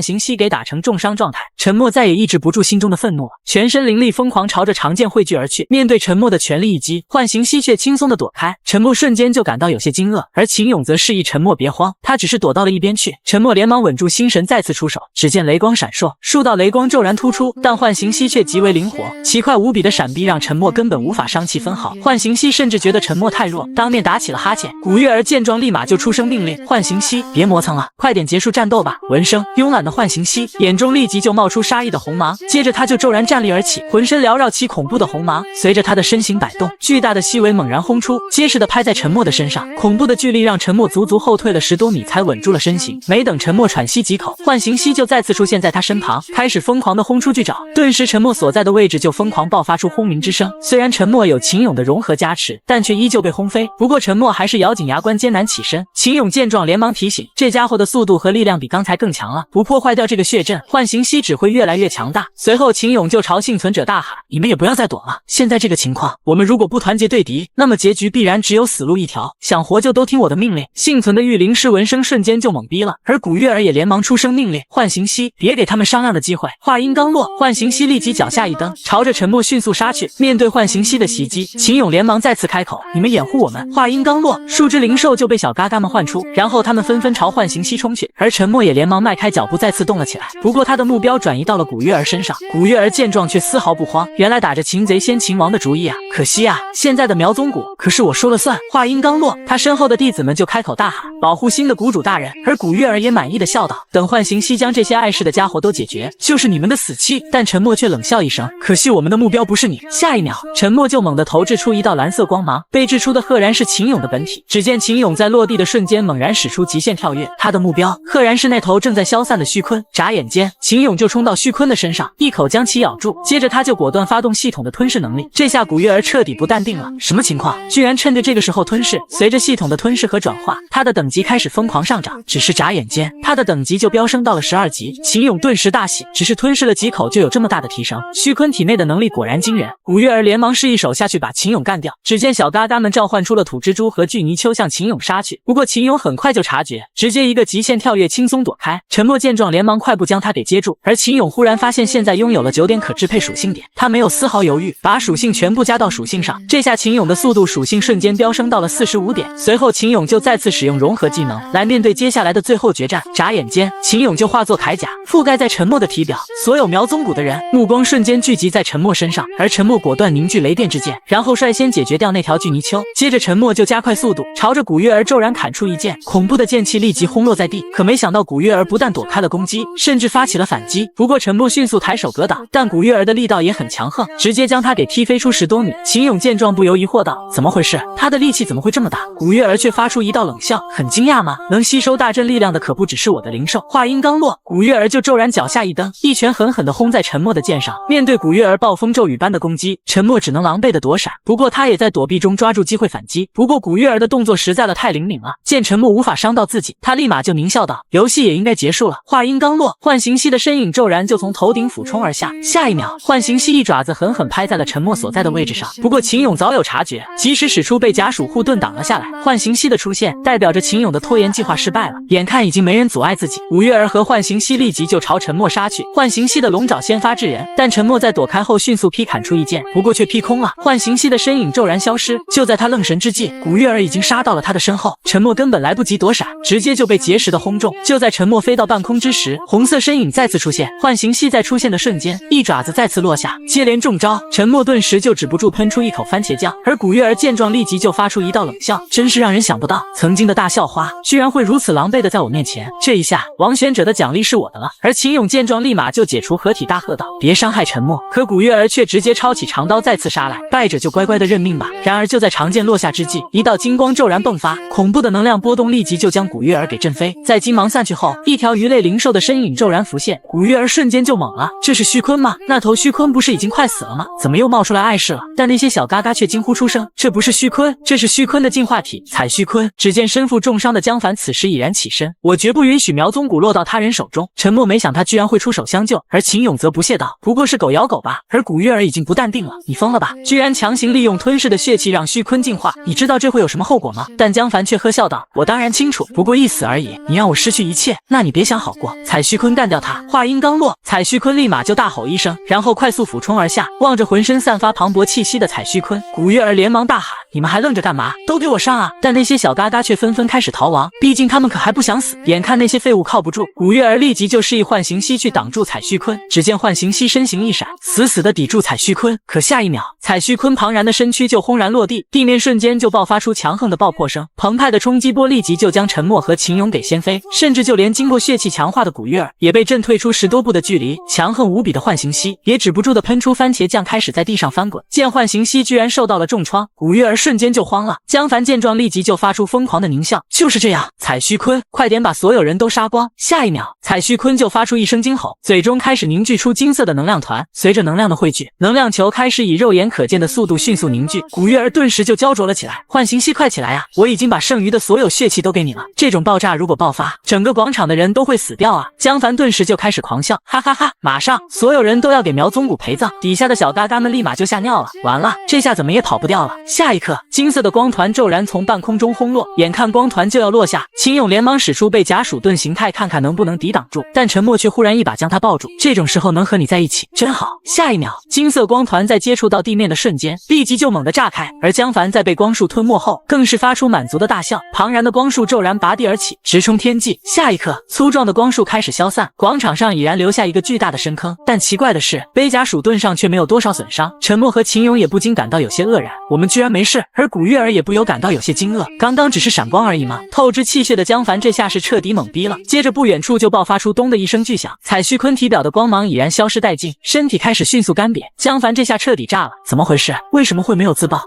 行溪給打成重傷狀態。沉默再也抑制不住心中的憤怒了，全身灵力瘋狂朝着長劍匯聚而去。面對沉默的全力一擊，浣行溪卻輕鬆的躲開，沉默瞬間就感到有些驚愕，而秦勇則示意沉默別慌，他只是躲到了一邊去。沉默連忙穩住心神，再次出手，只見雷光閃烁，數道雷光骤然突出，但浣行溪卻極為靈活，奇快無比的閃避讓沉默根本無法傷其分毫。浣行溪甚至覺得沉默太弱，當面打起了哈欠。古月兒見狀立馬就出聲命令浣行溪別磨蹭了，快點結束戰鬥吧。聞聲，慵懶的浣行溪眼中立即就冒出殺意的紅芒，接着他就驟然站立而起，渾身繚繞起恐怖的紅芒，隨着他的身形擺動，巨大的膝尾猛然轟出，結實的拍在沉默的身上，恐怖的巨力讓沉默足足後退了10多米才穩住了身形。沒等沉默喘息幾口，浣行溪就再次出現在他身旁，開始瘋狂的轟出巨爪，頓時沉默所在的位置就瘋狂爆發出轟鳴之聲。雖然沉默有秦勇的融合加持，但卻依舊被轟飛，不過沉默還是咬緊牙關艱難起身。秦勇見狀連忙提醒，這家伙的速度和力量比剛才更強了，不破壞掉這個血陣，浣行溪只會越來越強大。隨後秦勇就朝幸存者大喊，你們也不要再躲了，現在這個情況，我們如果不團結對敵，那麼結局必然只有死路一條，想活就都聽我的命令。幸存的御靈師聞聲瞬間就懵逼了，而古月兒也連忙出聲命令浣行溪別給他們商量的機會。話音剛落，浣行溪立即腳下一蹬，朝着沉默迅速殺去。面對浣行溪的襲擊，秦勇連忙再次開口，你們掩護我們。話音剛落，數只靈獸就被小嘎嘎們喚出，然後他們紛紛朝浣行溪衝去，而沉默也連忙邁開腳步再次動了起來。不過他的目標轉移到了古月兒身上，古月兒見狀卻絲毫不慌，原來打着擒賊先擒王的主意啊，可惜啊，現在的苗宗谷可是我說了算。話音剛落，他身後的弟子们就開口大喊，保護新的谷主大人。而古月兒也滿意的笑道，等浣行溪將這些礙事的家伙都解決，就是你們的死期。但沉默卻冷笑一聲，可惜我們的目標不是你。下一秒，沉默就猛地投擲出一道藍色光芒，被掷出的赫然是秦勇的本體。只見秦勇在落地的瞬間猛然使出極限跳躍，他的目標赫然是那頭正在消散的虛鯤。眨眼間，秦勇就衝到虛鯤的身上，一口将其咬住，接着他就果斷發動系統的吞噬能力。這下古月兒徹底不淡定了，什麼情況？居然趁着這個時候吞噬！隨着系統的吞噬和轉化，他的等級開始瘋狂上漲，只是眨眼間，他的等級就飆升到了12級。秦勇頓時大喜，只是吞噬了幾口就有這麼大的提升，虛鯤體內的能力果然驚人。古月兒連忙示意手下去把秦勇幹掉，只見小嘎嘎們召喚出了土蜘蛛和巨泥鰍向秦勇殺去，不過秦勇很快就察覺，直接一個極限跳躍輕鬆躲開。沉默見狀連忙快步將他給接住，而秦勇忽然發現現在擁有了9點可支配屬性點，他沒有絲毫猶豫，把屬性全部加到屬性上，這下秦勇的速度屬性瞬間飆升到了45點。隨後秦勇就再次使用融合技能來面對接下來的最後決戰。眨眼間，秦勇就化作鎧甲覆蓋在沉默的體表，所有苗宗谷的人目光瞬間聚集在沉默身上，而沉默果斷凝聚雷電之劍，然後率先解決掉那條巨泥鰍，接着沉默就加快速度朝着古月兒骤然砍出一劍，恐怖的劍氣立即轟落在地。可沒想到古月兒不但躲開了攻擊，甚至發起了反擊，不過沉默迅速抬手格擋，但古月兒的力道也很強橫，直接將他給踢飛出10多米。秦勇見狀不由疑惑道，怎麼回事？他的力氣怎麼會這麼大？古月兒卻發出一道冷笑，很驚訝嗎？能吸收大陣力量的可不只是我的靈獸。話音剛落，古月兒就驟然腳下一蹬，一拳狠狠地轟在沉默的劍上。面對古月兒暴風骤雨般的攻擊，沉默只能狼狽地躲閃，不過他也在躲避中抓住機會反擊。不過古月兒的動作實在太靈敏了，見沉默無法傷到自己，他立馬就獰笑道，遊戲也應該結束了。話音剛落，浣行溪的身影驟然就從頭頂俯衝而下，下一秒，浣行溪一爪子狠狠拍在了沉默所在的位置上。不過秦勇早有察覺，及時使出被甲鼠護盾擋了下来。浣行溪的出現代表着秦勇的拖延計劃失敗了，眼看已經沒人阻礙自己，古月兒和浣行溪立即就朝沉默殺去。浣行溪的龍爪先發制人，但沉默在躲開後迅速劈砍出一劍，不過卻劈空了。浣行溪的身影驟然消失，就在他愣神之際，古月兒已經殺到了他的身後，沉默根本來不及躲閃，直接就被被結實的轟中。就在沉默飛到半空之時，紅色身影再次出現，幻形蜥在出現的瞬間，一爪子再次落下，接连中招。沉默顿時就止不住噴出一口番茄醬，而古月儿見狀立即就發出一道冷笑，真是讓人想不到，曾經的大校花居然會如此狼狽的在我面前。這一下，王選者的獎勵是我的了。而秦勇見狀立馬就解除合體，大喝道：“別傷害沉默！”可古月兒卻直接抄起長刀再次殺來，敗者就乖乖的認命吧。然而就在長劍落下之際，一道金光驟然迸發，恐怖的能量波動立即就將古月兒給震飛。在金芒散去後，一條魚類靈獸的身影驟然浮現，古月兒瞬間就懵了，這是虛鯤嗎？那頭虛鯤不是已經快死了嗎？怎麼又冒出來礙事了？但那些小嘎嘎卻驚呼出聲，這不是虛鯤，這是虛鯤的進化體彩虛鯤。只見身負重傷的江凡此時已然起身，我絕不允許苗宗谷落到他人手中。沉默沒想他居然會出手相救，而秦勇則不屑道：“不過是狗咬狗吧。”而古月儿已經不淡定了：“你瘋了吧？居然強行利用吞噬的血氣讓虛鯤進化，你知道這會有什麼後果嗎？”但江凡卻呵笑道：“我當然清楚，不過一死而已。你讓我失去一切，那你別想好過。”彩虛鯤幹掉他。話音剛落，彩虛鯤立馬就大吼一聲，然後快速俯衝而下。望着渾身散發磅礴氣息的彩虛鯤，古月兒連忙大喊：“你們還愣着幹嘛？都給我上啊！”但那些小嘎嘎卻紛紛開始逃亡，畢竟他們可還不想死。眼看那些廢物靠不住，古月兒立即就示意幻形蜥去擋住彩虛鯤。只見幻形蜥身形一閃，死死地抵住彩虛鯤。可下一秒，彩虛鯤龐然的身軀就轟然落地，地面瞬間就爆發出強横的爆破聲，澎湃的衝擊波立即就將沉默和秦勇給掀飛，甚至就連經過血氣強化的古月兒也被震退出10多步的距離。強横無比的幻形蜥也止不住的噴出番茄酱，開始在地上翻滾。見幻形蜥居然受到了重創，古月兒瞬間就慌了。江凡見狀立即就發出瘋狂的獰笑：“就是這樣，彩虛鯤，快點把所有人都殺光！”下一秒，彩虛鯤就发出一聲驚吼，嘴中開始凝聚出金色的能量團。隨着能量的匯聚，能量球開始以肉眼可見的速度迅速凝聚。古月兒頓時就焦灼了起來：“幻形蜥，快起來啊！我已經把剩餘的所有血氣都給你了。這種爆炸如果爆發，整個廣場的人都會死掉啊！”江凡頓時就開始狂笑：“哈哈哈！馬上所有人都要給苗宗谷陪葬！”底下的小嘎嘎們立馬就嚇尿了，完了，這下怎麼也跑不掉了。下一刻，金色的光團驟然從半空中轟落，眼看光團就要落下，秦勇連忙使出被假鼠盾形態，看看能不能抵擋住，但沉默卻忽然一把将他抱住。这種时候能和你在一起真好。下一秒，金色光团在接觸到地面的瞬間，立即就猛地炸開，而江凡在被光束吞沒後，更是發出滿足的大笑。龐然的光束驟然拔地而起，直衝天際。下一刻，粗壯的光束開始消散，廣場上已然留下一個巨大的深坑。但奇怪的是，背甲鼠盾上卻沒有多少損傷。沉默和秦勇也不禁感到有些愕然，我們居然沒事。而古月兒也不由感到有些驚愕，剛剛只是閃光而已嗎？透支氣血的江凡這下是徹底懵逼了。接着不遠處就爆發出咚的一聲巨響，彩虛鯤體表的光芒已然消失殆盡，身體開始迅速乾瘪。江凡這下徹底炸了，怎麼回事？為什麼會沒有自爆？